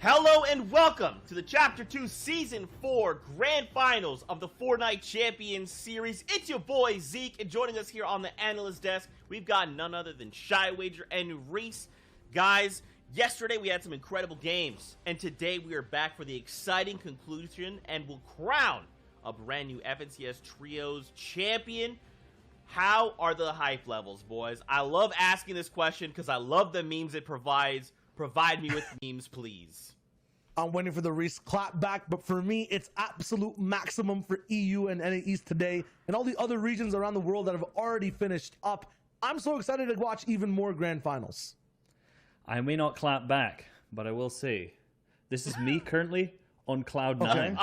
Hello and welcome to the Chapter 2 Season 4 Grand Finals of the Fortnite Champions Series. It's your boy Zeke, and joining us here on the analyst desk, we've got none other than Shy Wager and Reese. Guys, yesterday we had some incredible games, and today we are back for the exciting conclusion and will crown a brand new FNCS Trios champion. How are the hype levels, boys? I love asking this question because I love the memes it provides. Provide me with memes, please. I'm waiting for the Reese clap back, but for me, it's absolute maximum for EU and NA East today, and all the other regions around the world that have already finished up. I'm so excited to watch even more grand finals. I may not clap back, but I will say, this is me currently on cloud 9.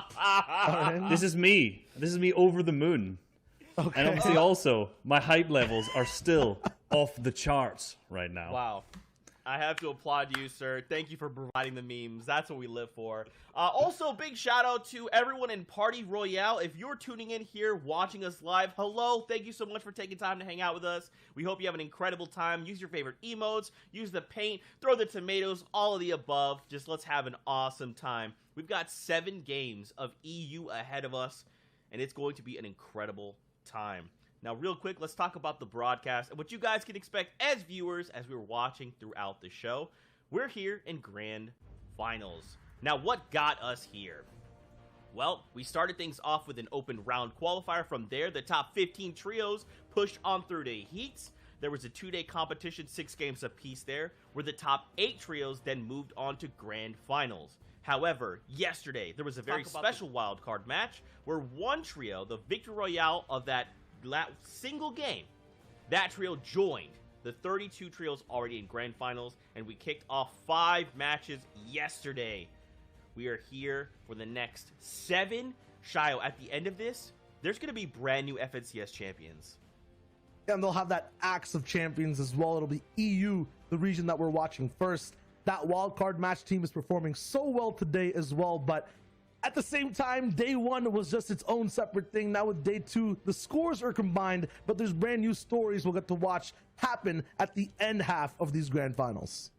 Okay. This is me. This is me over the moon. Okay. And obviously also, my hype levels are still off the charts right now. Wow. I have to applaud you, sir. Thank you for providing the memes. That's what we live for. Also, big shout out to everyone in Party Royale. If you're tuning in here, watching us live, hello. Thank you so much for taking time to hang out with us. We hope you have an incredible time. Use your favorite emotes. Use the paint. Throw the tomatoes. All of the above. Just let's have an awesome time. We've got 7 games of EU ahead of us, and it's going to be an incredible time. Now, real quick, let's talk about the broadcast and what you guys can expect as viewers as we were watching throughout the show. We're here in Grand Finals. Now, what got us here? Well, we started things off with an open round qualifier. From there, the top 15 trios pushed on through to heats. There was a 2-day competition, 6 games apiece there, where the top 8 trios then moved on to Grand Finals. However, yesterday, there was a very special wildcard match where one trio, the Victory Royale of that single game, that trio joined the 32 trios already in grand finals, and we kicked off 5 matches yesterday. We are here for the next 7. Shio, at the end of this, there's going to be brand new FNCS champions. And they'll have that axe of champions as well. It'll be EU, the region that we're watching first. That wildcard match team is performing so well today as well, but at the same time, day 1 was just its own separate thing. Now with day 2, the scores are combined, but there's brand new stories we'll get to watch happen at the end half of these grand finals.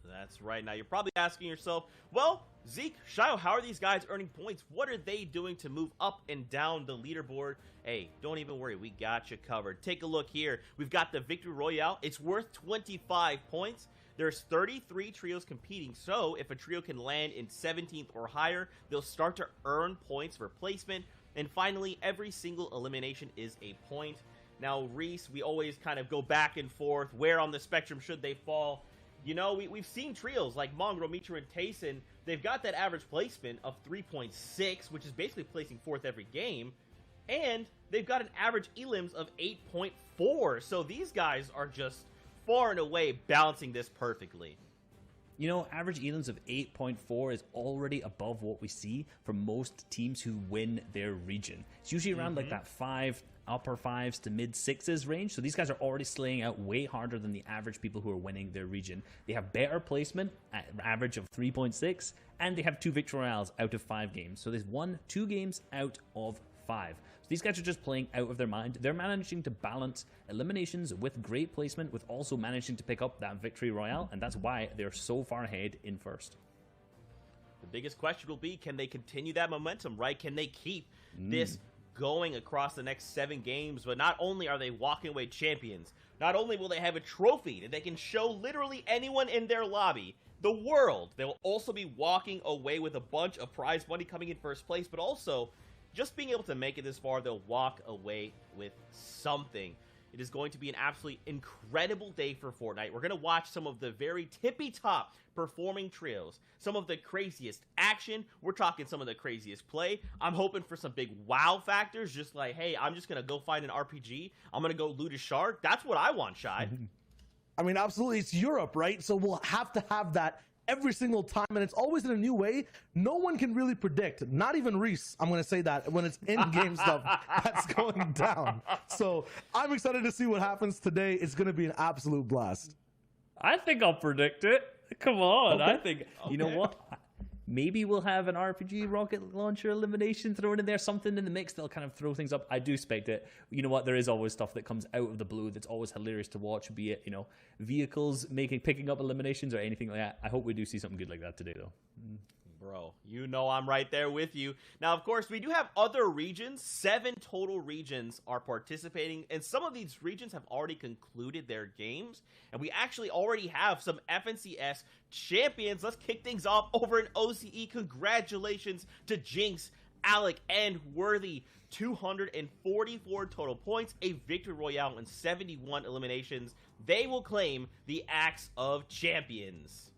That's right. Now you're probably asking yourself, well, Zeke, Shio, how are these guys earning points? What are they doing to move up and down the leaderboard? Hey, don't even worry. We got you covered. Take a look here. We've got the Victory Royale. It's worth 25 points. There's 33 trios competing, so if a trio can land in 17th or higher, they'll start to earn points for placement. And finally, every single elimination is a point. Now, Reese, we always kind of go back and forth. Where on the spectrum should they fall? You know, we've seen trios like Mongrel, Mitra, and Tayson. They've got that average placement of 3.6, which is basically placing 4th every game. And they've got an average elims of 8.4. So these guys are just far and away balancing this perfectly. You know, average elims of 8.4 is already above what we see from most teams who win their region. It's usually around like that upper 5s to mid 6s range. So these guys are already slaying out way harder than the average people who are winning their region. They have better placement at an average of 3.6, and they have 2 Victory Royales out of 5 games. So they've won 2 games out of 5. So these guys are just playing out of their mind. They're managing to balance eliminations with great placement, with also managing to pick up that Victory Royale, and that's why they're so far ahead in first. The biggest question will be, can they continue that momentum, right? Can they keep this going across the next 7 games? But not only are they walking away champions, not only will they have a trophy that they can show literally anyone in their lobby, the world, they will also be walking away with a bunch of prize money coming in first place, but also just being able to make it this far, they'll walk away with something. It is going to be an absolutely incredible day for Fortnite. We're going to watch some of the very tippy-top performing trios, some of the craziest action. We're talking some of the craziest play. I'm hoping for some big wow factors, just like, hey, I'm just going to go find an RPG. I'm going to go loot a shark. That's what I want, Shy. I mean, absolutely. It's Europe, right? So we'll have to have that every single time, and it's always in a new way. No one can really predict, not even Reese, I'm going to say that, when it's in-game stuff that's going down. So I'm excited to see what happens today. It's going to be an absolute blast. I think I'll predict it. Come on. Okay. I think, you know what? Maybe we'll have an RPG rocket launcher elimination thrown in there, something in the mix that'll kind of throw things up. I do expect it. You know what? There is always stuff that comes out of the blue that's always hilarious to watch, be it, you know, vehicles picking up eliminations or anything like that. I hope we do see something good like that today, though. Bro, you know I'm right there with you. Now, of course, we do have other regions. 7 total regions are participating, and some of these regions have already concluded their games, and we actually already have some FNCS champions. Let's kick things off over in OCE. Congratulations to Jinx, Alec, and Worthy. 244 total points, a victory royale, and 71 eliminations. They will claim the Axe of Champions.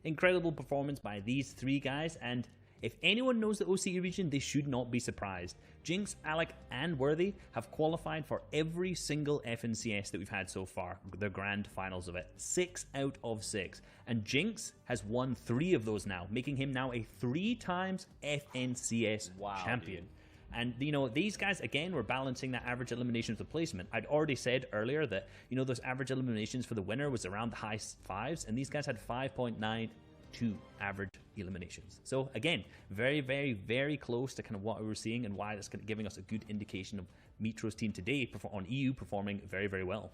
Incredible performance by these 3 guys, and if anyone knows the OCE region, they should not be surprised. Jinx, Alec, and Worthy have qualified for every single FNCS that we've had so far, the grand finals of it. 6 out of 6. And Jinx has won 3 of those now, making him now a 3 times FNCS champion. Dude. And, you know, these guys, again, were balancing that average eliminations replacement. I'd already said earlier that, you know, those average eliminations for the winner was around the high 5s, and these guys had 5.92 average eliminations. So, again, very, very, very close to kind of what we were seeing and why that's giving us a good indication of Metro's team today on EU performing very, very well.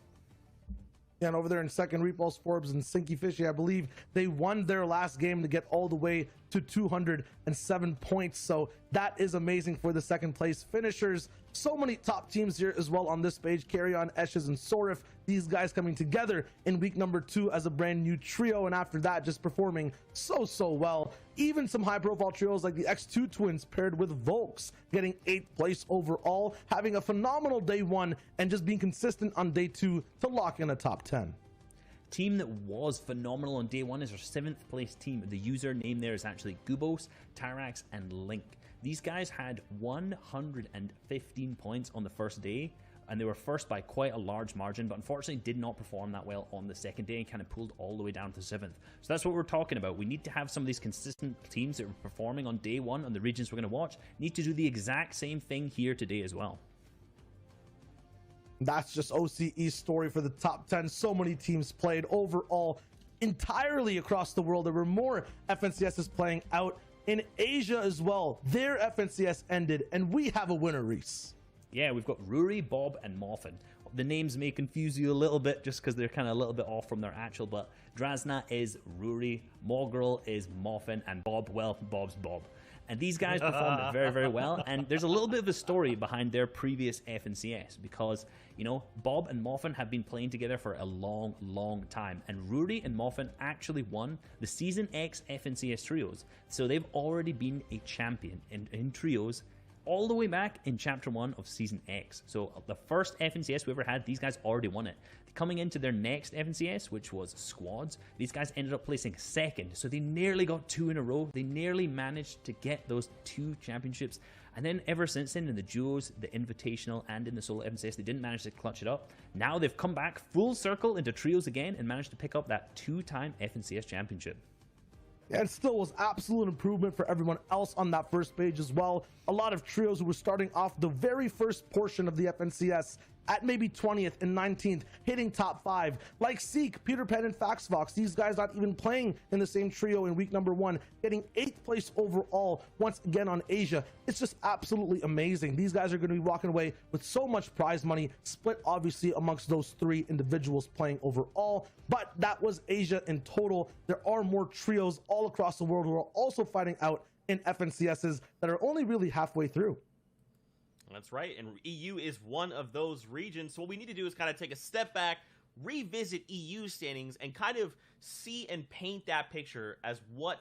Yeah, and over there in second, Repulse, Forbes, and Sinky Fishy, I believe they won their last game to get all the way to 207 points. So that is amazing for the second place finishers. So many top teams here as well on this page. Carry On, Eshes, and Sorif. These guys coming together in week number 2 as a brand new trio, and after that just performing so well. Even some high profile trios like the X2 twins paired with Volks getting 8th place overall, having a phenomenal day 1 and just being consistent on day 2 to lock in a top 10. Team that was phenomenal on day 1 is our 7th place team. The username there is actually Gubos, Tyrax, and Link. These guys had 115 points on the first day, and they were first by quite a large margin, but unfortunately did not perform that well on the second day and kind of pulled all the way down to 7th. So that's what we're talking about. We need to have some of these consistent teams that are performing on day 1 on the regions we're going to watch need to do the exact same thing here today as well. That's just OCE's story for the top 10. So many teams played overall entirely across the world. There were more FNCSs playing out in Asia as well. Their FNCS ended, and we have a winner, Reese. Yeah, we've got Ruri, Bob, and Moffin. The names may confuse you a little bit just because they're kind of a little bit off from their actual, but Drasna is Ruri, Mogrel is Moffin, and Bob, well, Bob's Bob. And these guys performed very, very well. And there's a little bit of a story behind their previous FNCS because, you know, Bob and Moffin have been playing together for a long, long time. And Ruri and Moffin actually won the Season X FNCS trios. So they've already been a champion in trios all the way back in Chapter 1 of Season X. So the first FNCS we ever had, these guys already won it. Coming into their next FNCS, which was Squads, these guys ended up placing 2nd. So they nearly got 2 in a row. They nearly managed to get those 2 championships. And then ever since then, in the duos, the invitational, and in the solo FNCS, they didn't manage to clutch it up. Now they've come back full circle into trios again and managed to pick up that 2-time FNCS championship. Yeah, it still was absolute improvement for everyone else on that first page as well. A lot of trios who were starting off the very first portion of the FNCS at maybe 20th and 19th, hitting top 5, like Seek, Peter Pan, and Faxvox. These guys not even playing in the same trio in week number 1, getting 8th place overall once again on Asia. It's just absolutely amazing. These guys are going to be walking away with so much prize money, split obviously amongst those 3 individuals playing overall, but that was Asia in total. There are more trios all across the world who are also fighting out in FNCSs that are only really halfway through. That's right, and EU is one of those regions. So what we need to do is kind of take a step back, revisit EU standings, and kind of see and paint that picture as what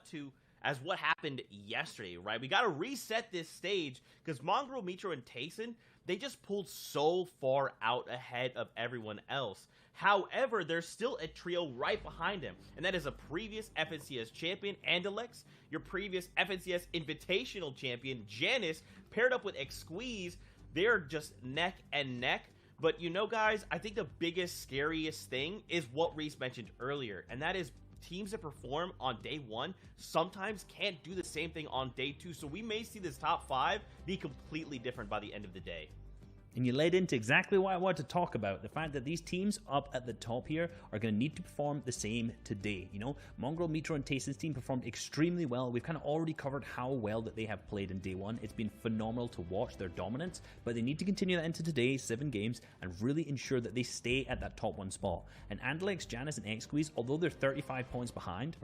happened yesterday, right? We got to reset this stage because Mongrel, Metro, and Tayson, they just pulled so far out ahead of everyone else. However, there's still a trio right behind him, and that is a previous FNCS champion, Andalex, your previous FNCS Invitational champion, Janice, paired up with Exqueeze. They're just neck and neck. But you know, guys, I think the biggest, scariest thing is what Reese mentioned earlier, and that is teams that perform on day 1 sometimes can't do the same thing on day 2. So we may see this top 5 be completely different by the end of the day. And you led into exactly what I wanted to talk about, the fact that these teams up at the top here are going to need to perform the same today. You know, Mongrel, Metro, and Tayson's team performed extremely well. We've kind of already covered how well that they have played in day one. It's been phenomenal to watch their dominance, but they need to continue that into today, 7 games, and really ensure that they stay at that top 1 spot. And Andalex, Janus, and X-Squeeze, although they're 30 points behind,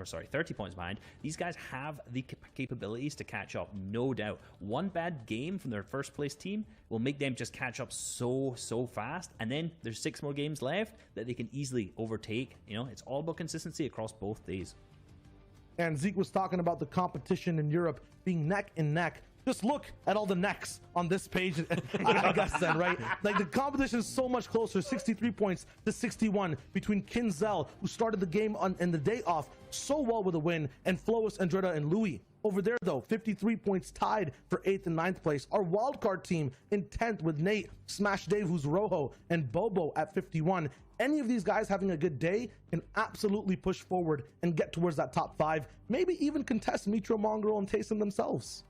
these guys have the capabilities to catch up, no doubt. One bad game from their first place team will make them just catch up so fast, and then there's 6 more games left that they can easily overtake. You know, it's all about consistency across both days. And Zeke was talking about the competition in Europe being neck and neck. Just look at all the necks on this page, I guess then, right? Like, the competition is so much closer, 63 points to 61 between Kinzel, who started the game in the day off so well with a win, and Flois, Andretta, and Louis. Over there, though, 53 points tied for 8th and 9th place. Our wildcard team in 10th with Nate, Smash Dave, who's Rojo, and Bobo at 51. Any of these guys having a good day can absolutely push forward and get towards that top 5, maybe even contest Metro, Mongrel, and Tayson themselves.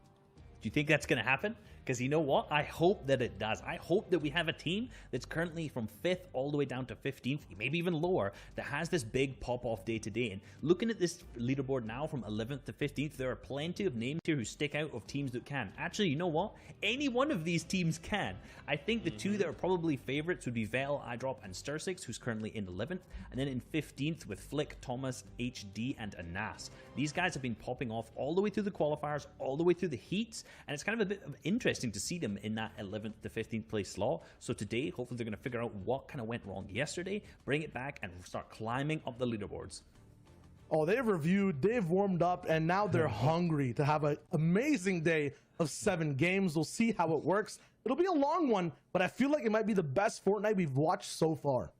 Do you think that's going to happen? Because you know what? I hope that it does. I hope that we have a team that's currently from 5th all the way down to 15th, maybe even lower, that has this big pop-off day today. And looking at this leaderboard now from 11th to 15th, there are plenty of names here who stick out of teams that can. Actually, you know what? Any one of these teams can. I think the 2 that are probably favorites would be Vel, iDrop, and Stursix, who's currently in 11th, and then in 15th with Flick, Thomas, HD, and Anas. These guys have been popping off all the way through the qualifiers, all the way through the heats, and it's kind of a bit of interesting to see them in that 11th to 15th place slot. So today, hopefully they're going to figure out what kind of went wrong yesterday, bring it back, and start climbing up the leaderboards. Oh, they've reviewed, they've warmed up, and now they're hungry to have an amazing day of 7 games. We'll see how it works. It'll be a long one, but I feel like it might be the best Fortnite we've watched so far.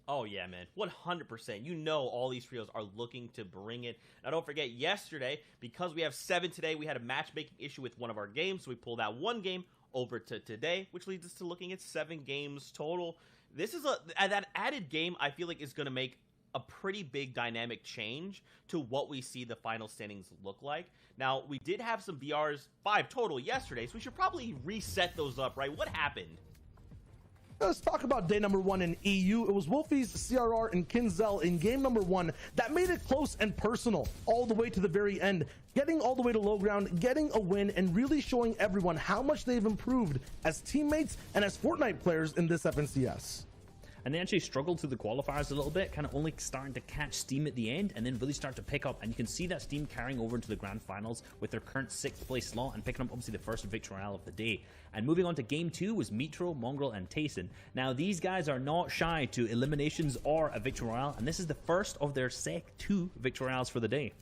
Oh, yeah, man. 100%. You know all these trios are looking to bring it. Now, don't forget, yesterday, because we have 7 today, we had a matchmaking issue with one of our games, so we pulled that 1 game over to today, which leads us to looking at 7 games total. This is that added game, I feel like, is going to make a pretty big dynamic change to what we see the final standings look like. Now, we did have some VRs, 5 total yesterday, so we should probably reset those up, right? What happened? Let's talk about day number 1 in EU. It was Wolfies, CRR, and Kinzel in game number 1 that made it close and personal all the way to the very end, getting all the way to low ground, getting a win, and really showing everyone how much they've improved as teammates and as Fortnite players in this FNCS. And they actually struggled through the qualifiers a little bit, kind of only starting to catch steam at the end, and then really start to pick up. And you can see that steam carrying over into the grand finals with their current 6th place slot and picking up obviously the first victory royale of the day. And moving on to game 2 was Metro, Mongrel, and Tayson. Now these guys are not shy to eliminations or a victory royale, and this is the first of their 2 victory royales for the day.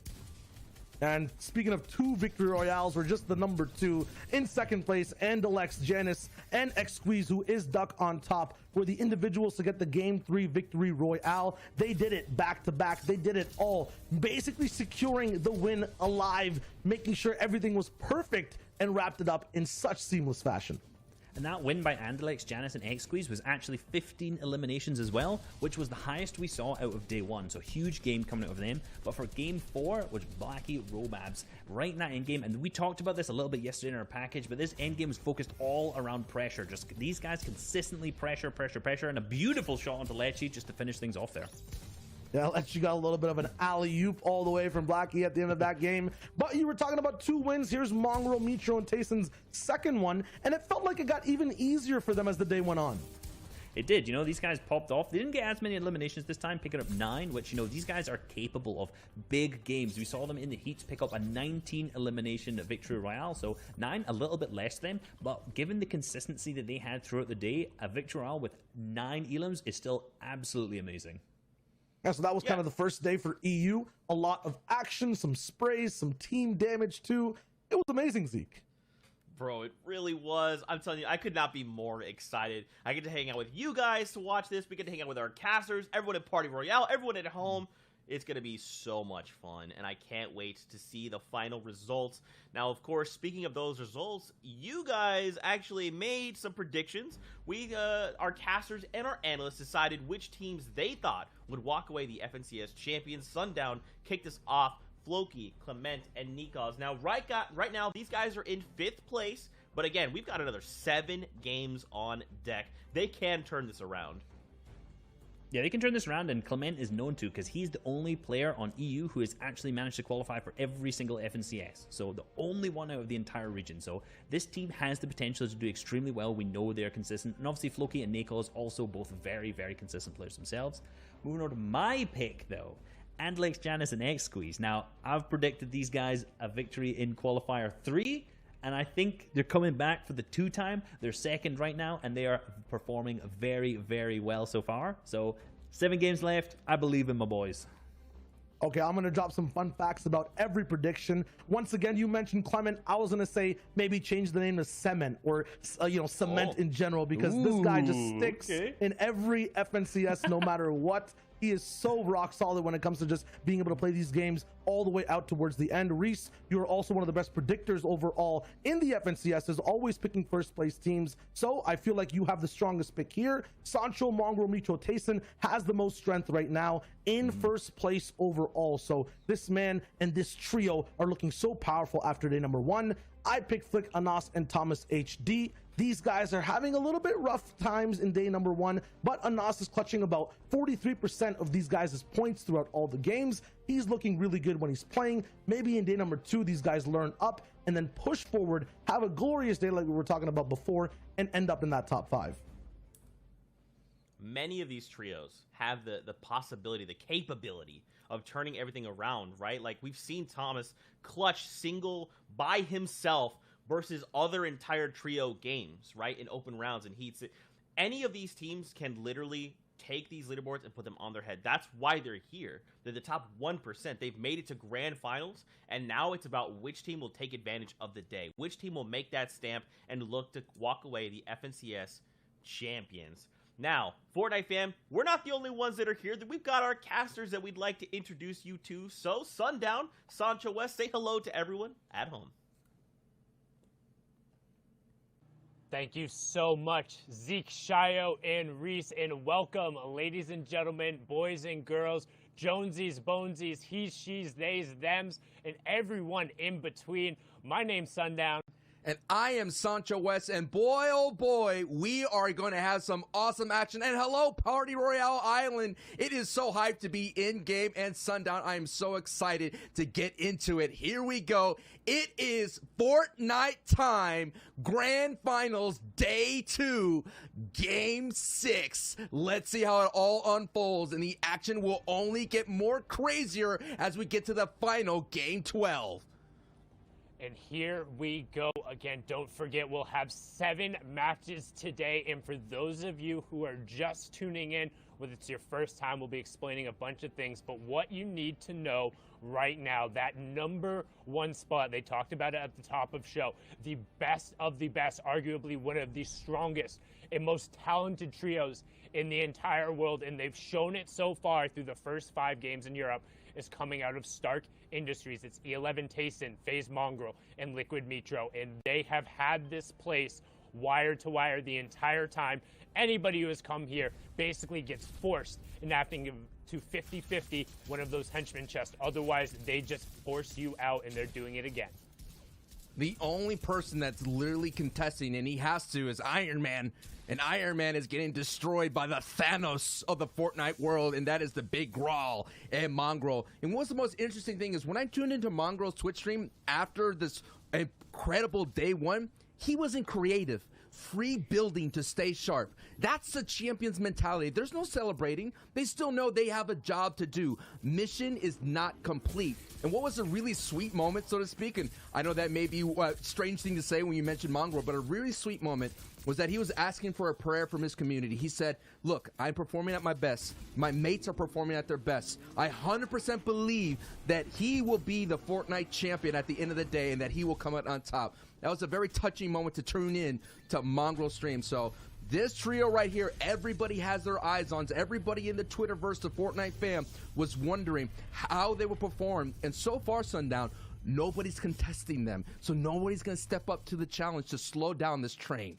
And speaking of 2 victory royales, we're just the number 2 in 2nd place. Andalex, Janus, and X-Squeeze, who is Duck on top, were the individuals to get the game 3 victory royale. They did it back to back. They did it all, basically securing the win alive, making sure everything was perfect, and wrapped it up in such seamless fashion. And that win by Andalex, Janus, and X-Squeeze was actually 15 eliminations as well, which was the highest we saw out of day 1. So huge game coming out of them. But for game 4, which Blackie, Robabs, right in that end game, and we talked about this a little bit yesterday in our package, but this end game was focused all around pressure. Just these guys consistently pressure, and a beautiful shot onto Lechi just to finish things off there. Yeah, Lechi got a little bit of an alley-oop all the way from Blackie at the end of that game. But you were talking about 2 wins. Here's Mongrel, Metro, and Tayson's 2nd one, and it felt like it got even easier for them as the day went on. It did. You know, these guys popped off. They didn't get as many eliminations this time, picking up 9, which, you know, these guys are capable of big games. We saw them in the heats pick up a 19 elimination victory royale, so 9, a little bit less than, but given the consistency that they had throughout the day, a victory royale with 9 elims is still absolutely amazing. Yeah, so that was kind of the first day for EU. A lot of action, some sprays, some team damage too. It was amazing, Zeke. Bro, it really was. I'm telling you, I could not be more excited. I get to hang out with you guys to watch this. We get to hang out with our casters, everyone at Party Royale, everyone at home. It's going to be so much fun, and I can't wait to see the final results. Now, of course, speaking of those results, you guys actually made some predictions. Our casters and our analysts decided which teams they thought would walk away the FNCS champions. Sundown kicked us off. Floki, Clement, and Nikos. Now, right now, these guys are in 5th place But again, we've got another 7 games on deck. They can turn this around. Yeah, they can turn this around, and Clement is known to, because he's the only player on EU who has actually managed to qualify for every single FNCS. So the only one out of the entire region. So this team has the potential to do extremely well. We know they're consistent. And obviously Floki and Nakoz also both very, very consistent players themselves. Moving on to my pick, though. Andlex, Janus, and X-Squeeze. Now, I've predicted these guys a victory in Qualifier 3. And I think they're coming back for the 2-time. They're second right now, and they are performing very, very well so far. So 7 games left. I believe in my boys. Okay, I'm going to drop some fun facts about every prediction. Once again, you mentioned Clement. I was going to say maybe change the name to Cement, or, Cement in general, because this guy just sticks in every FNCS no matter what. He is so rock solid when it comes to just being able to play these games all the way out towards the end. Reese, you're also one of the best predictors overall in the FNCS, is always picking first place teams. So I feel like you have the strongest pick here. Sancho, Mongrel, Micho, Tayson has the most strength right now in first place overall. So this man and this trio are looking so powerful after day number 1. I picked Flick, Anas, and Thomas HD. These guys are having a little bit rough times in day number 1, but Anas is clutching about 43% of these guys' points throughout all the games. He's looking really good when he's playing. Maybe in day number 2, these guys learn up and then push forward, have a glorious day like we were talking about before, and end up in that top 5. Many of these trios have the possibility, the capability of turning everything around, right? Like, we've seen Thomas clutch single by himself versus other entire trio games, right, in open rounds and heats. Any of these teams can literally take these leaderboards and put them on their head. That's why they're here. They're the top 1%. They've made it to grand finals, and now it's about which team will take advantage of the day, which team will make that stamp and look to walk away the FNCS champions. Now, Fortnite fam, we're not the only ones that are here. We've got our casters that we'd like to introduce you to. So, Sundown, Sancho West, say hello to everyone at home. Thank you so much, Zeke, Shio, and Reese, and welcome, ladies and gentlemen, boys and girls, Jonesies, Bonesies, he's, she's, theys, thems, and everyone in between. My name's Sundown. And I am Sancho West, and boy, oh boy, we are going to have some awesome action. And hello, Party Royale Island. It is so hyped to be in-game and Sundown. I am so excited to get into it. Here we go. It is Fortnite time. Grand Finals, Day 2, Game 6. Let's see how it all unfolds, and the action will only get more crazier as we get to the final Game 12. And here we go again. Don't forget, we'll have 7 matches today. And for those of you who are just tuning in, whether it's your first time, we'll be explaining a bunch of things. But what you need to know right now, that number 1 spot, they talked about it at the top of show, the best of the best, arguably one of the strongest and most talented trios in the entire world. And they've shown it so far through the first 5 games in Europe, is coming out of Stark Industries. It's E11 Tayson, FaZe Mongrel, and Liquid Mitro, and they have had this place wire to wire the entire time. Anybody who has come here basically gets forced into having to 50-50 one of those henchman chests. Otherwise, they just force you out, and they're doing it again. The only person that's literally contesting, and he has to, is Iron Man. And Iron Man is getting destroyed by the Thanos of the Fortnite world, and that is the Big Grawl and Mongrel. And what's the most interesting thing is when I tuned into Mongrel's Twitch stream after this incredible day 1, he wasn't creative. Free building to stay sharp. That's the champion's mentality. There's no celebrating. They still know they have a job to do. Mission is not complete. And what was a really sweet moment, so to speak, and I know that may be a strange thing to say when you mention Mongrel, but a really sweet moment was that he was asking for a prayer from his community. He said, look, I'm performing at my best. My mates are performing at their best. I 100% believe that he will be the Fortnite champion at the end of the day and that he will come out on top. That was a very touching moment to tune in to Mongrel stream. So this trio right here, everybody has their eyes on. Everybody in the Twitterverse, the Fortnite fam, was wondering how they would perform. And so far, Sundown, nobody's contesting them. So nobody's going to step up to the challenge to slow down this train.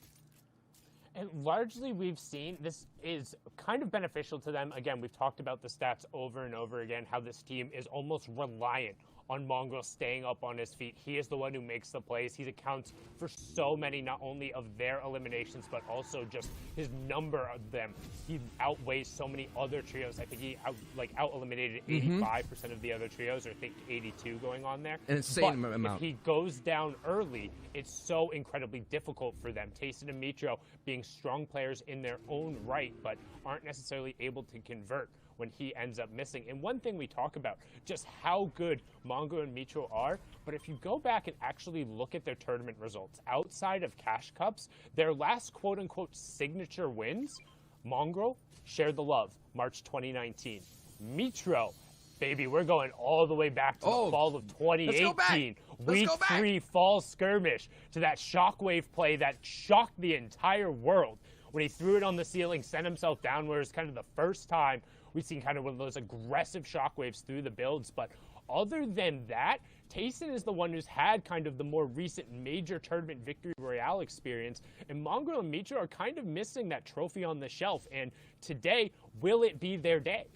And largely we've seen this is kind of beneficial to them. Again, we've talked about the stats over and over again, how this team is almost reliant on Mongrel staying up on his feet. He is the one who makes the plays. He accounts for so many, not only of their eliminations, but also just his number of them. He outweighs so many other trios. I think he out-eliminated 85% of the other trios, or I think 82 going on there. An insane amount. If he goes down early, it's so incredibly difficult for them. Tayson and Mitro being strong players in their own right, but aren't necessarily able to convert when he ends up missing. And one thing we talk about, just how good Mongo and Mitro are, but if you go back and actually look at their tournament results, outside of Cash Cups, their last quote-unquote signature wins, Mongrel shared the love, March 2019. Mitro, baby, we're going all the way back to the fall of 2018. Week 3 fall skirmish, to that shockwave play that shocked the entire world when he threw it on the ceiling, sent himself downward. It's kind of the first time we've seen kind of one of those aggressive shockwaves through the builds. But other than that, Tayson is the one who's had kind of the more recent major tournament victory royale experience, and Mongrel and Mitro are kind of missing that trophy on the shelf. And today, will it be their day?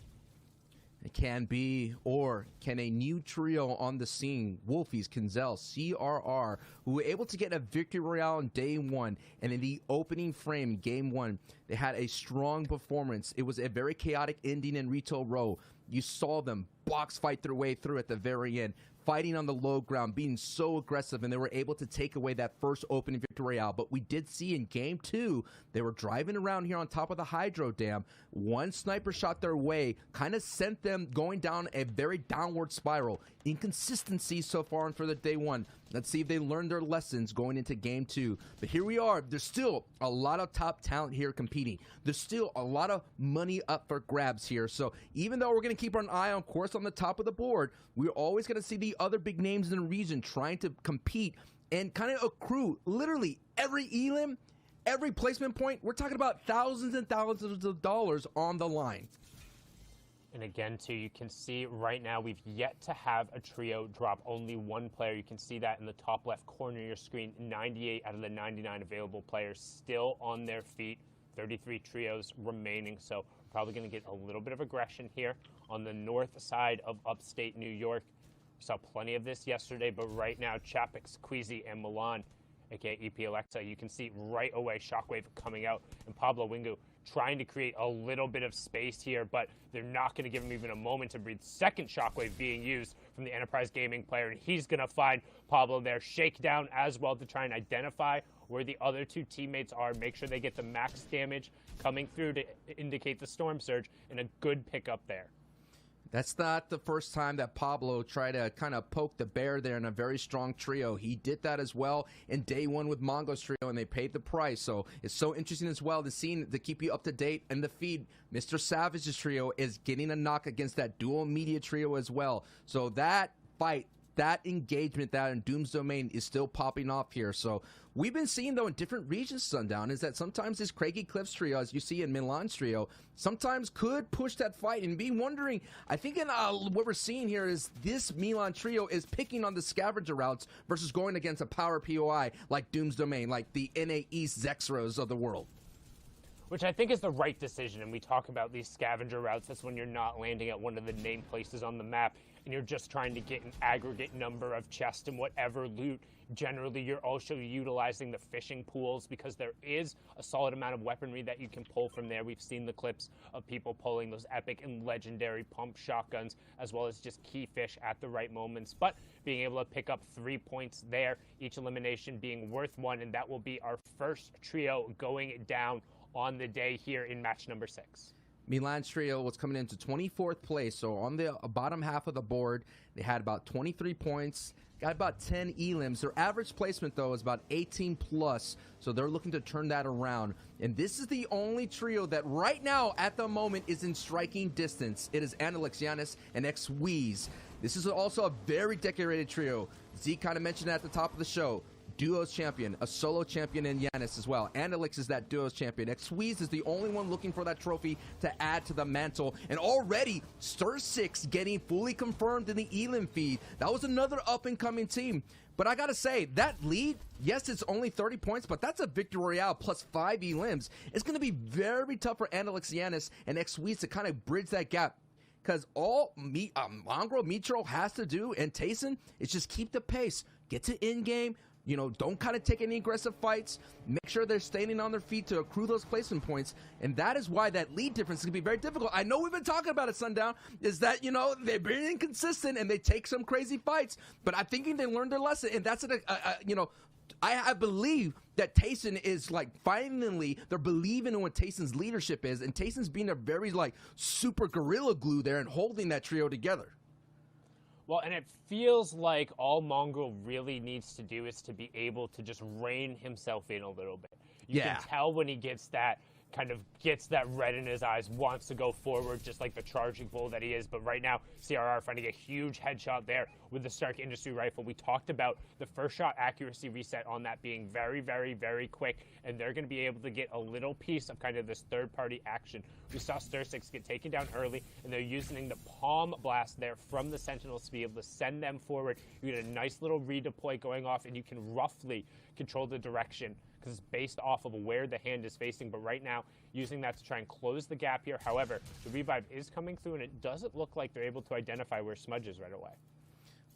It can be, or can a new trio on the scene, Wolfies, Kinzel, CRR, who were able to get a victory royale on day 1, and in the opening frame, game 1, they had a strong performance. It was a very chaotic ending in Retail Row. You saw them box fight their way through at the very end, fighting on the low ground, being so aggressive, and they were able to take away that first opening victory royale. But we did see in game 2, they were driving around here on top of the Hydro Dam. One sniper shot their way, kind of sent them going down a very downward spiral. Inconsistency so far on for the day 1. Let's see if they learn their lessons going into game 2. But here we are. There's still a lot of top talent here competing. There's still a lot of money up for grabs here. So even though we're going to keep an eye on course on the top of the board, we're always going to see the other big names in the region trying to compete and kind of accrue literally every elim, every placement point. We're talking about thousands and thousands of dollars on the line. And again, too, you can see right now we've yet to have a trio drop only one player. You can see that in the top left corner of your screen. 98 out of the 99 available players still on their feet. 33 trios remaining, so probably going to get a little bit of aggression here on the north side of upstate New York. We saw plenty of this yesterday, but right now, Chapek, Squeezy, and Milan, aka EP Alexa, you can see right away Shockwave coming out, and Pablo Wingu trying to create a little bit of space here, but they're not going to give him even a moment to breathe. Second Shockwave being used from the Enterprise Gaming player, and he's going to find Pablo there. Shakedown as well to try and identify where the other two teammates are, make sure they get the max damage coming through to indicate the Storm Surge, and a good pickup there. That's not the first time that Pablo tried to kind of poke the bear there in a very strong trio. He did that as well in day 1 with Mongo's trio, and they paid the price. So it's so interesting as well to see, to keep you up to date in the feed. Mr. Savage's trio is getting a knock against that dual media trio as well. So that fight, that engagement, that in Doom's Domain is still popping off here. So we've been seeing, though, in different regions, Sundown, is that sometimes this Craigie Cliffs trio, as you see in Milan's trio, sometimes could push that fight and be wondering. I think in what we're seeing here is this Milan trio is picking on the scavenger routes versus going against a power POI like Doom's Domain, like the NA East Zexros of the world. Which I think is the right decision, and we talk about these scavenger routes. That's when you're not landing at one of the named places on the map, and you're just trying to get an aggregate number of chests and whatever loot. Generally, you're also utilizing the fishing pools because there is a solid amount of weaponry that you can pull from there. We've seen the clips of people pulling those epic and legendary pump shotguns, as well as just key fish at the right moments. But being able to pick up 3 points there, each elimination being worth 1, and that will be our first trio going down on the day here in match number 6. Milan's trio was coming into 24th place, so on the bottom half of the board, they had about 23 points, got about 10 elims. Their average placement, though, is about 18 plus, so they're looking to turn that around. And this is the only trio that right now, at the moment, is in striking distance. It is Analix, Giannis, and X-Wheeze. This is also a very decorated trio. Z kind of mentioned it at the top of the show. Duos champion, a solo champion in Giannis as well. Analix is that duos champion. X-Wheeze is the only one looking for that trophy to add to the mantle. And already, Stir 6 getting fully confirmed in the Elim feed. That was another up-and-coming team. But I gotta say, that lead, yes, it's only 30 points, but that's a victory royale plus 5 elims. It's gonna be very tough for Analix, Giannis, and X-Wheeze to kind of bridge that gap. because all Mongrel, Mitro has to do, and Tayson, is just keep the pace, get to in-game, you know, don't kind of take any aggressive fights. Make sure they're standing on their feet to accrue those placement points. And that is why that lead difference is going to be very difficult. I know we've been talking about it, Sundown, is that, you know, they've been inconsistent and they take some crazy fights. But I'm thinking they learned their lesson. And that's, you know, I believe that Tayson is like finally they're believing in what Tayson's leadership is. And Tayson's being a very like super gorilla glue there and holding that trio together. Well, and it feels like all Mongrel really needs to do is to be able to just rein himself in a little bit. You can tell when he gets that red in his eyes, wants to go forward just like the charging bull that he is. But right now, CRR finding a huge headshot there with the Stark Industry rifle. We talked about the first shot accuracy reset on that being very, very, very quick, and they're going to be able to get a little piece of kind of this third-party action. We saw Stir6 get taken down early, and they're using the palm blast there from the Sentinels to be able to send them forward. You get a nice little redeploy going off, and you can roughly control the direction because it's based off of where the hand is facing. But right now, using that to try and close the gap here. However, the revive is coming through, and it doesn't look like they're able to identify where Smudge is right away.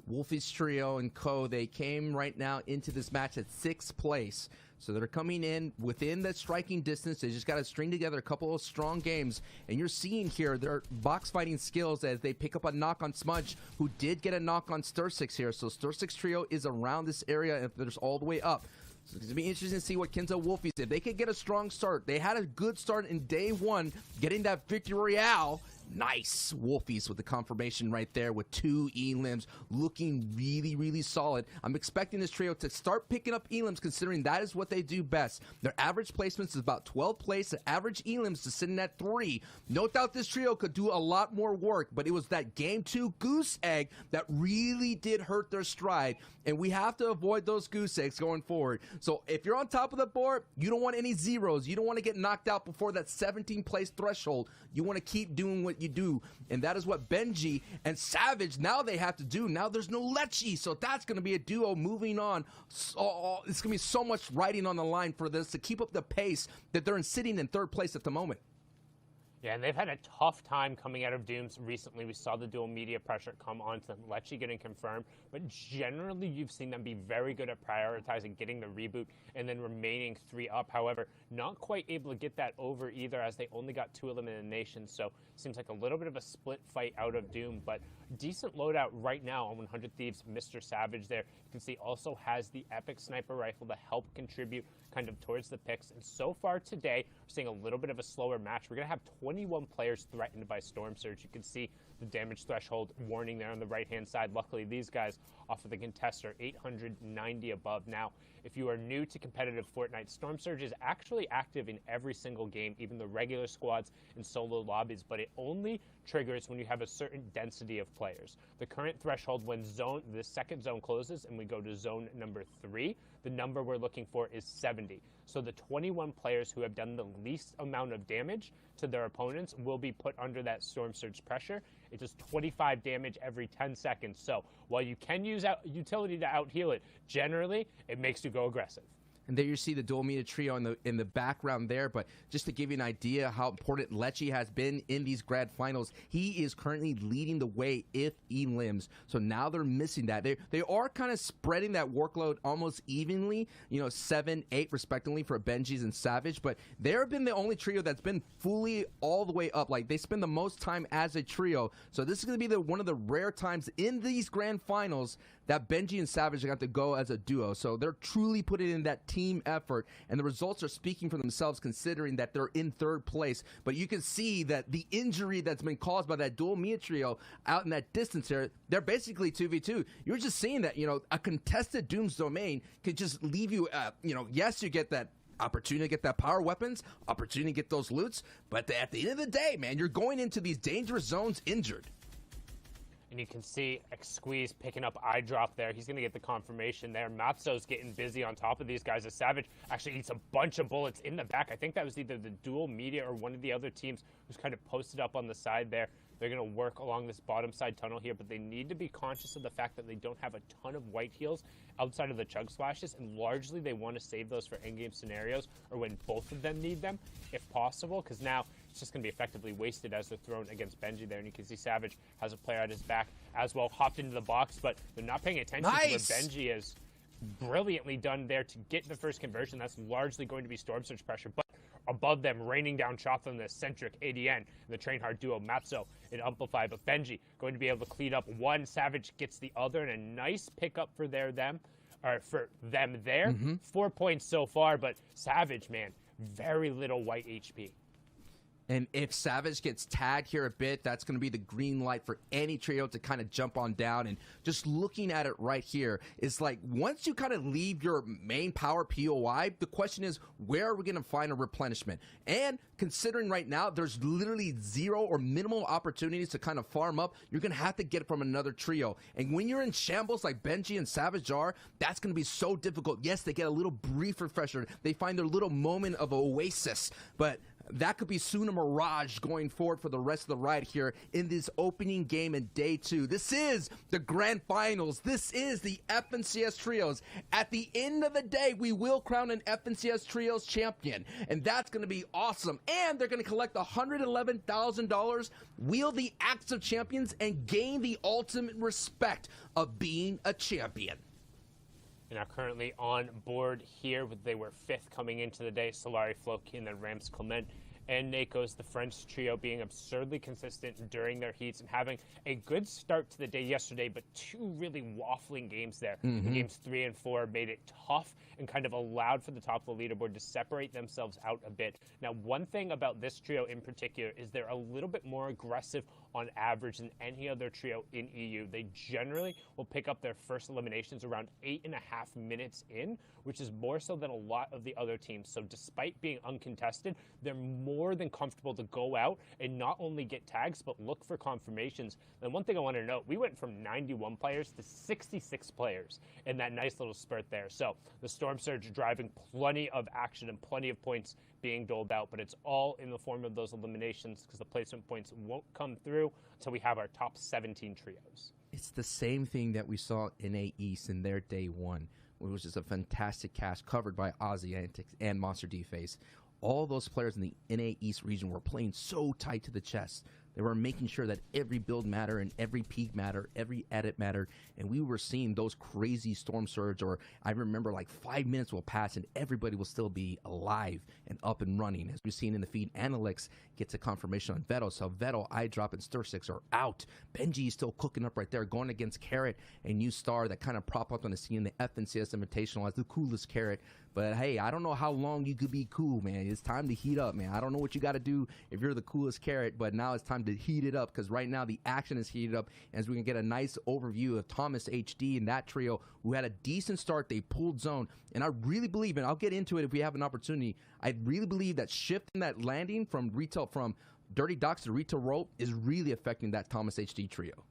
Wolfie's trio and Co, they came right now into this match at 6th place. So they're coming in within that striking distance. They just got to string together a couple of strong games. And you're seeing here their box fighting skills as they pick up a knock on Smudge, who did get a knock on Stir6 here. So Stir6 trio is around this area if there's all the way up. So it's going to be interesting to see what Kenzo Wolfies did. They could get a strong start. They had a good start in day one, getting that victory royale. Nice. Wolfies with the confirmation right there with 2 elims, looking really, really solid. I'm expecting this trio to start picking up elims, considering that is what they do best. Their average placements is about 12th place. The average elims is sitting at 3. No doubt this trio could do a lot more work, but it was that game 2 goose egg that really did hurt their stride, and we have to avoid those goose eggs going forward. So if you're on top of the board, you don't want any zeros. You don't want to get knocked out before that 17th place threshold. You want to keep doing what you do, and that is what Benji and Savage now they have to do. Now there's no Lechi, so that's going to be a duo moving on. So, it's going to be so much riding on the line for this to keep up the pace that they're sitting in 3rd place at the moment. Yeah, and they've had a tough time coming out of Dooms recently. We saw the dual media pressure come onto them, Lechi getting confirmed, but generally you've seen them be very good at prioritizing getting the reboot and then remaining 3 up. However, not quite able to get that over either, as they only got 2 eliminations, so seems like a little bit of a split fight out of Doom, but decent loadout right now on 100 Thieves. Mr. Savage there, you can see, also has the epic sniper rifle to help contribute kind of towards the picks. And so far today, we're seeing a little bit of a slower match. We're going to have 21 players threatened by Storm Surge. You can see the damage threshold warning there on the right-hand side. Luckily, these guys off of the contest are 890 above. Now, if you are new to competitive Fortnite, Storm Surge is actually active in every single game, even the regular squads and solo lobbies, but it only triggers when you have a certain density of players. The current threshold when the second zone closes and we go to zone number 3, the number we're looking for is 70. So the 21 players who have done the least amount of damage to their opponents will be put under that Storm Surge pressure. It does 25 damage every 10 seconds. So while you can use utility to out-heal it, generally it makes you go aggressive. And there you see the dual media trio in the background there. But just to give you an idea how important Lechi has been in these grand finals, he is currently leading the way if elims. So now they're missing that. They are kind of spreading that workload almost evenly, 7, 8 respectively for Benji's and Savage. But they've been the only trio that's been fully all the way up. Like, they spend the most time as a trio. So this is going to be one of the rare times in these grand finals that Benji and Savage got to go as a duo. So they're truly putting in that team effort, and the results are speaking for themselves considering that they're in 3rd place. But you can see that the injury that's been caused by that dual media trio out in that distance here, they're basically 2v2. You're just seeing that, a contested Doom's domain could just leave you, yes, you get that opportunity to get that power weapons, opportunity to get those loots, but at the end of the day, man, you're going into these dangerous zones injured. And you can see Squeeze picking up eye drop there. He's going to get the confirmation there. Matzo's getting busy on top of these guys. As Savage actually eats a bunch of bullets in the back. I think that was either the dual media or one of the other teams who's kind of posted up on the side there. They're going to work along this bottom side tunnel here, but they need to be conscious of the fact that they don't have a ton of white heals outside of the chug splashes, and largely they want to save those for in-game scenarios or when both of them need them, if possible, because now it's just going to be effectively wasted as they're thrown against Benji there. And you can see Savage has a player at his back as well, hopped into the box, but they're not paying attention to where Benji is brilliantly done there to get the first conversion. That's largely going to be Storm Surge pressure, but above them, raining down shots on the Centric ADN and the Train Hard duo Matzo and Amplify, but Benji going to be able to clean up one. Savage gets the other, and a nice pickup for them there. 4 points so far, but Savage, man, very little white HP. And if Savage gets tagged here a bit, that's going to be the green light for any trio to kind of jump on down. And just looking at it right here, it's like once you kind of leave your main power POI, the question is, where are we going to find a replenishment? And considering right now, there's literally zero or minimal opportunities to kind of farm up, you're going to have to get it from another trio. And when you're in shambles like Benji and Savage are, that's going to be so difficult. Yes, they get a little brief refresher. They find their little moment of oasis, but that could be soon a mirage going forward for the rest of the ride here in this opening game in day 2. This is the grand finals. This is the FNCS Trios. At the end of the day, we will crown an FNCS Trios champion, and that's going to be awesome. And they're going to collect $111,000, wield the Axe of Champions, and gain the ultimate respect of being a champion. And are currently on board here. They were 5th coming into the day. Solari, Floki, and then Rams Clement and Nakos, the French trio, being absurdly consistent during their heats and having a good start to the day yesterday, but 2 really waffling games there. Games 3 and 4 made it tough and kind of allowed for the top of the leaderboard to separate themselves out a bit. Now, one thing about this trio in particular is they're a little bit more aggressive on average than any other trio in EU. They generally will pick up their first eliminations around 8.5 minutes in, which is more so than a lot of the other teams. So despite being uncontested, they're more than comfortable to go out and not only get tags, but look for confirmations. And one thing I want to note, we went from 91 players to 66 players in that nice little spurt there. So the Storm Surge driving plenty of action and plenty of points being doled out, but it's all in the form of those eliminations because the placement points won't come through until we have our top 17 trios. It's the same thing that we saw in NA East in their day 1, which was just a fantastic cast covered by Ozzy Antics and Monster D-Face. All those players in the NA East region were playing so tight to the chest. They were making sure that every build mattered and every peak mattered, every edit mattered, and we were seeing those crazy Storm Surge, or I remember like 5 minutes will pass and everybody will still be alive and up and running. As we've seen in the feed, Analyx gets a confirmation on Vettel, so Vettel, iDrop, and Stir6 are out. Benji is still cooking up right there, going against Carrot, a new star that kind of prop up on the scene in the FNCS Invitational as the coolest Carrot. But hey, I don't know how long you could be cool, man. It's time to heat up, man. I don't know what you got to do if you're the coolest Carrot, but now it's time to heat it up because right now the action is heated up as we can get a nice overview of Thomas HD and that trio who had a decent start. They pulled zone, and I really believe, and I'll get into it if we have an opportunity, I really believe that shifting that landing from retail, from Dirty Docks to retail rope is really affecting that Thomas HD trio.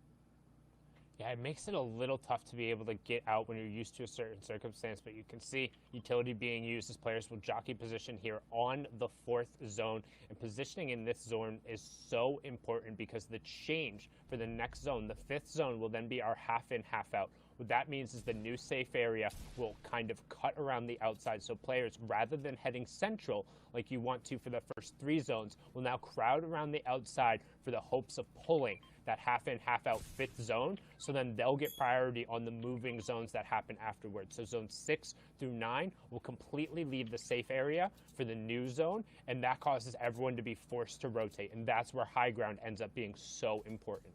Yeah, it makes it a little tough to be able to get out when you're used to a certain circumstance, but you can see utility being used as players will jockey position here on the 4th zone, and positioning in this zone is so important because the change for the next zone, the 5th zone, will then be our half in, half out. What that means is the new safe area will kind of cut around the outside, so players, rather than heading central like you want to for the first 3 zones, will now crowd around the outside for the hopes of pulling that half in, half out 5th zone, so then they'll get priority on the moving zones that happen afterwards. So zones 6 through 9 will completely leave the safe area for the new zone, and that causes everyone to be forced to rotate, and that's where high ground ends up being so important.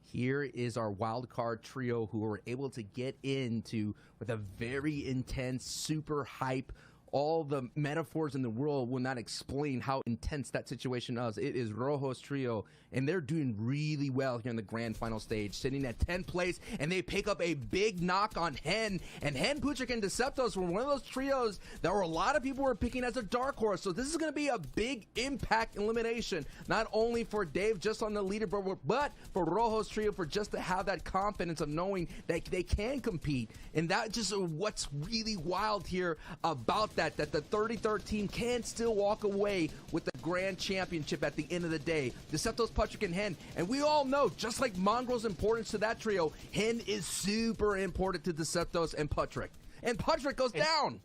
Here is our wild card trio who were able to get into with a very intense, super hype. All the metaphors in the world will not explain how intense that situation is. It is Rojo's trio, and they're doing really well here in the grand final stage, sitting at 10th place, and they pick up a big knock on Hen. And Hen, Puchik, and Deceptos were one of those trios that were a lot of people were picking as a dark horse. So this is going to be a big impact elimination, not only for Dave just on the leaderboard, but for Rojo's trio for just to have that confidence of knowing that they can compete. And that just what's really wild here about that the 33rd team can still walk away with the grand championship at the end of the day. Deceptos, Puchik, and Hen. And we all know, just like Mongrel's importance to that trio, Hen is super important to Deceptos and Puchik. And Puchik goes down.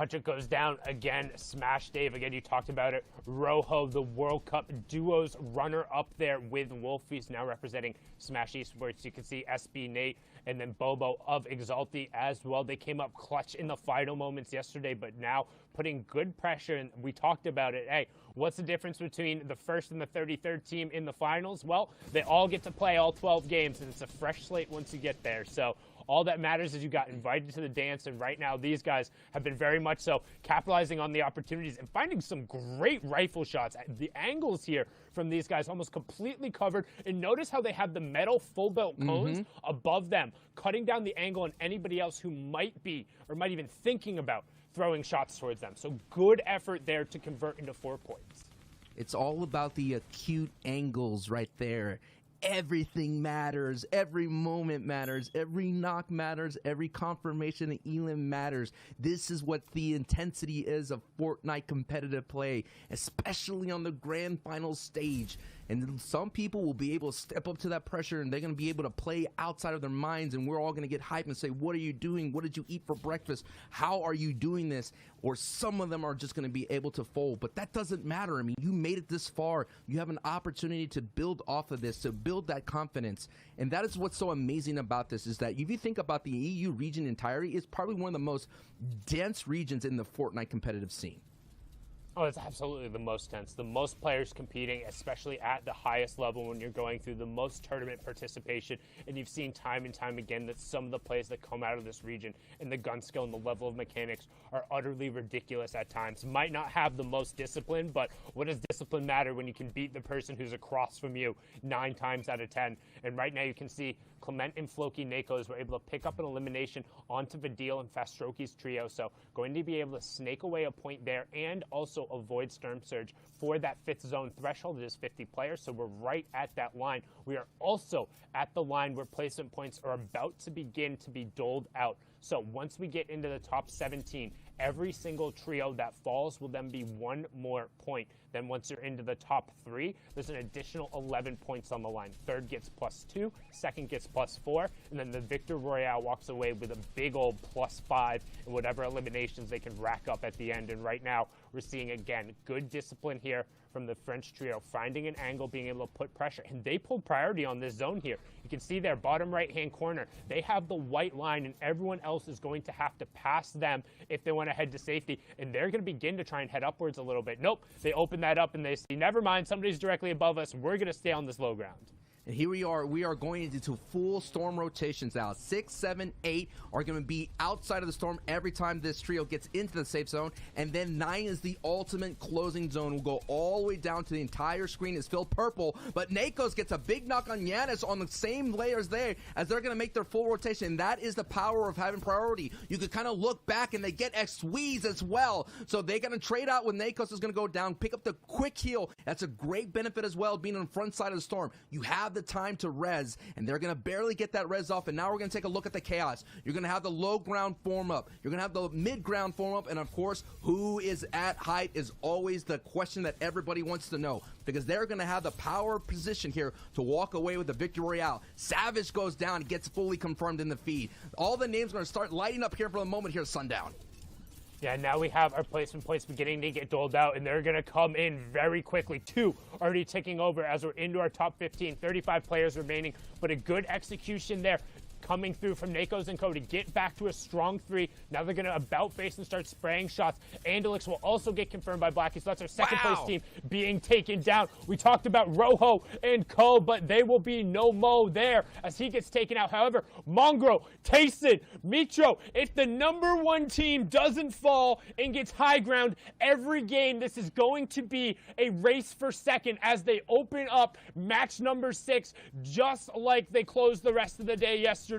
Punchuk goes down again. Smash Dave, again, you talked about it. Rojo, the World Cup duos runner up there with Wolfies, now representing Smash Esports. You can see SB Nate and then Bobo of Exalti as well. They came up clutch in the final moments yesterday, but now putting good pressure, and we talked about it. Hey, what's the difference between the first and the 33rd team in the finals? Well, they all get to play all 12 games, and it's a fresh slate once you get there. So all that matters is you got invited to the dance, and right now these guys have been very much so capitalizing on the opportunities and finding some great rifle shots. The angles here from these guys almost completely covered, and notice how they have the metal full belt cones above them, cutting down the angle on anybody else who might be or might even thinking about throwing shots towards them. So good effort there to convert into 4 points. It's all about the acute angles right there. Everything matters. Every moment matters. Every knock matters. Every confirmation of Elam matters. This is what the intensity is of Fortnite competitive play, especially on the grand final stage. And some people will be able to step up to that pressure, and they're going to be able to play outside of their minds, and we're all going to get hyped and say, what are you doing? What did you eat for breakfast? How are you doing this? Or some of them are just going to be able to fold. But that doesn't matter. I mean, you made it this far. You have an opportunity to build off of this, to build that confidence. And that is what's so amazing about this, is that if you think about the EU region entirely, it's probably one of the most dense regions in the Fortnite competitive scene. Oh, it's absolutely the most tense. The most players competing, especially at the highest level when you're going through the most tournament participation. And you've seen time and time again that some of the plays that come out of this region and the gun skill and the level of mechanics are utterly ridiculous at times. Might not have the most discipline, but what does discipline matter when you can beat the person who's across from you 9 times out of 10? And right now you can see Clement and Floki Nakos were able to pick up an elimination onto Vidil and Fastroki's trio, so going to be able to snake away a point there and also avoid Sturm Surge for that 5th zone threshold. It is 50 players, so we're right at that line. We are also at the line where placement points are about to begin to be doled out. So once we get into the top 17, every single trio that falls will then be 1 more point. Then once you're into the top 3, there's an additional 11 points on the line. Third gets +2, second gets +4, and then the Victor Royale walks away with a big old +5 and whatever eliminations they can rack up at the end. And right now, we're seeing, again, good discipline here from the French trio, finding an angle, being able to put pressure. And they pulled priority on this zone here. You can see their bottom right-hand corner. They have the white line, and everyone else is going to have to pass them if they want to head to safety. And they're going to begin to try and head upwards a little bit. Nope, they open that up, and they see, never mind, somebody's directly above us. We're going to stay on this low ground. And here we are going into full storm rotations now. 6, 7, 8 are going to be outside of the storm every time this trio gets into the safe zone. And then 9 is the ultimate closing zone. We'll go all the way down to the entire screen is filled purple. But Nakos gets a big knock on Yanis on the same layers there as they're going to make their full rotation. And that is the power of having priority. You could kind of look back and they get X-Squeeze as well. So they're going to trade out when Nakos is going to go down, pick up the quick heal. That's a great benefit as well, being on the front side of the storm. You have the time to res, and they're going to barely get that res off. And now we're going to take a look at the chaos. You're going to have the low ground form up. You're going to have the mid ground form up. And of course, who is at height is always the question that everybody wants to know, because they're going to have the power position here to walk away with the Victory Royale. Savage goes down and gets fully confirmed in the feed. All the names are going to start lighting up here for the moment here, Sundown. Yeah, now we have our placement points beginning to get doled out, and they're going to come in very quickly. 2 already ticking over as we're into our top 15. 35 players remaining, but a good execution there coming through from Nakos and Co to get back to a strong 3. Now they're going to about face and start spraying shots. Andalix will also get confirmed by Blackie, so that's our second place team being taken down. We talked about Rojo and Co, but they will be no mo there as he gets taken out. However, Mongro, Tayson, Mitro, if the #1 team doesn't fall and gets high ground every game, this is going to be a race for second as they open up match number 6, just like they closed the rest of the day yesterday,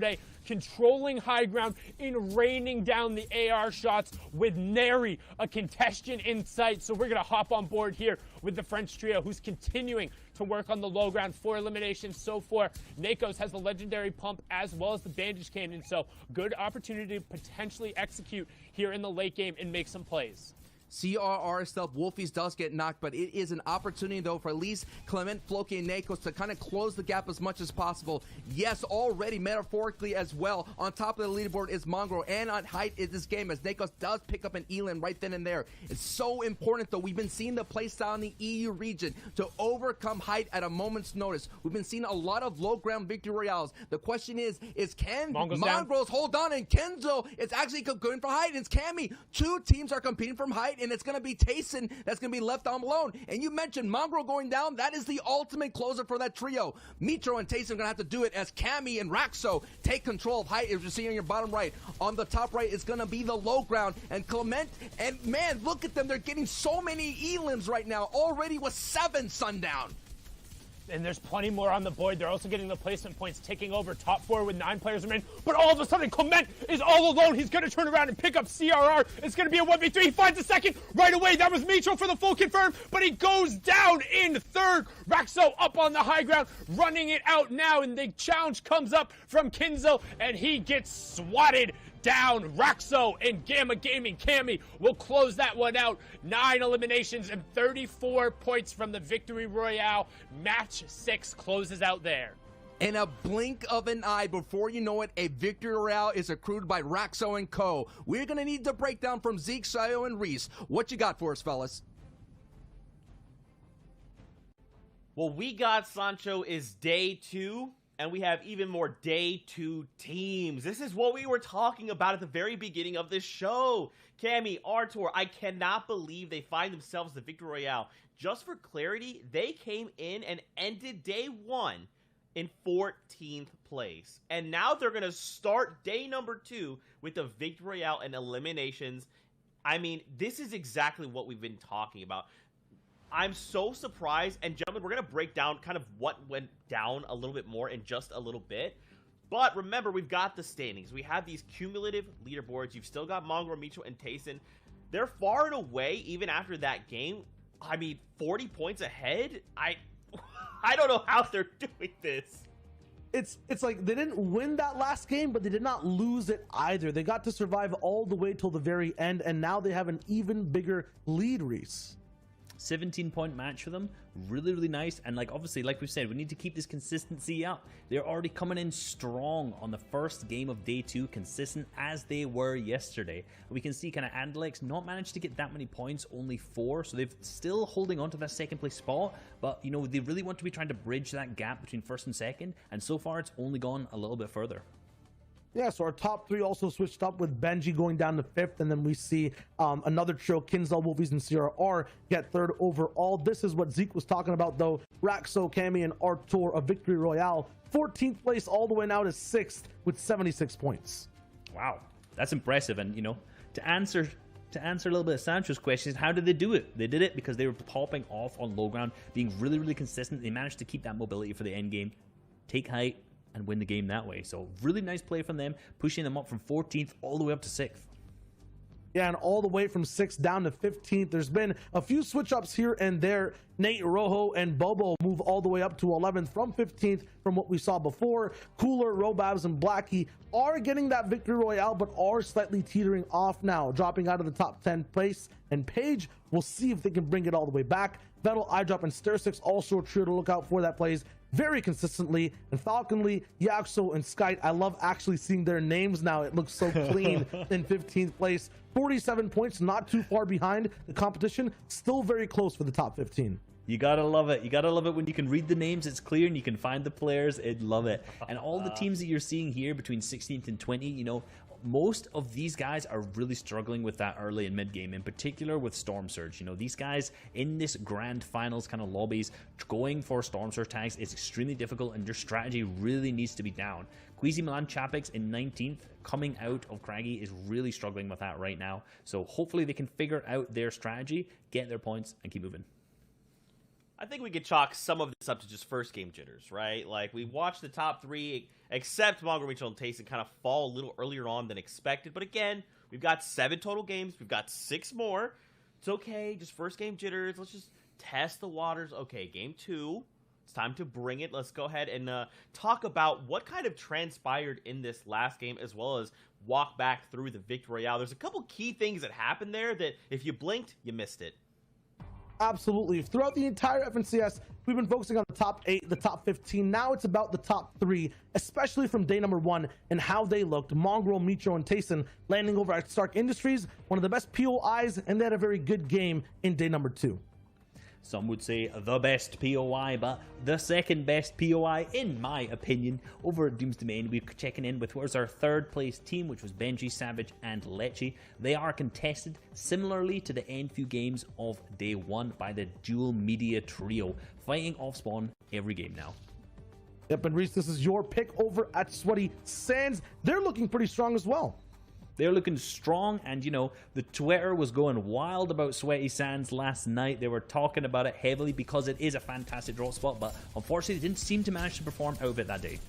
controlling high ground and raining down the AR shots with nary a contestant in sight. So we're going to hop on board here with the French trio, who's continuing to work on the low ground. 4 eliminations so far. Nakos has the legendary pump as well as the bandage cannon, so good opportunity to potentially execute here in the late game and make some plays. CRR stealth. Wolfies does get knocked, but it is an opportunity, though, for at least Clement, Floki, and Nakos to kind of close the gap as much as possible. Yes, already metaphorically as well. On top of the leaderboard is Mongrel, and on height is this game, as Nakos does pick up an Elin right then and there. It's so important, though. We've been seeing the playstyle in the EU region to overcome height at a moment's notice. We've been seeing a lot of low ground victory royales. The question is can Mongrels hold on? And Kenzo is actually going for height. It's Cammy. Two teams are competing from height, and it's going to be Tayson that's going to be left on alone. And you mentioned Mongrel going down. That is the ultimate closer for that trio. Mitro and Tayson are going to have to do it as Cammy and Raxo take control of height, as you're seeing on your bottom right. On the top right is going to be the low ground, and Clement, and man, look at them. They're getting so many Elims right now, already with 7 Sundown. And there's plenty more on the board. They're also getting the placement points ticking over. Top 4 with 9 players remain. But all of a sudden, Clement is all alone. He's going to turn around and pick up CRR. It's going to be a 1v3. He finds a second right away. That was Mitro for the full confirm. But he goes down in third. Raxo up on the high ground, running it out now. And the challenge comes up from Kinzo. And he gets swatted down. Raxo and Gamma Gaming Cammy will close that one out. 9 eliminations and 34 points from the Victory Royale. Match 6 closes out there. In a blink of an eye, before you know it, a Victory Royale is accrued by Raxo and Co. We're going to need the breakdown from Zeke, Sayo, and Reese. What you got for us, fellas? Well, we got Sancho is day 2. And we have even more day 2 teams. This is what we were talking about at the very beginning of this show. Cammy, Artur, I cannot believe they find themselves the Victory Royale. Just for clarity, they came in and ended day 1 in 14th place. And now they're going to start day number 2 with the Victory Royale and eliminations. I mean, this is exactly what we've been talking about. I'm so surprised, and gentlemen, we're going to break down kind of what went down a little bit more in just a little bit. But remember, we've got the standings. We have these cumulative leaderboards. You've still got Mongrel, Mitro, and Tayson. They're far and away, even after that game, I mean, 40 points ahead? I don't know how they're doing this. It's like they didn't win that last game, but they did not lose it either. They got to survive all the way till the very end, and now they have an even bigger lead, Reese. 17-point match for them. Really, really nice. And like obviously, like we've said, we need to keep this consistency up. They're already coming in strong on the first game of day 2, consistent as they were yesterday. We can see kind of Andalex not managed to get that many points, only 4. So they're still holding on to that second place spot. But, you know, they really want to be trying to bridge that gap between first and second. And so far, it's only gone a little bit further. Yeah, so our top 3 also switched up with Benji going down to 5th, and then we see another trio, Kinzel, Wolfies, and CRR get 3rd overall. This is what Zeke was talking about, though. Raxo, Cammy, and Artur of Victory Royale, 14th place all the way now to 6th with 76 points. Wow, that's impressive. And, you know, to answer a little bit of Sancho's question, how did they do it? They did it because they were popping off on low ground, being really, really consistent. They managed to keep that mobility for the end game, take height, and win the game that way. So really nice play from them, pushing them up from 14th all the way up to 6th. Yeah, and all the way from 6th down to 15th. There's been a few switch ups here and there. Nate, Rojo, and Bobo move all the way up to 11th from 15th from what we saw before. Cooler, Robabs, and Blackie are getting that Victory Royale, but are slightly teetering off now, dropping out of the top 10 place. And Paige, we'll see if they can bring it all the way back. Vettel, iDrop, and Stair6 also a trio to look out for that plays very consistently. And Falconly, Yaxo, and Skype, I love actually seeing their names now. It looks so clean in 15th place. 47 points, not too far behind the competition. Still very close for the top 15. You gotta love it. You gotta love it when you can read the names, it's clear, and you can find the players. I'd love it. And all the teams that you're seeing here between 16th and 20, you know, most of these guys are really struggling with that early and mid game, in particular with Storm Surge. You know, these guys in this grand finals kind of lobbies, going for Storm Surge tags is extremely difficult, and your strategy really needs to be down. Queasy Milan Chapix in 19th, coming out of Craggy, is really struggling with that right now. So hopefully they can figure out their strategy, get their points, and keep moving. I think we could chalk some of this up to just first game jitters, right? Like, we watched the top 3, except Mongrel, Mitchell, and Tayson, kind of fall a little earlier on than expected. But again, we've got 7 total games. We've got 6 more. It's okay, just first game jitters. Let's just test the waters. Okay, game 2. It's time to bring it. Let's go ahead and talk about what kind of transpired in this last game, as well as walk back through the Victory Royale. There's a couple key things that happened there that if you blinked, you missed it. Absolutely. Throughout the entire FNCS, we've been focusing on the top 8, the top 15. Now it's about the top 3, especially from day number 1 and how they looked. Mongrel, Mitro, and Tayson landing over at Stark Industries, one of the best POIs, and they had a very good game in day number 2. Some would say the best POI, but the second best POI, in my opinion, over at Doom's Domain. We're checking in with what was our third place team, which was Benji, Savage, and Lecce. They are contested similarly to the end few games of day 1 by the dual media trio, fighting off spawn every game now. Yep, and Reese, this is your pick over at Sweaty Sands. They're looking pretty strong as well. They're looking strong, and you know, the Twitter was going wild about Sweaty Sands last night. They were talking about it heavily because it is a fantastic drop spot, but unfortunately they didn't seem to manage to perform out of it that day.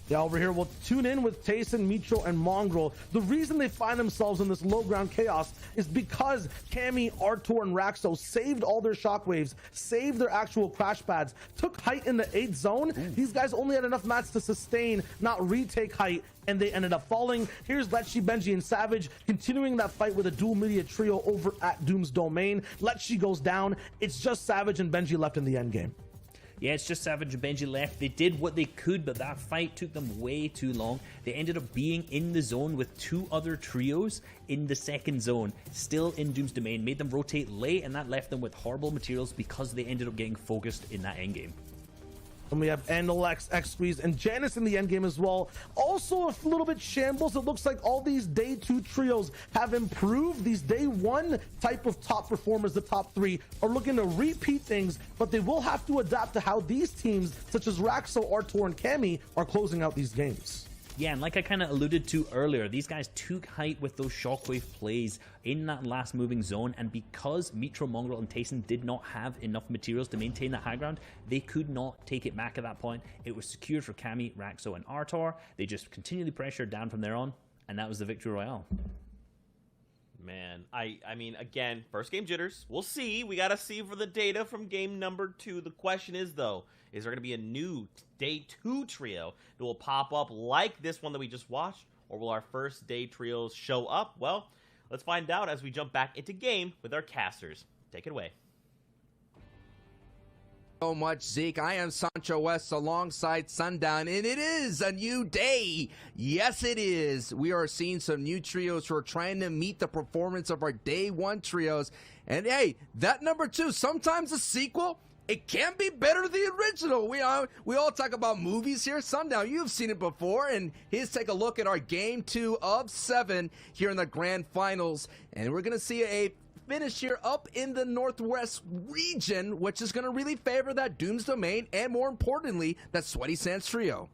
Yeah, over here we'll tune in with Tayson, Mitro, and Mongrel. The reason they find themselves in this low ground chaos is because Cammy, Artur, and Raxo saved all their shockwaves, saved their actual crash pads, took height in the 8th zone. These guys only had enough mats to sustain, not retake height, and they ended up falling. Here's Lecce, Benji, and Savage continuing that fight with a dual media trio over at Doom's Domain. Lecce goes down. It's just Savage and Benji left in the end game. Yeah, it's just Savage and Benji left. They did what they could, but that fight took them way too long. They ended up being in the zone with 2 other trios in the 2nd zone, still in Doom's Domain, made them rotate late, and that left them with horrible materials because they ended up getting focused in that endgame. And we have Andalex, X-Squeeze, and Janice in the endgame as well. Also a little bit shambles. It looks like all these day 2 trios have improved. These day 1 type of top performers, the top 3, are looking to repeat things, but they will have to adapt to how these teams, such as Raxo, Artur, and Cammy, are closing out these games. Yeah, and like I kind of alluded to earlier, these guys took height with those shockwave plays in that last moving zone, and because Mitro, Mongrel, and Tayson did not have enough materials to maintain the high ground, they could not take it back at that point. It was secured for Cammy, Raxo, and Artur. They just continually pressured down from there on, and that was the Victory Royale. Man, I mean, again, first game jitters. We'll see. We got to see for the data from game number 2. The question is, though, is there going to be a new day 2 trio that will pop up like this one that we just watched? Or will our first day trios show up? Well, let's find out as we jump back into game with our casters. Take it away. So much, Zeke. I am Sancho West alongside Sundown, and it is a new day. Yes, it is. We are seeing some new trios who are trying to meet the performance of our day 1 trios. And hey, that number 2, sometimes a sequel, it can be better than the original. We all talk about movies here. Sundown, you've seen it before, and here's take a look at our game 2 of 7 here in the grand finals. And we're going to see a finish here up in the Northwest region, which is going to really favor that Doom's Domain and, more importantly, that Sweaty Sands trio.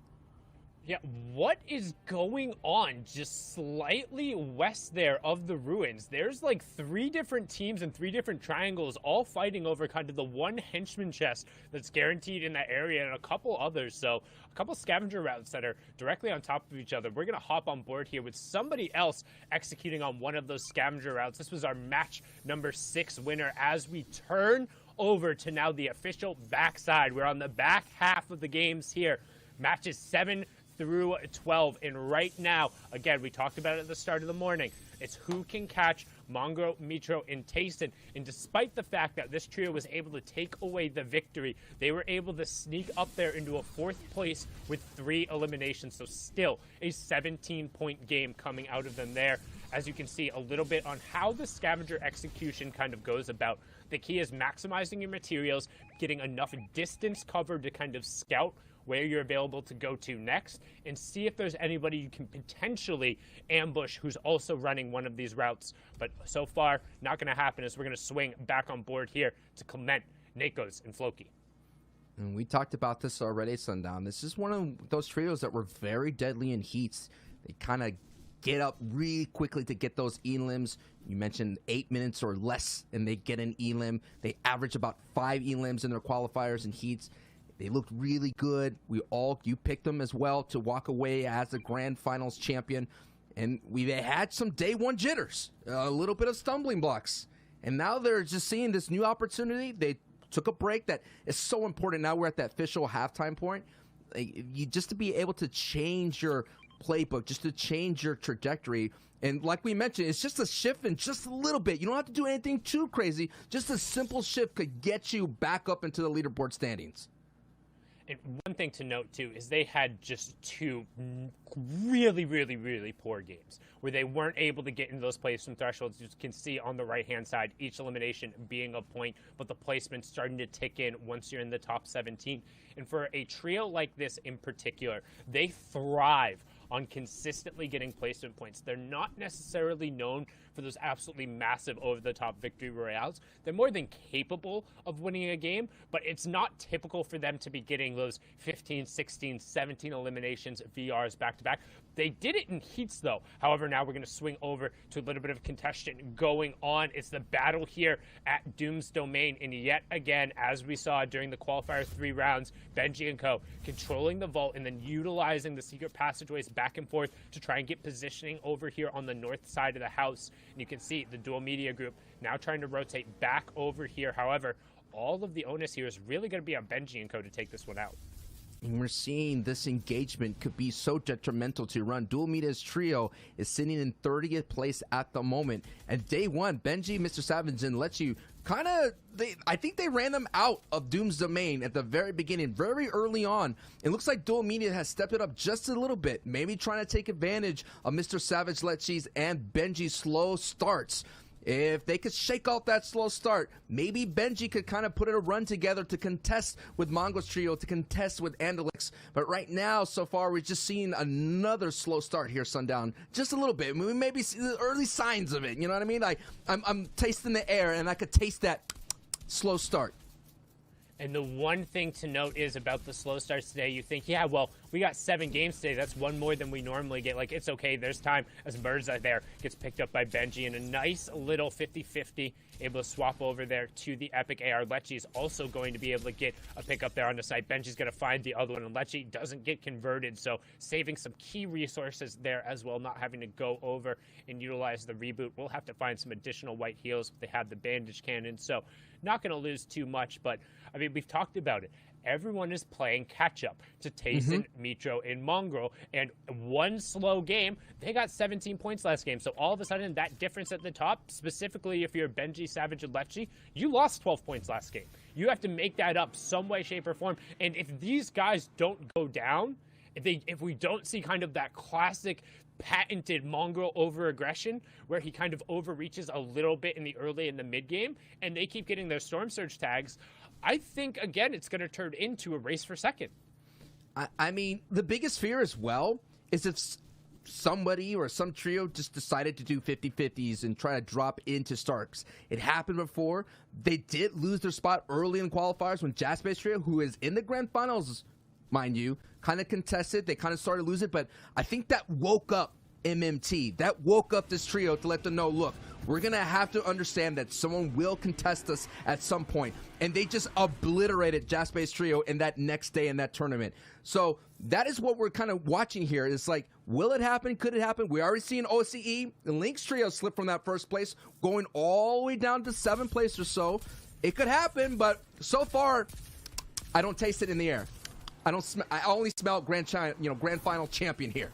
Yeah, what is going on just slightly west there of the ruins? There's like 3 different teams and 3 different triangles all fighting over kind of the one henchman chest that's guaranteed in that area and a couple others. So a couple scavenger routes that are directly on top of each other. We're going to hop on board here with somebody else executing on one of those scavenger routes. This was our match number 6 winner as we turn over to now the official backside. We're on the back half of the games here. Matches 7 through 12, and right now, again, we talked about it at the start of the morning, it's who can catch Mongrel, Mitro, and Tayson. And despite the fact that this trio was able to take away the victory, they were able to sneak up there into a 4th place with 3 eliminations. So still a 17-point game coming out of them there. As you can see a little bit on how the scavenger execution kind of goes about. The key is maximizing your materials, getting enough distance covered to kind of scout where you're available to go to next, and see if there's anybody you can potentially ambush who's also running one of these routes. But so far, not going to happen, as we're going to swing back on board here to Clement, Nakos, and Floki. And we talked about this already, Sundown. This is one of those trios that were very deadly in heats. They kind of get up really quickly to get those elims. You mentioned 8 minutes or less, and they get an elim. They average about 5 elims in their qualifiers and heats. They looked really good. You picked them as well to walk away as the grand finals champion. And we had some day 1 jitters, a little bit of stumbling blocks. And now they're just seeing this new opportunity. They took a break that is so important. Now we're at that official halftime point. You just to be able to change your playbook just to change your trajectory. And like we mentioned, it's just a shift in just a little bit. You don't have to do anything too crazy. Just a simple shift could get you back up into the leaderboard standings. And one thing to note, too, is they had just two really, really, really poor games where they weren't able to get into those placement thresholds. You can see on the right-hand side, each elimination being a point, but the placement starting to tick in once you're in the top 17. And for a trio like this in particular, they thrive on consistently getting placement points. They're not necessarily known for those absolutely massive over-the-top victory royales. They're more than capable of winning a game, but it's not typical for them to be getting those 15, 16, 17 eliminations VRs back-to-back. They did it in heats, though. However, now we're going to swing over to a little bit of contention going on. It's the battle here at Doom's Domain, and yet again, as we saw during the qualifier 3 rounds, Benji and co. controlling the vault and then utilizing the secret passageways back and forth to try and get positioning over here on the north side of the house. And you can see the dual media group now trying to rotate back over here. However, all of the onus here is really going to be on Benji and co. to take this one out. And we're seeing this engagement could be so detrimental to run. Dual Media's trio is sitting in 30th place at the moment. And day one, Benji, Mr. Savage, and Lechi I think they ran them out of Doom's Domain at the very beginning, very early on. It looks like Dual Media has stepped it up just a little bit, maybe trying to take advantage of Mr. Savage, Lechi's, and Benji's slow starts. If they could shake off that slow start, maybe Benji could kind of put a run together to contest with Mongo's trio, to contest with Andalix. But right now, so far, we're just seeing another slow start here, Sundown. Just a little bit. I mean, we maybe see the early signs of it. You know what I mean? Like, I'm tasting the air, and I could taste that slow start. And the one thing to note is about the slow starts today, you think, yeah, well, we got 7 games today. That's one more than we normally get. Like, it's okay. There's time as Birdseye there gets picked up by Benji and a nice little 50-50, able to swap over there to the Epic AR. Lechi is also going to be able to get a pick up there on the site. Benji's going to find the other one, and Lechi doesn't get converted, so saving some key resources there as well, not having to go over and utilize the reboot. We'll have to find some additional white heals if they have the bandage cannon, so not going to lose too much, but I mean, we've talked about it. Everyone is playing catch-up to Tayson, Mitro, and Mongrel, and one slow game, they got 17 points last game. So all of a sudden, that difference at the top, specifically if you're Benji, Savage, and Lechi, you lost 12 points last game. You have to make that up some way, shape, or form. And if these guys don't go down, if we don't see kind of that classic patented Mongrel over-aggression where he kind of overreaches a little bit in the early and the mid-game, and they keep getting their Storm Surge tags, I think, again, it's going to turn into a race for second. I mean, the biggest fear as well is if somebody or some trio just decided to do 50-50s and try to drop into Starks. It happened before. They did lose their spot early in qualifiers when Jazzbase Trio, who is in the grand finals, mind you, kind of contested. They kind of started to lose it, but I think that woke up MMT. That woke up this trio to let them know, look, we're going to have to understand that someone will contest us at some point. And they just obliterated Jazzbase Trio in that next day in that tournament. So that is what we're kind of watching here. It's like, will it happen? Could it happen? We already seen OCE, the Lynx Trio slip from that first place, going all the way down to 7th place or so. It could happen, but so far, I don't taste it in the air. I only smell grand final champion here.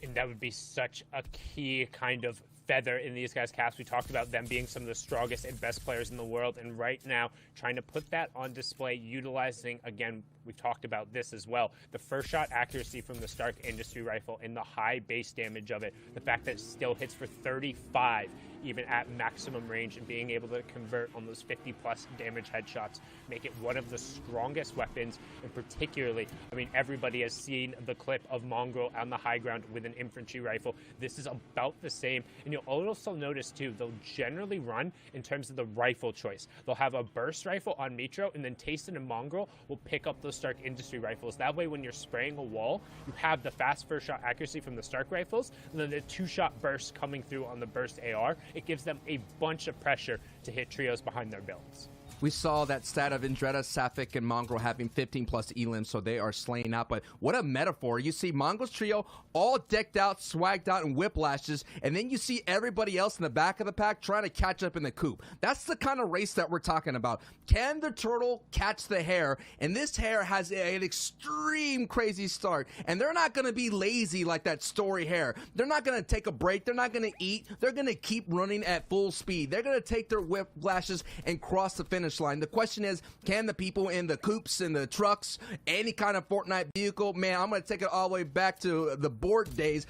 And that would be such a key kind of feather in these guys' caps. We talked about them being some of the strongest and best players in the world, and right now trying to put that on display, utilizing, again, we talked about this as well, the first shot accuracy from the Stark Industry Rifle and the high base damage of it, the fact that it still hits for 35 even at maximum range, and being able to convert on those 50+ damage headshots, make it one of the strongest weapons. And particularly, I mean, everybody has seen the clip of Mongrel on the high ground with an infantry rifle. This is about the same, and you'll also notice too, they'll generally run in terms of the rifle choice. They'll have a burst rifle on Mitro, and then Tayson and Mongrel will pick up those Stark Industry Rifles. That way, when you're spraying a wall, you have the fast first shot accuracy from the Stark rifles, and then the 2-shot burst coming through on the burst AR. It gives them a bunch of pressure to hit trios behind their builds. We saw that stat of Indretta, Sapphic, and Mongrel having 15 plus elims, so they are slaying out. But what a metaphor. You see Mongrel's trio all decked out, swagged out, and whiplashes, and then you see everybody else in the back of the pack trying to catch up in the coop. That's the kind of race that we're talking about. Can the turtle catch the hare? And this hare has an extreme crazy start, and they're not going to be lazy like that story hare. They're not going to take a break. They're not going to eat. They're going to keep running at full speed. They're going to take their whiplashes and cross the finish line. The question is, can the people in the coops and the trucks, any kind of Fortnite vehicle, man, I'm going to take it all the way back to the board days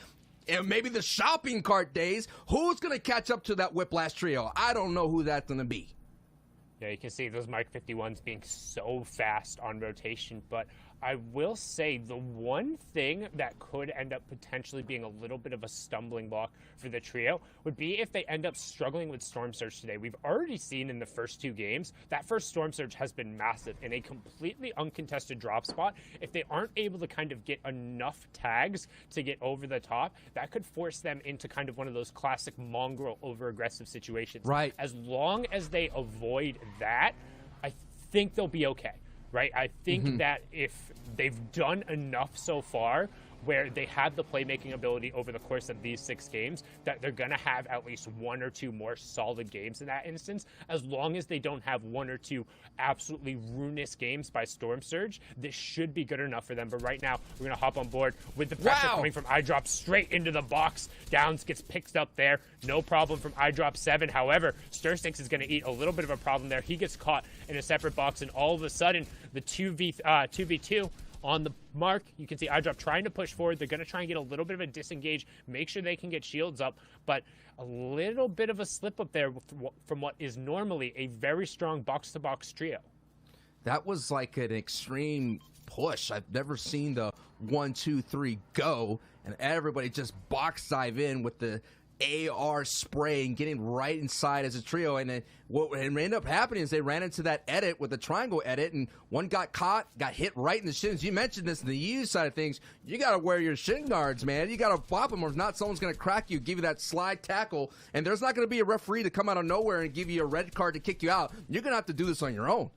and maybe the shopping cart days, who's going to catch up to that whiplash trio? I don't know who that's going to be. Yeah, you can see those Mark 51s being so fast on rotation, but I will say the one thing that could end up potentially being a little bit of a stumbling block for the trio would be if they end up struggling with Storm Surge today. We've already seen in the first 2 games, that first Storm Surge has been massive in a completely uncontested drop spot. If they aren't able to kind of get enough tags to get over the top, that could force them into kind of one of those classic mongrel over-aggressive situations. Right. As long as they avoid that, I think they'll be okay. Right? I think that if they've done enough so far where they have the playmaking ability over the course of these 6 games, that they're going to have at least 1 or 2 more solid games in that instance. As long as they don't have 1 or 2 absolutely ruinous games by Storm Surge, this should be good enough for them. But right now, we're going to hop on board with the pressure coming from iDrop straight into the box. Downs gets picked up there. No problem from iDrop 7. However, Stirstix is going to eat a little bit of a problem there. He gets caught in a separate box, and all of a sudden, the 2v2 on the mark, you can see iDrop trying to push forward. They're going to try and get a little bit of a disengage, make sure they can get shields up, but a little bit of a slip up there from what is normally a very strong box-to-box trio. That was like an extreme push. I've never seen the 1, 2, 3 go, and everybody just box dive in with the AR spray and getting right inside as a trio. And then what ended up happening is they ran into that edit with the triangle edit, and one got caught, got hit right in the shins. You mentioned this in the EU side of things. You got to wear your shin guards, man. You got to pop them, or if not, someone's going to crack you, give you that slide tackle, and there's not going to be a referee to come out of nowhere and give you a red card to kick you out. You're going to have to do this on your own.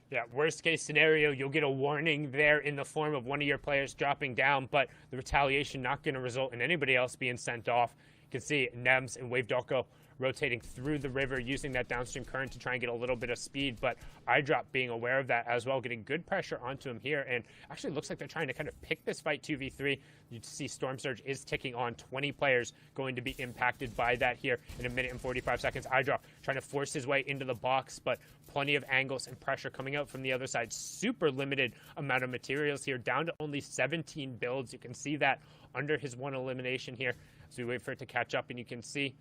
Yeah, worst case scenario, you'll get a warning there in the form of one of your players dropping down, but the retaliation not going to result in anybody else being sent off. You can see Nems and Wave Doko rotating through the river, using that downstream current to try and get a little bit of speed, but iDrop being aware of that as well, getting good pressure onto him here, and actually looks like they're trying to kind of pick this fight 2v3. You see Storm Surge is ticking on. 20 players going to be impacted by that here in 1 minute and 45 seconds. iDrop trying to force his way into the box, but plenty of angles and pressure coming out from the other side. Super limited amount of materials here, down to only 17 builds. You can see that under his 1 elimination here as we wait for it to catch up, and you can see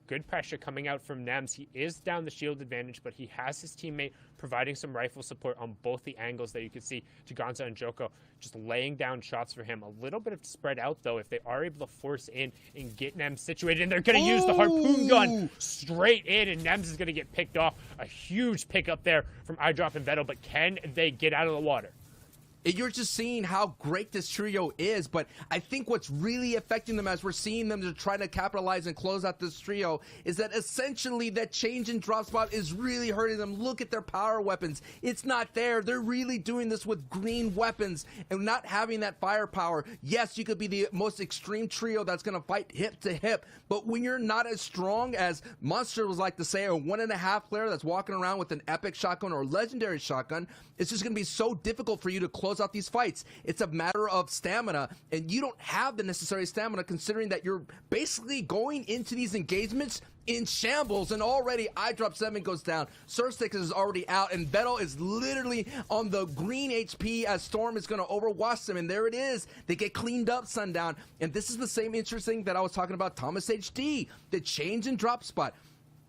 good pressure coming out from Nems. He is down the shield advantage, but he has his teammate providing some rifle support on both the angles that you can see. Giganza and Joko just laying down shots for him. A little bit of spread out, though, if they are able to force in and get Nems situated. And they're going to use the harpoon gun straight in, and Nems is going to get picked off. A huge pickup there from iDrop and Vettel, but can they get out of the water? You're just seeing how great this trio is, but I think what's really affecting them as we're seeing them to try to capitalize and close out this trio is that essentially that change in drop spot is really hurting them. Look at their power weapons. It's not there. They're really doing this with green weapons and not having that firepower. Yes, you could be the most extreme trio that's going to fight hip to hip, but when you're not as strong as Monster was like to say, a 1.5 player that's walking around with an epic shotgun or legendary shotgun, it's just going to be so difficult for you to close out these fights. It's a matter of stamina, and you don't have the necessary stamina considering that you're basically going into these engagements in shambles, and already iDrop 7 goes down. Sirstix is already out, and Vettel is literally on the green HP as Storm is going to overwatch them, and there it is. They get cleaned up, Sundown, and this is the same interesting that I was talking about Thomas HD, the change in drop spot.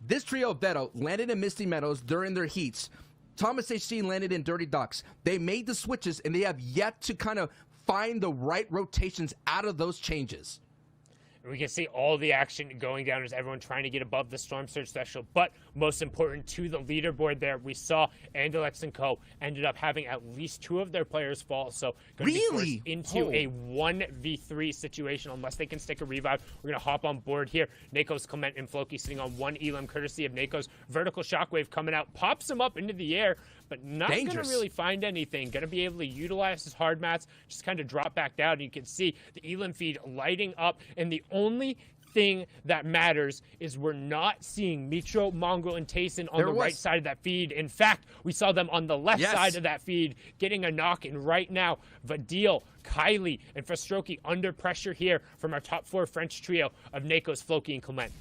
This trio of Vettel landed in Misty Meadows during their heats. Thomas HD landed in Dirty Ducks. They made the switches, and they have yet to kind of find the right rotations out of those changes. We can see all the action going down as everyone trying to get above the Storm Surge threshold. But most important to the leaderboard there, we saw Andalex and Co. ended up having at least 2 of their players fall. So going to be forced into a 1v3 situation unless they can stick a revive. We're going to hop on board here. Nako's Clement and Floki sitting on 1 Elam, courtesy of Nako's vertical shockwave coming out, pops him up into the air, but not going to really find anything. Going to be able to utilize his hard mats, just kind of drop back down. You can see the Elam feed lighting up, and the only thing that matters is we're not seeing Mitro, Mongrel, and Tayson on the right side of that feed. In fact, we saw them on the left side of that feed getting a knock, and right now, Vadil, Kylie, and Frostroki under pressure here from our top 4 French trio of Nako's, Floki, and Clement.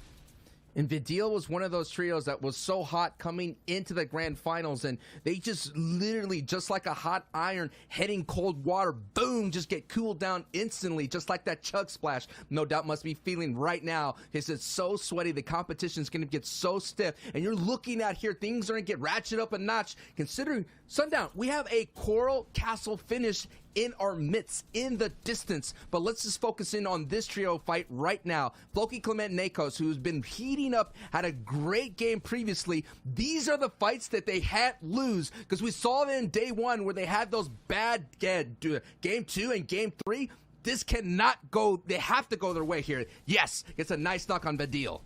And Vidil was one of those trios that was so hot coming into the grand finals, and they just literally, just like a hot iron hitting cold water, boom, just get cooled down instantly, just like that chug splash. No doubt must be feeling right now. It's so sweaty, the competition's going to get so stiff, and you're looking at here, things are going to get ratcheted up a notch, considering Sundown, we have a Coral Castle finish in our midst, in the distance. But let's just focus in on this trio fight right now. Floki, Clement, Nakos, who's been heating up, had a great game previously. These are the fights that they had lose, because we saw them in day 1 where they had those bad game 2 and game 3. This cannot go. They have to go their way here. Yes, it's a nice knock on Vadil.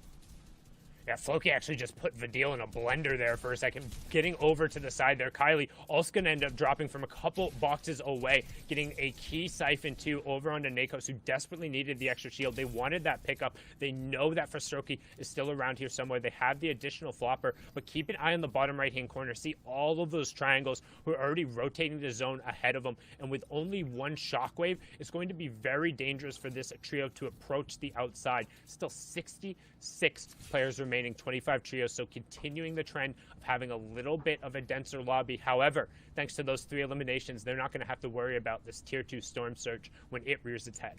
Yeah, Floki actually just put Vadil in a blender there for a second, getting over to the side there. Kylie also going to end up dropping from a couple boxes away, getting a key siphon too over onto Nakos, who desperately needed the extra shield. They wanted that pickup. They know that Frostroki is still around here somewhere. They have the additional flopper, but keep an eye on the bottom right-hand corner. See all of those triangles who are already rotating the zone ahead of them, and with only 1 shockwave, it's going to be very dangerous for this trio to approach the outside. Still 66 players remaining. 25 trios, so continuing the trend of having a little bit of a denser lobby. However, thanks to those 3 eliminations, they're not going to have to worry about this tier 2 Storm Surge when it rears its head.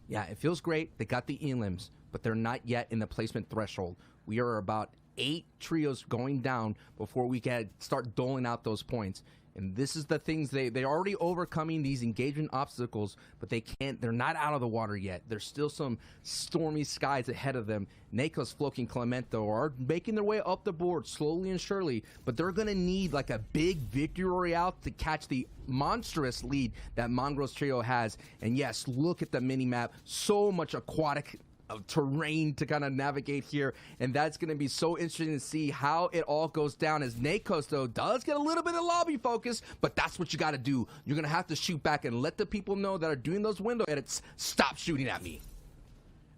Yeah, it feels great. They got the elims, but they're not yet in the placement threshold. We are about 8 trios going down before we can start doling out those points. And this is the things they're already overcoming these engagement obstacles, but they're not out of the water yet. There's still some stormy skies ahead of them. Nakos, Floki, and Clemento are making their way up the board slowly and surely, but they're going to need like a big victory royale to catch the monstrous lead that Mongrel's trio has. And yes, look at the mini map. So much aquatic terrain to kind of navigate here, and that's going to be so interesting to see how it all goes down, as Nakos though does get a little bit of lobby focus, but that's what you got to do. You're going to have to shoot back and let the people know that are doing those window edits, stop shooting at me.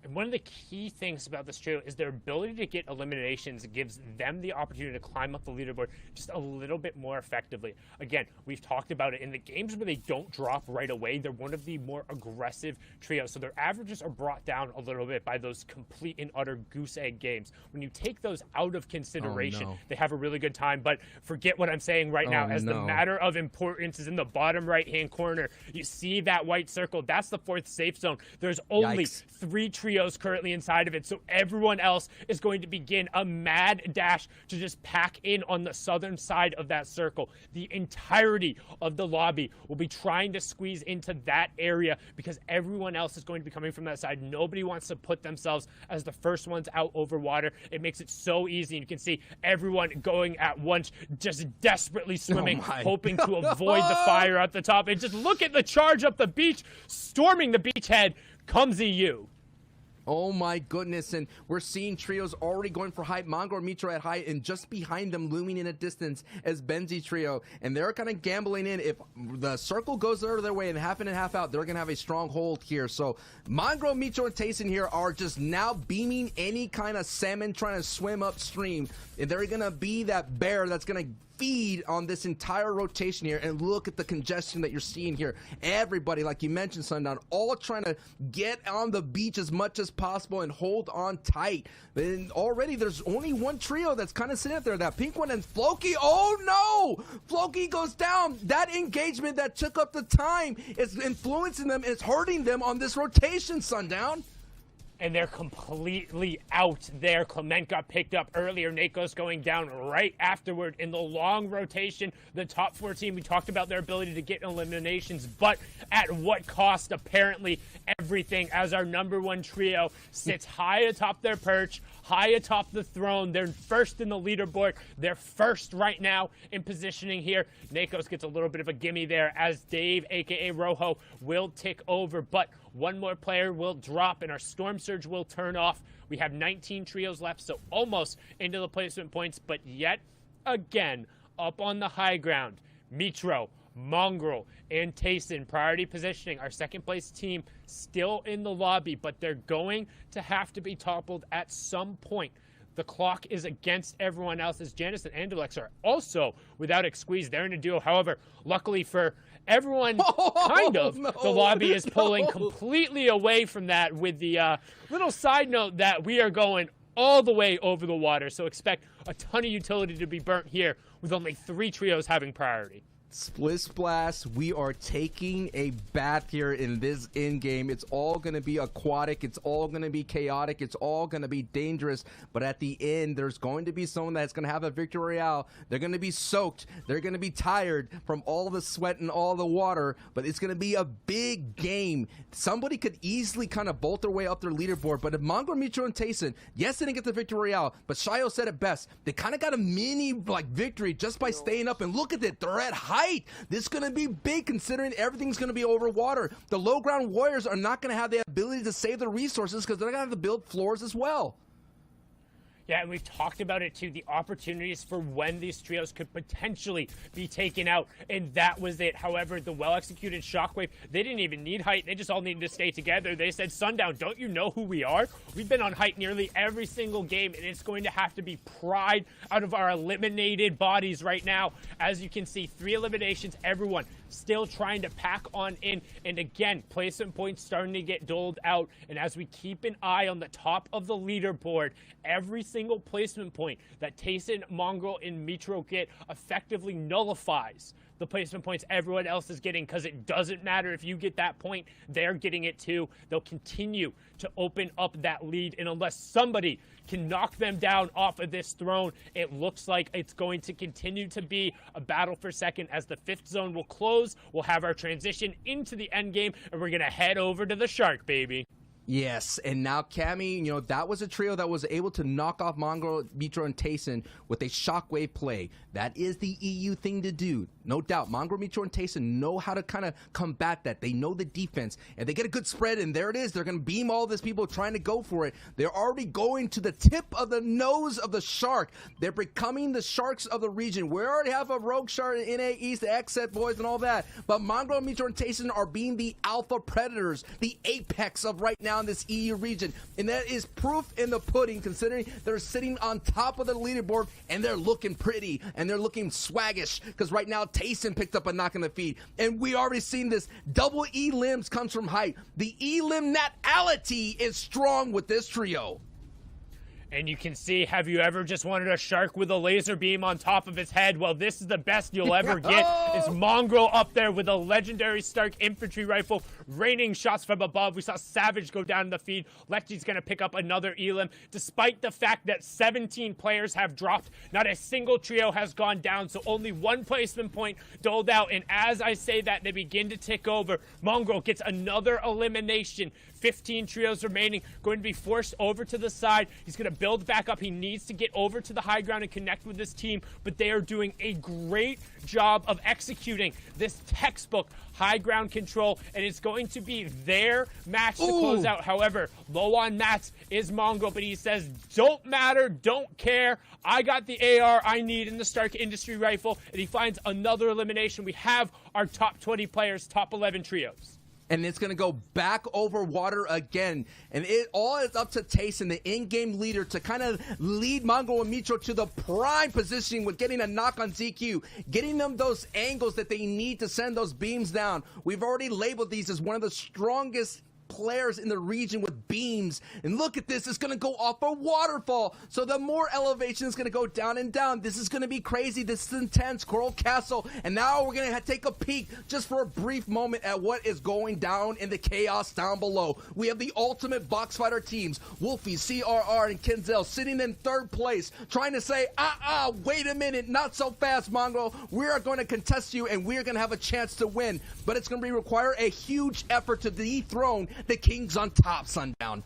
And one of the key things about this trio is their ability to get eliminations gives them the opportunity to climb up the leaderboard just a little bit more effectively. Again, we've talked about it in the games where they don't drop right away. They're one of the more aggressive trios, so their averages are brought down a little bit by those complete and utter goose egg games. When you take those out of consideration, they have a really good time. But forget what I'm saying right now, as the matter of importance is in the bottom right-hand corner. You see that white circle? That's the 4th safe zone. There's only 3 trios currently inside of it, so everyone else is going to begin a mad dash to just pack in on the southern side of that circle. The entirety of the lobby will be trying to squeeze into that area because everyone else is going to be coming from that side. Nobody wants to put themselves as the first ones out over water. It makes it so easy. You can see everyone going at once, just desperately swimming, hoping to avoid the fire at the top. And just look at the charge up the beach, storming the beachhead comes EU. Oh my goodness, and we're seeing trios already going for height. Mongrel, Mitro at height, and just behind them, looming in a distance, as Benzi trio. And they're kind of gambling in. If the circle goes their way and half in and half out, they're going to have a strong hold here. So Mongrel, Mitro, and Tayson here are just now beaming any kind of salmon trying to swim upstream. And they're going to be that bear that's going to feed on this entire rotation here. And look at the congestion that you're seeing here. Everybody, like you mentioned, Sundown, all trying to get on the beach as much as possible and hold on tight. And already there's only 1 trio that's kind of sitting up there, that pink one, and Floki. Oh no, Floki goes down. That engagement that took up the time is influencing them, is hurting them on this rotation, Sundown. And they're completely out there. Clement got picked up earlier. Nako's going down right afterward in the long rotation. The top 14, we talked about their ability to get eliminations, but at what cost? Apparently everything, as our number one trio sits high atop their perch, high atop the throne. They're first in the leaderboard. They're first right now in positioning here. Nakos gets a little bit of a gimme there as Dave, aka Rojo, will tick over, but one more player will drop and our Storm Surge will turn off. We have 19 trios left, so almost into the placement points, but yet again, up on the high ground, Mitro, Mongrel, and Tayson priority positioning. Our second place team still in the lobby, but they're going to have to be toppled at some point. The clock is against everyone else as Janice and Andalex are also without a squeeze. They're in a duo. However, luckily for everyone, the lobby is pulling completely away from that with the little side note that we are going all the way over the water. So expect a ton of utility to be burnt here with only 3 trios having priority. Split Splash, we are taking a bath here in this in-game. It's all going to be aquatic. It's all going to be chaotic. It's all going to be dangerous. But at the end, there's going to be someone that's going to have a victory royale. They're going to be soaked. They're going to be tired from all the sweat and all the water. But it's going to be a big game. Somebody could easily kind of bolt their way up their leaderboard. But if Mongrel, Mitro, and Tayson, yes, they didn't get the victory royale, but Shio said it best. They kind of got a mini victory just by staying up. And look at it. They're at height. This is going to be big considering everything's going to be over water. The low ground warriors are not going to have the ability to save the resources because they're going to have to build floors as well. Yeah, and we've talked about it too, the opportunities for when these trios could potentially be taken out, and that was it. However, the well-executed Shockwave, they didn't even need height. They just all needed to stay together. They said, Sundown, don't you know who we are? We've been on height nearly every single game, and it's going to have to be pried out of our eliminated bodies right now. As you can see, 3 eliminations, everyone still trying to pack on in, and again, placement points starting to get doled out, and as we keep an eye on the top of the leaderboard, every single placement point that Tayson, Mongrel, and Mitro get effectively nullifies the placement points everyone else is getting, because it doesn't matter if you get that point, they're getting it too. They'll continue to open up that lead, and unless somebody can knock them down off of this throne, it looks like it's going to continue to be a battle for second as the 5th zone will close. We'll have our transition into the end game, and we're going to head over to the Shark, baby. Yes, and now Cammy, that was a trio that was able to knock off Mongrel, Mitro, and Tayson with a shockwave play. That is the EU thing to do. No doubt, Mongrel, Mitro, and Tayson know how to kind of combat that. They know the defense, and they get a good spread, and there it is. They're going to beam all these people trying to go for it. They're already going to the tip of the nose of the shark. They're becoming the sharks of the region. We already have a rogue shark in NA East, the X-Set boys, and all that, but Mongrel, Mitro, and Tayson are being the alpha predators, the apex of right now in this EU region, and that is proof in the pudding considering they're sitting on top of the leaderboard and they're looking pretty and they're looking swaggish because right now Tayson picked up a knock in the feed, and we already seen this. Double E limbs comes from height. The E limb natality is strong with this trio. And you can see, have you ever just wanted a shark with a laser beam on top of his head? Well, this is the best you'll ever get. It's Mongrel up there with a legendary Stark infantry rifle, raining shots from above. We saw Savage go down in the feed. Lechy's going to pick up another Elim. Despite the fact that 17 players have dropped, not a single trio has gone down, so only 1 placement point doled out. And as I say that, they begin to tick over. Mongrel gets another elimination. 15 trios remaining, going to be forced over to the side. He's going to build back up. He needs to get over to the high ground and connect with this team, but they are doing a great job of executing this textbook high ground control, and it's going to be their match to close out. However, low on mats is Mongrel, but he says, don't matter, don't care. I got the AR I need in the Stark Industry Rifle, and he finds another elimination. We have our top 20 players, top 11 trios. And it's going to go back over water again. And it all is up to Tayson, the in-game leader, to kind of lead Mongrel and Mitro to the prime positioning with getting a knock on ZQ, getting them those angles that they need to send those beams down. We've already labeled these as one of the strongest players in the region with beams. And look at this, it's gonna go off a waterfall. So the more elevation is gonna go down and down. This is gonna be crazy. This is intense. Coral Castle. And now we're gonna take a peek just for a brief moment at what is going down in the chaos down below. We have the ultimate box fighter teams, Wolfie, CRR, and Kinzel sitting in third place, trying to say, wait a minute, not so fast, Mongrel. We are going to contest you, and we are going to have a chance to win. But it's going to require a huge effort to dethrone the Kings on top, Sundown.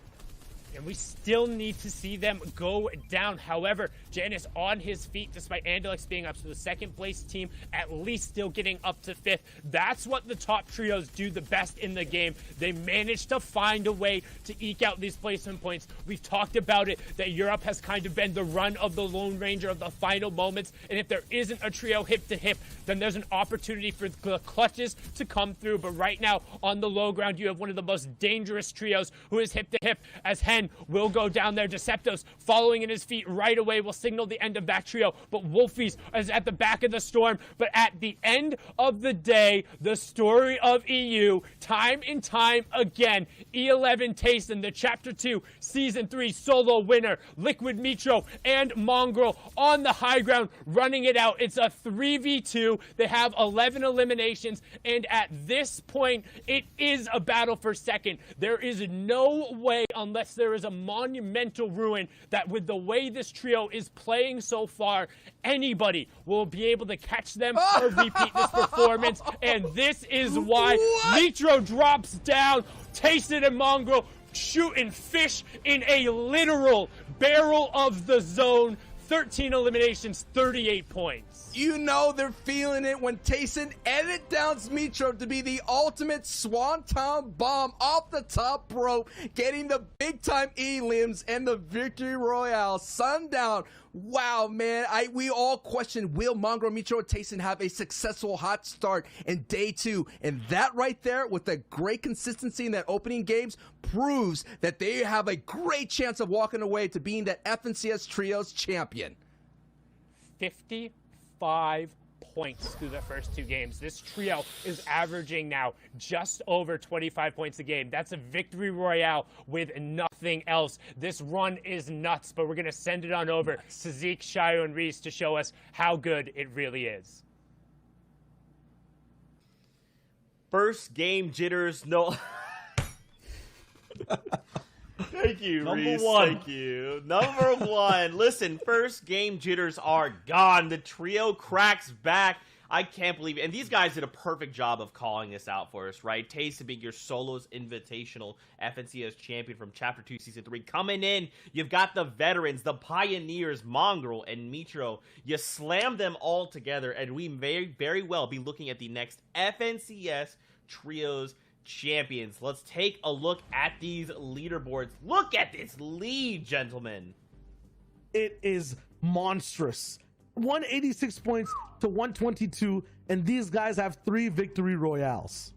And we still need to see them go down. However, Janus on his feet, despite Andelix being up to the second place team, at least still getting up to fifth. That's what the top trios do the best in the game. They manage to find a way to eke out these placement points. We've talked about it, that Europe has kind of been the run of the Lone Ranger of the final moments. And if there isn't a trio hip to hip, then there's an opportunity for the clutches to come through. But right now, on the low ground, you have one of the most dangerous trios who is hip to hip, as Hen will go down there. Deceptos following in his feet right away will signal the end of that trio, but Wolfies is at the back of the storm. But at the end of the day, the story of EU, time and time again, E11 Tayson, the Chapter 2 Season 3 solo winner, Liquid Mitro and Mongrel on the high ground running it out. It's a 3v2. They have 11 eliminations, and at this point, it is a battle for second. There is no way, unless there is a monumental ruin, that with the way this trio is playing so far, anybody will be able to catch them or repeat this performance. And this is why Mitro drops down. Tayson and Mongrel shooting fish in a literal barrel of the zone. 13 eliminations, 38 points. You know they're feeling it when Tayson edit downs Mitro to be the ultimate swanton bomb off the top rope, getting the big time elims and the victory royale. Sundown. Wow, man. We all question, will Mongrel, Mitro, and Tayson have a successful hot start in day 2? And that right there, with a great consistency in that opening games, proves that they have a great chance of walking away to being that FNCS Trios champion. 55 points through the first 2 games. This trio is averaging now just over 25 points a game. That's a victory royale with nothing else. This run is nuts, but we're going to send it on over to Zeke, Shio, and Reese to show us how good it really is. First game jitters, no. Thank you, Reese. Thank you. Number 1. Listen, first game jitters are gone. The trio cracks back. I can't believe it. And these guys did a perfect job of calling this out for us, right? Tayson being your solos invitational FNCS champion from Chapter 2 Season 3. Coming in, you've got the veterans, the pioneers, Mongrel and Mitro. You slam them all together, and we may very well be looking at the next FNCS Trios champions. Let's take a look at these leaderboards. Look at this lead, gentlemen. It is monstrous. 186 points to 122, and these guys have 3 victory royales.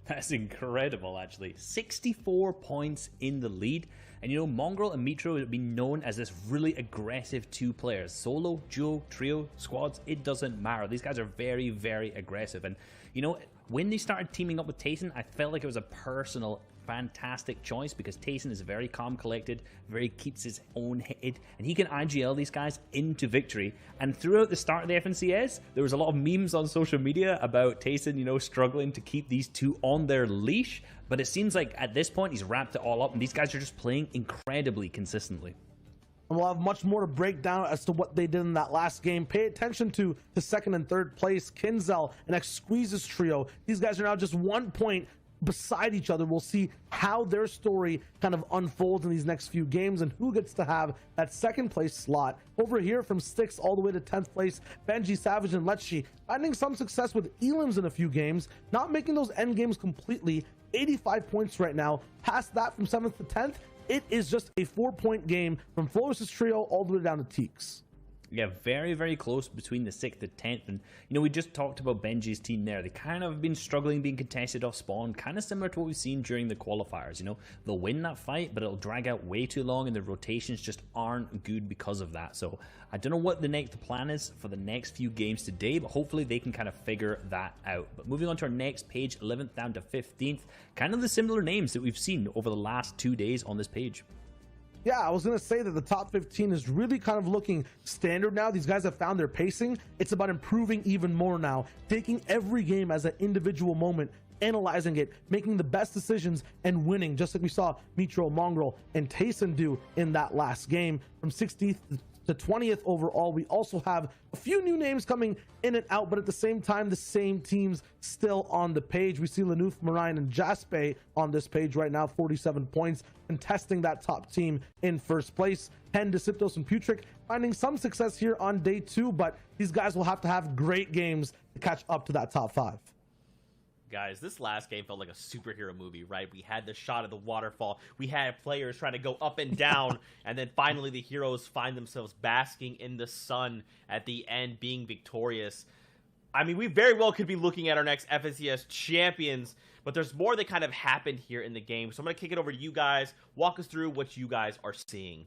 That's incredible, actually. 64 points in the lead. And you know, Mongrel and Mitro have been known as this really aggressive 2 players. Solo, duo, trio, squads, it doesn't matter. These guys are very, very aggressive. And you know, when they started teaming up with Tayson, I felt like it was a personal, fantastic choice, because Tayson is very calm, collected, very keeps his own head, and he can IGL these guys into victory. And throughout the start of the FNCS, there was a lot of memes on social media about Tayson, you know, struggling to keep these 2 on their leash. But it seems like at this point, he's wrapped it all up, and these guys are just playing incredibly consistently. And we'll have much more to break down as to what they did in that last game. Pay attention to the 2nd and 3rd place, Kinzel and Exquisite's trio. These guys are now just 1 point beside each other. We'll see how their story kind of unfolds in these next few games and who gets to have that 2nd place slot. Over here from 6th all the way to 10th place, Benji, Savage, and Letchi finding some success with elims in a few games, not making those end games completely. 85 points right now. Past that, from 7th to 10th, it is just a 4-point game from Floris's trio all the way down to Teeks. Yeah, very, very close between the 6th and 10th. And, we just talked about Benji's team there. They kind of have been struggling being contested off spawn, kind of similar to what we've seen during the qualifiers. They'll win that fight, but it'll drag out way too long, and the rotations just aren't good because of that. So I don't know what the next plan is for the next few games today, but hopefully they can kind of figure that out. But moving on to our next page, 11th down to 15th, kind of the similar names that we've seen over the last 2 days on this page. Yeah, I was going to say that the top 15 is really kind of looking standard now. These guys have found their pacing. It's about improving even more now, taking every game as an individual moment, analyzing it, making the best decisions, and winning, just like we saw Mitro, Mongrel, and Tayson do in that last game. From 16th to 20th overall, we also have a few new names coming in and out, but at the same time, the same teams still on the page. We see Lanuf, Marine, and Jaspe on this page right now, 47 points, contesting that top team in first place. Hen, Deciptos, and Putrick finding some success here on day 2, but these guys will have to have great games to catch up to that top 5. Guys, this last game felt like a superhero movie, right? We had the shot of the waterfall. We had players trying to go up and down, and then finally the heroes find themselves basking in the sun at the end, being victorious. I mean, we very well could be looking at our next FNCS champions, but there's more that kind of happened here in the game. So I'm going to kick it over to you guys. Walk us through what you guys are seeing.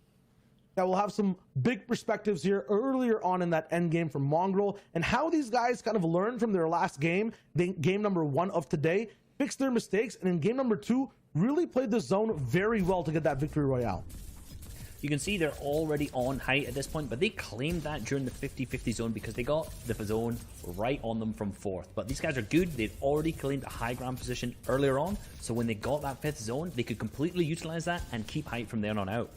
That we'll have some big perspectives here earlier on in that end game from Mongrel, and how these guys kind of learned from their last game, game number 1 of today, fixed their mistakes, and in game number 2, really played the zone very well to get that victory royale. You can see they're already on height at this point, but they claimed that during the 50-50 zone because they got the zone right on them from 4th. But these guys are good. They'd already claimed a high ground position earlier on, so when they got that 5th zone, they could completely utilize that and keep height from there on out.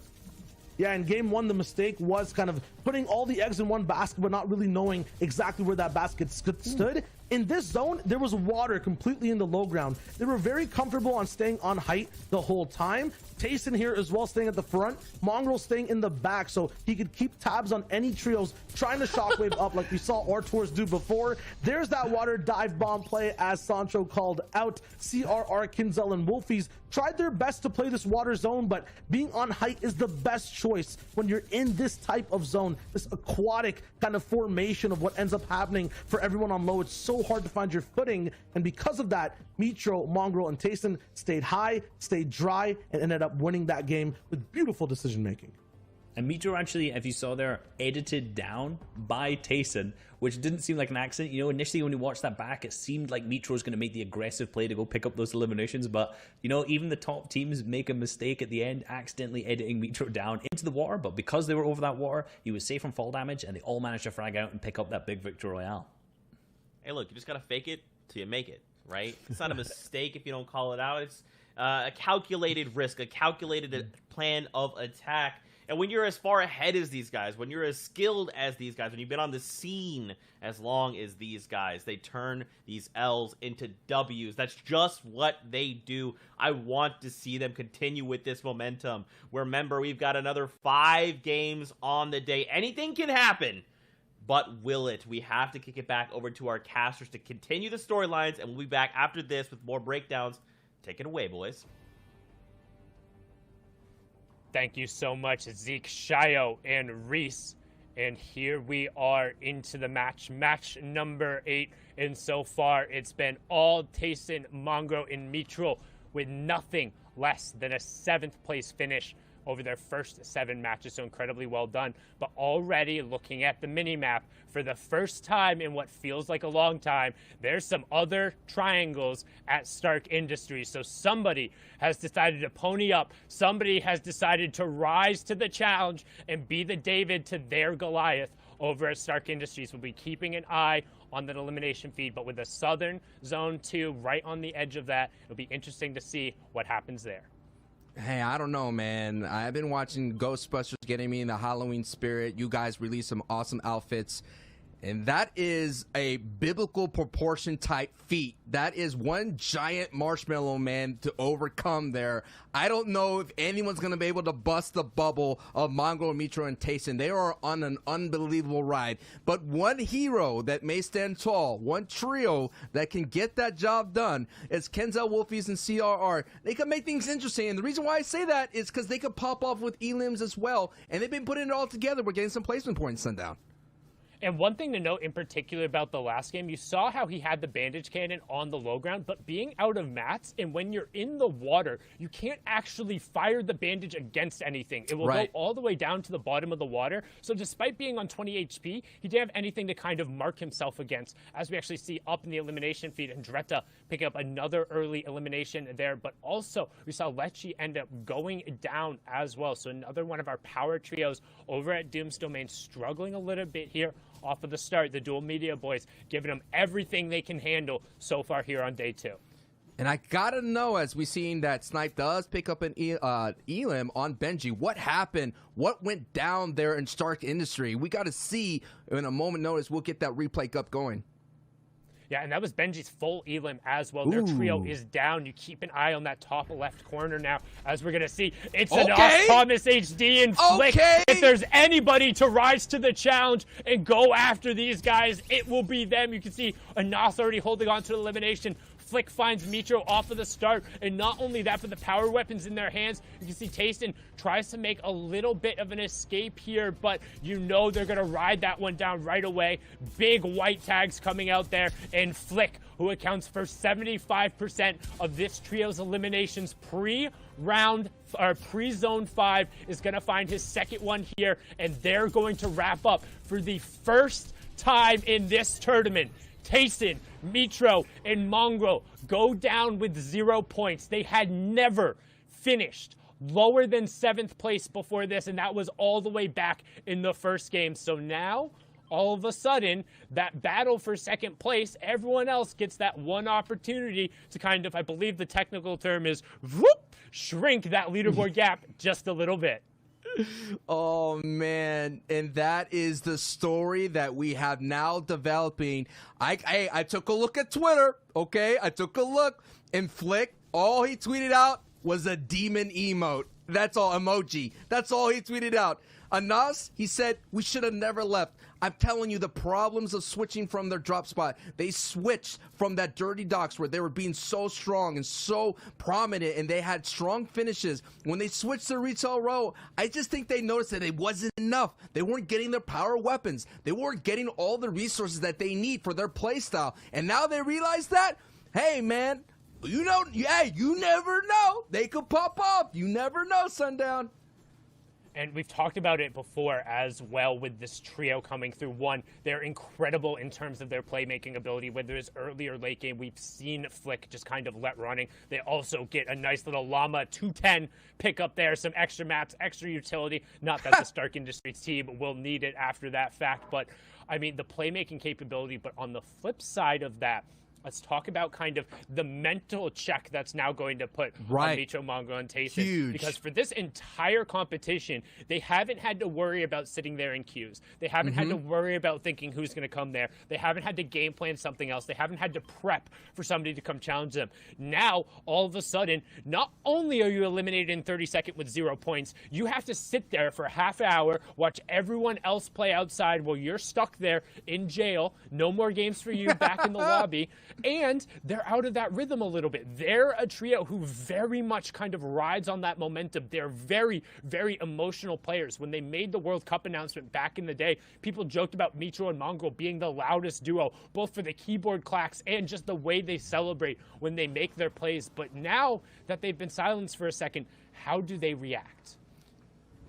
Yeah, in game 1, the mistake was kind of putting all the eggs in one basket, but not really knowing exactly where that basket stood. In this zone, there was water completely in the low ground. They were very comfortable on staying on height the whole time. Tayson here as well, staying at the front. Mongrel staying in the back, so he could keep tabs on any trios trying to shockwave up like we saw Ortours do before. There's that water dive bomb play, as Sancho called out. CRR, Kinzel, and Wolfies tried their best to play this water zone, but being on height is the best choice when you're in this type of zone, this aquatic kind of formation of what ends up happening for everyone on low. It's so hard to find your footing, and because of that, Mitro, Mongrel, and Tayson stayed high, stayed dry, and ended up winning that game with beautiful decision making. And Mitro actually, if you saw there, edited down by Tayson, which didn't seem like an accident. Initially when you watched that back, it seemed like Mitro was going to make the aggressive play to go pick up those eliminations. But, even the top teams make a mistake at the end, accidentally editing Mitro down into the water. But because they were over that water, he was safe from fall damage, and they all managed to frag out and pick up that big victory royale. Hey, look, you just got to fake it till you make it, right? It's not a mistake if you don't call it out. It's a calculated risk, a calculated plan of attack. And when you're as far ahead as these guys, when you're as skilled as these guys, when you've been on the scene as long as these guys, they turn these L's into W's. That's just what they do. I want to see them continue with this momentum. Remember, we've got another 5 games on the day. Anything can happen, but will it? We have to kick it back over to our casters to continue the storylines, and we'll be back after this with more breakdowns. Take it away, boys. Thank you so much, Zeke, Shio, and Reese. And here we are into the match number 8. And so far, it's been all Tayson, Mongrel, and Mitro with nothing less than a 7th place finish over their first 7 matches, so incredibly well done. But already looking at the mini-map, for the first time in what feels like a long time, there's some other triangles at Stark Industries. So somebody has decided to pony up, somebody has decided to rise to the challenge and be the David to their Goliath over at Stark Industries. We'll be keeping an eye on that elimination feed, but with the Southern Zone 2 right on the edge of that, it'll be interesting to see what happens there. Hey, I don't know, man. I've been watching Ghostbusters, getting me in the Halloween spirit. You guys release some awesome outfits. And that is a biblical proportion type feat. That is one giant marshmallow man to overcome there. I don't know if anyone's going to be able to bust the bubble of Mongrel, Mitro, and Tayson. They are on an unbelievable ride. But one hero that may stand tall, one trio that can get that job done is Kenzel, Wolfies, and CRR. They can make things interesting. And the reason why I say that is because they could pop off with elims as well. And they've been putting it all together. We're getting some placement points, Sundown. And one thing to note in particular about the last game, you saw how he had the bandage cannon on the low ground, but being out of mats, and when you're in the water, you can't actually fire the bandage against anything. It will go all the way down to the bottom of the water. So despite being on 20 HP, he didn't have anything to kind of mark himself against, as we actually see up in the elimination feed, and Dretta picking up another early elimination there. But also, we saw Lecce end up going down as well. So another one of our power trios over at Doom's Domain struggling a little bit here off of the start. The Dual Media boys giving them everything they can handle so far here on day 2. And I gotta know, as we seen that Snipe does pick up an Elim on Benji, what happened? What went down there in Stark Industry? We gotta see in a moment notice. We'll get that replay up going. Yeah, and that was Benji's full Elim as well. Their trio is down. You keep an eye on that top left corner now, as we're going to see. It's an Thomas HD and Flick. If there's anybody to rise to the challenge and go after these guys, it will be them. You can see Anas already holding on to the elimination. Flick finds Mitro off of the start, and not only that, but the power weapons in their hands. You can see Tayson tries to make a little bit of an escape here, but you know they're going to ride that one down right away. Big white tags coming out there, and Flick, who accounts for 75% of this trio's eliminations pre-round or pre-zone 5, is going to find his second one here, and they're going to wrap up for the first time in this tournament. Tayson, Mitro, and Mongrel go down with 0 points. They had never finished lower than 7th place before this, and that was all the way back in the first game. So now, all of a sudden, that battle for 2nd place, everyone else gets that one opportunity to kind of, I believe the technical term is, whoop, shrink that leaderboard gap just a little bit. Oh, man. And that is the story that we have now developing. I took a look at Twitter, okay? I took a look, and Flick, all he tweeted out was a demon emote. That's all, emoji. That's all he tweeted out. Anas, he said, we should have never left. I'm telling you, the problems of switching from their drop spot. They switched from that dirty docks where they were being so strong and so prominent, and they had strong finishes. When they switched to retail row, I just think they noticed that it wasn't enough. They weren't getting their power weapons. They weren't getting all the resources that they need for their playstyle. And now they realize that, hey, man, you know, yeah, you never know. They could pop off. You never know, Sundown. And we've talked about it before as well with this trio coming through. One, they're incredible in terms of their playmaking ability. Whether it's early or late game, we've seen Flick just kind of let running. They also get a nice little Lamma 210 pick up there, some extra maps, extra utility. Not that the Stark Industries team will need it after that fact, but I mean, the playmaking capability. But on the flip side of that, let's talk about kind of the mental check that's now going to put on Mitro, Mongrel, and Tayson. Huge. Because for this entire competition, they haven't had to worry about sitting there in queues. They haven't had to worry about thinking who's going to come there. They haven't had to game plan something else. They haven't had to prep for somebody to come challenge them. Now, all of a sudden, not only are you eliminated in 30 seconds with 0 points, you have to sit there for a half hour, watch everyone else play outside while you're stuck there in jail. No more games for you back in the lobby. And they're out of that rhythm a little bit. They're a trio who very much kind of rides on that momentum. They're very, very emotional players. When they made the World Cup announcement back in the day, people joked about Mitro and Mongrel being the loudest duo, both for the keyboard clacks and just the way they celebrate when they make their plays. But now that they've been silenced for a second, how do they react?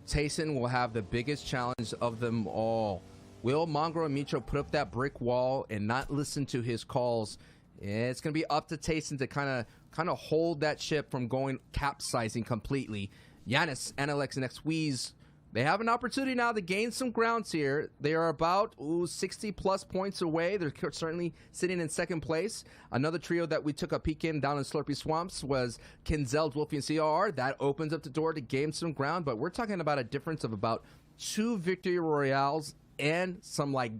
Tayson will have the biggest challenge of them all. Will Mongrel and Mitro put up that brick wall and not listen to his calls? It's going to be up to Tayson to kind of hold that ship from going capsizing completely. Giannis, Alex, and Xweez, they have an opportunity now to gain some grounds here. They are about 60-plus points away. They're certainly sitting in second place. Another trio that we took a peek in down in Slurpy Swamps was Kinzel, Wolfie, and CR. That opens up the door to gain some ground, but we're talking about a difference of about 2 victory royales and some like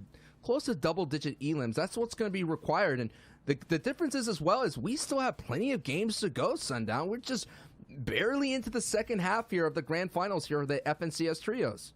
close to double-digit elims. That's what's going to be required, and the difference is as well is we still have plenty of games to go, Sundown. We're just barely into the second half here of the grand finals here of the FNCS trios.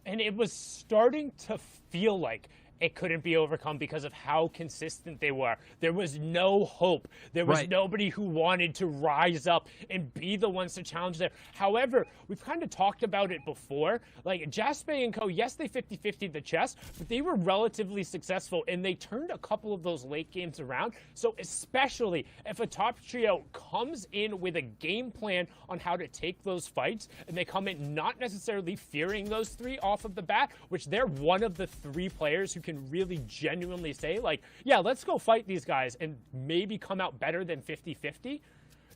And it was starting to feel like it couldn't be overcome because of how consistent they were. There was no hope. There was nobody who wanted to rise up and be the ones to challenge there. However, we've kind of talked about it before. Like, Jasper and Co., yes, they 50-50'd the chess, but they were relatively successful, and they turned a couple of those late games around. So especially if a top trio comes in with a game plan on how to take those fights, and they come in not necessarily fearing those three off of the bat, which they're one of the three players who can really genuinely say, like, yeah, let's go fight these guys and maybe come out better than 50-50.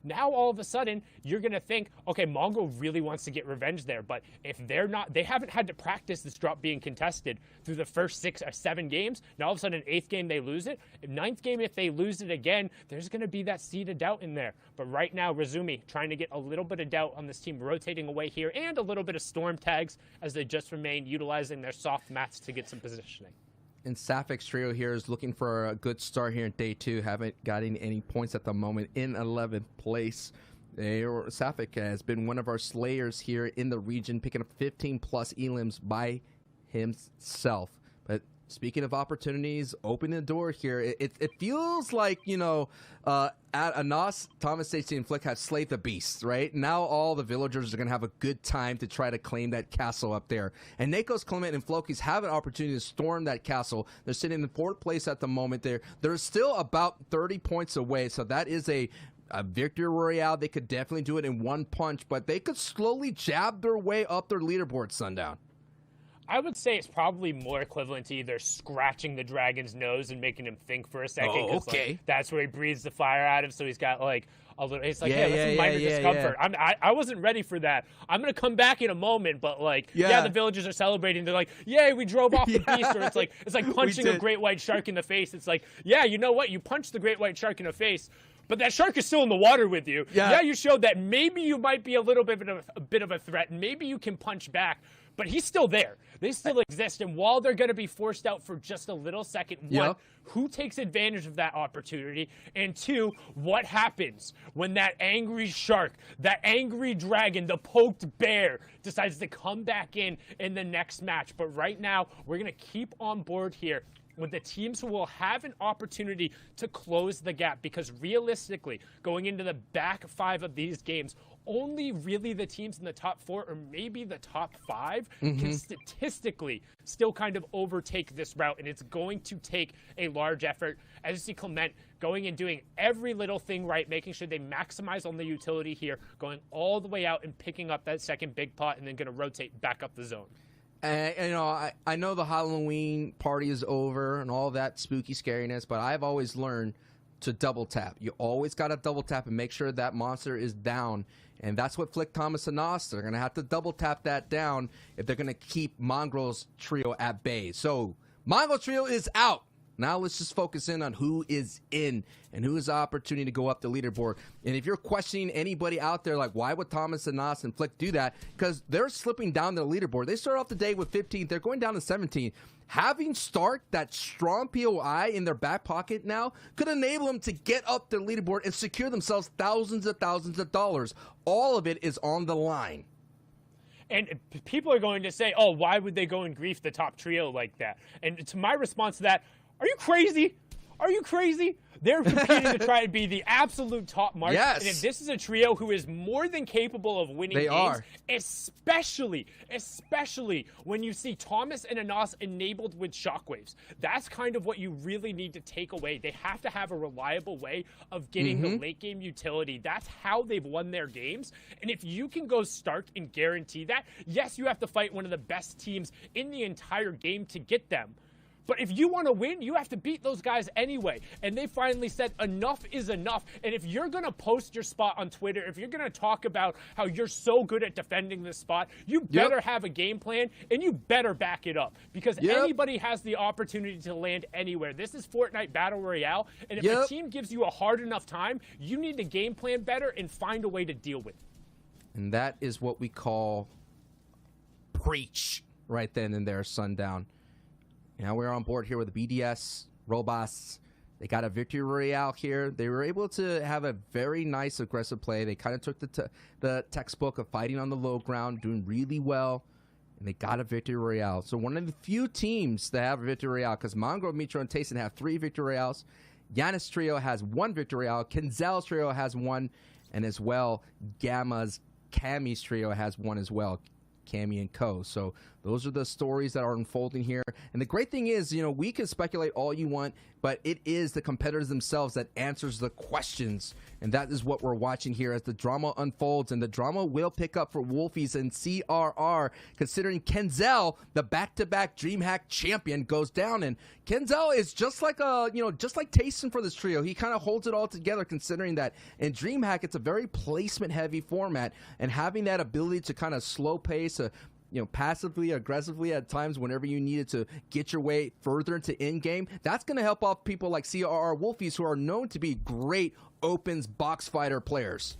Now, all of a sudden, you're going to think, okay, Mongo really wants to get revenge there. But if they're not, they haven't had to practice this drop being contested through the first 6 or 7 games. Now, all of a sudden, 8th game, they lose it. 9th game, if they lose it again, there's going to be that seed of doubt in there. But right now, Razumi trying to get a little bit of doubt on this team, rotating away here, and a little bit of storm tags as they just remain utilizing their soft mats to get some positioning. And Safek's trio here is looking for a good start here in day 2. Haven't gotten any points at the moment, in 11th place. Safek has been one of our slayers here in the region, picking up 15 plus elims by himself. But speaking of opportunities, opening the door here, it feels like, you know, at Anas, Thomas, Stacey, and Flick have slayed the beast, right? Now all the villagers are going to have a good time to try to claim that castle up there. And Nakos, Clement, and Flokis have an opportunity to storm that castle. They're sitting in 4th place at the moment. They're still about 30 points away, so that is a victory royale. They could definitely do it in one punch, but they could slowly jab their way up their leaderboard, Sundown. I would say it's probably more equivalent to either scratching the dragon's nose and making him think for a second. Oh, okay. Like, that's where he breathes the fire out of, so he's got like a little, it's like, that's minor discomfort. I wasn't ready for that. I'm going to come back in a moment, but like, the villagers are celebrating. They're like, yay, we drove off the beast. Or it's like punching a great white shark in the face. It's like, yeah, you know what? You punched the great white shark in the face, but that shark is still in the water with you. Yeah, you showed that maybe you might be a little bit of a threat, and maybe you can punch back. But he's still there. They still exist. And while they're going to be forced out for just a little second, one, who takes advantage of that opportunity? And 2, what happens when that angry shark, that angry dragon, the poked bear decides to come back in the next match? But right now, we're going to keep on board here with the teams who will have an opportunity to close the gap, because realistically, going into the back 5 of these games, only really the teams in the top 4 or maybe the top 5 can statistically still kind of overtake this route, and it's going to take a large effort. As you see Clement going and doing every little thing right, making sure they maximize on the utility here, going all the way out and picking up that second big pot, and then going to rotate back up the zone. And, you know, I know the Halloween party is over and all that spooky scariness, but I've always learned to double tap. You always got to double tap and make sure that monster is down. And that's what Flick, Thomas, and Nos, they're going to have to double tap that down if they're going to keep Mongrel's trio at bay. So, Mongrel trio is out. Now let's just focus in on who is in and who has the opportunity to go up the leaderboard. And if you're questioning anybody out there, like, why would Thomas and Nas and Flick do that? Because they're slipping down the leaderboard. They start off the day with 15th. They're going down to 17th. Having Stark, that strong POI in their back pocket now, could enable them to get up their leaderboard and secure themselves thousands of dollars. All of it is on the line. And people are going to say, oh, why would they go and grief the top trio like that? And to my response to that, are you crazy? Are you crazy? They're competing to try to be the absolute top mark. Yes. And if this is a trio who is more than capable of winning games, especially when you see Thomas and Anas enabled with shockwaves, that's kind of what you really need to take away. They have to have a reliable way of getting the late game utility. That's how they've won their games. And if you can go Stark and guarantee that, yes, you have to fight one of the best teams in the entire game to get them. But if you want to win, you have to beat those guys anyway. And they finally said enough is enough. And if you're going to post your spot on Twitter, if you're going to talk about how you're so good at defending this spot, you better have a game plan and you better back it up. Because anybody has the opportunity to land anywhere. This is Fortnite Battle Royale. And if a team gives you a hard enough time, you need to game plan better and find a way to deal with it. And that is what we call preach right then and there, Sundown. Now we're on board here with the BDS, Robots. They got a victory royale here. They were able to have a very nice aggressive play. They kind of took the textbook of fighting on the low ground, doing really well. and they got a victory royale. So one of the few teams that have a victory royale, because Mongrel, Mitro, and Tayson have 3 victory royales. Giannis trio has 1 victory royale. Kenzel's trio has 1, and as well, Gamma's Cammy's trio has 1 as well. Cammy and Co. So those are the stories that are unfolding here. And the great thing is, you know, we can speculate all you want, but it is the competitors themselves that answers the questions. And that is what we're watching here as the drama unfolds. And the drama will pick up for Wolfies and CRR, considering Kenzel, the back-to-back DreamHack champion, goes down. And Kenzel is just like just like Tayson for this trio. He kind of holds it all together, considering that in DreamHack, it's a very placement-heavy format. And having that ability to kind of slow pace, passively, aggressively at times whenever you needed to get your way further into in-game, that's going to help off people like CRR Wolfies, who are known to be great opens box fighter players.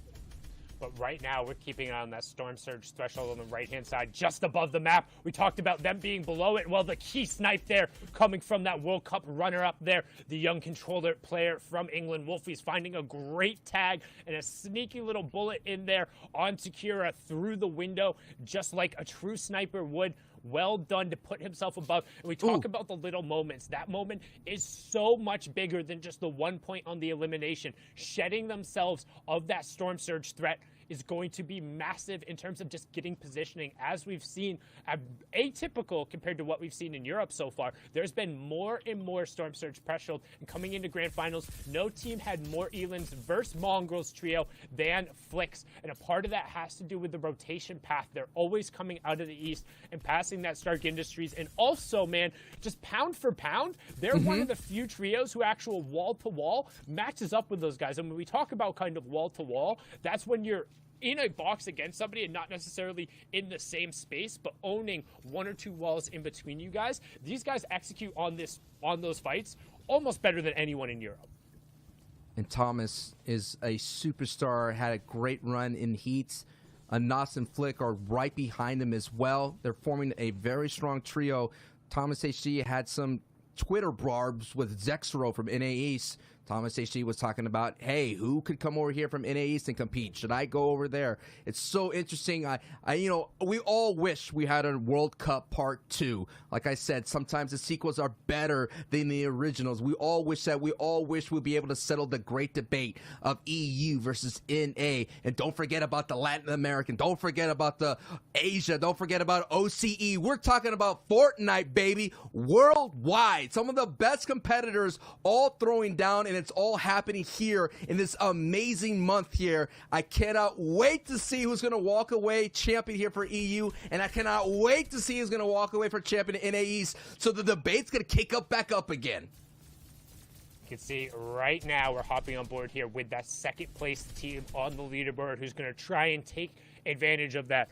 But right now, we're keeping on that Storm Surge threshold on the right-hand side, just above the map. We talked about them being below it. Well, the key snipe there coming from that World Cup runner-up there, the young controller player from England. Wolfie's finding a great tag and a sneaky little bullet in there on Takira through the window, just like a true sniper would. Well done to put himself above. And we talk about the little moments. That moment is so much bigger than just the 1 point on the elimination. Shedding themselves of that Storm Surge threat is going to be massive in terms of just getting positioning. As we've seen, atypical compared to what we've seen in Europe so far. There's been more and more Storm Surge threshold, and coming into Grand Finals, no team had more Elans versus Mongrels trio than Flicks, and a part of that has to do with the rotation path. They're always coming out of the east and passing that Stark Industries, and also, man, just pound for pound, they're one of the few trios who actual wall-to-wall matches up with those guys. And when we talk about kind of wall-to-wall, that's when you're in a box against somebody and not necessarily in the same space, but owning 1 or 2 walls in between you guys. These guys execute on those fights almost better than anyone in Europe. And Thomas is a superstar, had a great run in heats. Nas and Flick are right behind him as well. They're forming a very strong trio. Thomas HG had some Twitter barbs with Zexero from NA East. Thomas HG was talking about, hey, who could come over here from NA East and compete? Should I go over there? It's so interesting. We all wish we had a World Cup Part 2. Like I said, sometimes the sequels are better than the originals. We all wish that. We all wish we'd be able to settle the great debate of EU versus NA. And don't forget about the Latin American. Don't forget about the Asia. Don't forget about OCE. We're talking about Fortnite, baby, worldwide. Some of the best competitors all throwing down, and it's all happening here in this amazing month here. I cannot wait to see who's going to walk away champion here for EU, and I cannot wait to see who's going to walk away for champion in NA East, so the debate's going to kick back up again. You can see right now we're hopping on board here with that second place team on the leaderboard, who's going to try and take advantage of that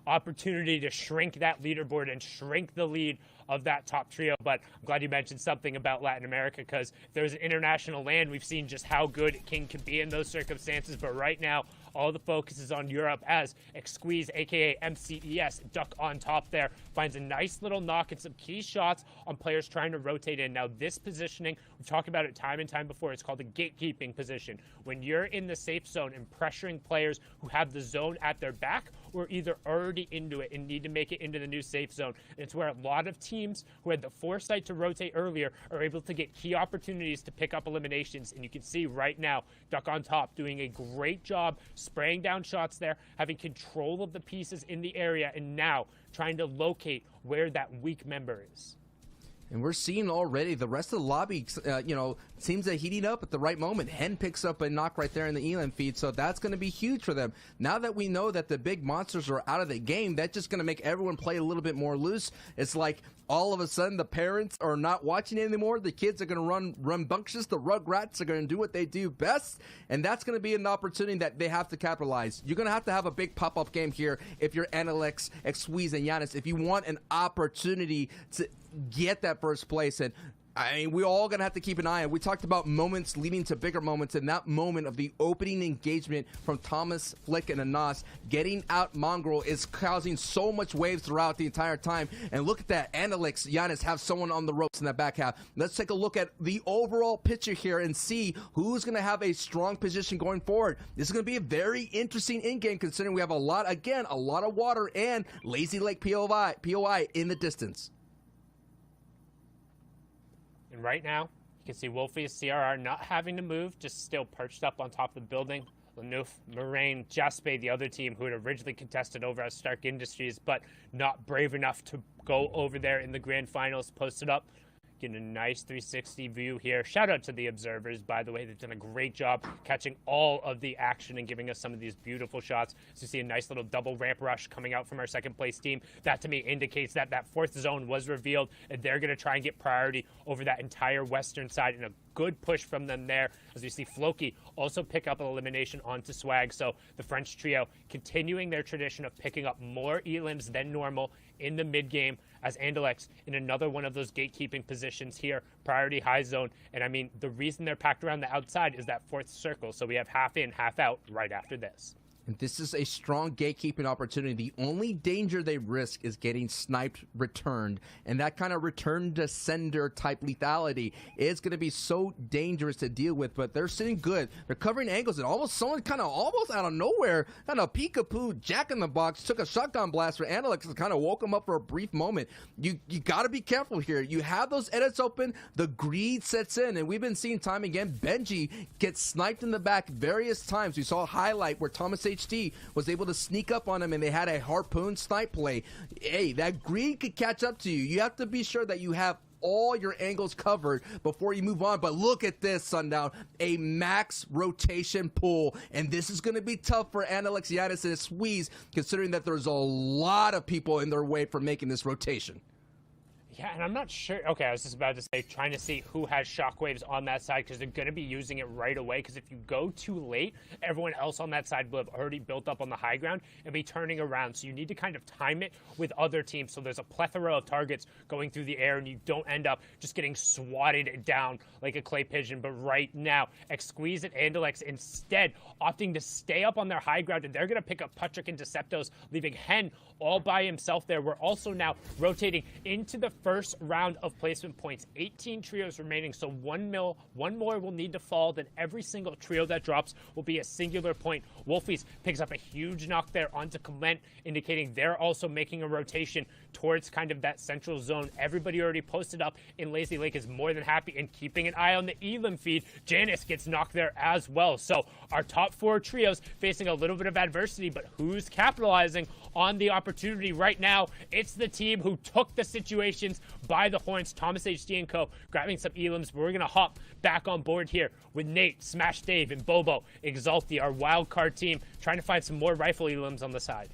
opportunity to shrink that leaderboard and shrink the lead of that top trio. But I'm glad you mentioned something about Latin America, because if there's an international land, we've seen just how good King can be in those circumstances. But right now, all the focus is on Europe, as Xqueeze, aka MCES, Duck on top there, finds a nice little knock and some key shots on players trying to rotate in. Now, this positioning, we've talked about it time and time before, it's called a gatekeeping position. When you're in the safe zone and pressuring players who have the zone at their back, or either already into it and need to make it into the new safe zone. And it's where a lot of teams who had the foresight to rotate earlier are able to get key opportunities to pick up eliminations. And you can see right now, Duck on top doing a great job spraying down shots there, having control of the pieces in the area, and now trying to locate where that weak member is. And we're seeing already the rest of the lobby, seems to heating up at the right moment. Hen picks up a knock right there in the Elam feed, so that's going to be huge for them. Now that we know that the big monsters are out of the game, that's just going to make everyone play a little bit more loose. It's like all of a sudden the parents are not watching anymore. The kids are going to run rambunctious. The Rugrats are going to do what they do best, and that's going to be an opportunity that they have to capitalize. You're going to have a big pop-up game here if you're Analyx, Xqueeze, and Giannis, if you want an opportunity to get that first place. And I mean, we're all going to have to keep an eye on. We talked about moments leading to bigger moments, and that moment of the opening engagement from Thomas, Flick, and Anas getting out Mongrel is causing so much waves throughout the entire time. And look at that. Analyx, Giannis have someone on the ropes in that back half. Let's take a look at the overall picture here and see who's going to have a strong position going forward. This is going to be a very interesting in-game considering we have a lot of water and Lazy Lake POI in the distance. And right now, you can see Wolfie's CRR not having to move, just still perched up on top of the building. Lanouf, Moraine, Jaspe, the other team who had originally contested over at Stark Industries, but not brave enough to go over there in the grand finals, posted up. Getting a nice 360 view here. Shout out to the observers, by the way. They've done a great job catching all of the action and giving us some of these beautiful shots. So you see a nice little double ramp rush coming out from our second place team. That to me indicates that that fourth zone was revealed and they're going to try and get priority over that entire western side, and a good push from them there as we see Floki also pick up an elimination onto Swag. So the French trio continuing their tradition of picking up more elims than normal in the mid game, as Andalex in another one of those gatekeeping positions here, priority high zone. And I mean, the reason they're packed around the outside is that fourth circle. So we have half in, half out right after this. And this is a strong gatekeeping opportunity. The only danger they risk is getting sniped, returned. And that kind of return to sender type lethality is going to be so dangerous to deal with. But they're sitting good. They're covering angles. And someone almost out of nowhere, kind of peekaboo, Jack in the Box, took a shotgun blast for Analyx and kind of woke him up for a brief moment. You got to be careful here. You have those edits open. The greed sets in. And we've been seeing time again, Benji gets sniped in the back various times. We saw a highlight where Thomas HD was able to sneak up on him and they had a harpoon snipe play. Hey, that greed could catch up to you. You have to be sure that you have all your angles covered before you move on. But look at this, Sundown, a max rotation pull, and this is going to be tough for Analyx, Giannis, and Squeeze, considering that there's a lot of people in their way for making this rotation. Yeah, and I'm not sure. Okay, I was just about to say, trying to see who has shockwaves on that side because they're going to be using it right away. Because if you go too late, everyone else on that side will have already built up on the high ground and be turning around. So you need to kind of time it with other teams. So there's a plethora of targets going through the air and you don't end up just getting swatted down like a clay pigeon. But right now, Squeeze and Andalex instead opting to stay up on their high ground, and they're going to pick up Patrick and Deceptos, leaving Hen all by himself there. We're also now rotating into the first round of placement points. 18 trios remaining, so one more will need to fall. Then every single trio that drops will be a singular point. Wolfies picks up a huge knock there onto Clement, indicating they're also making a rotation towards kind of that central zone. Everybody already posted up in Lazy Lake is more than happy and keeping an eye on the Elim feed. Janice gets knocked there as well. So our top four trios facing a little bit of adversity, but who's capitalizing on the opportunity right now? It's the team who took the situations by the horns. Thomas HD and Co. grabbing some elims. We're going to hop back on board here with Nate, Smash Dave, and Bobo, Exalti, our wild card team, trying to find some more rifle elims on the side.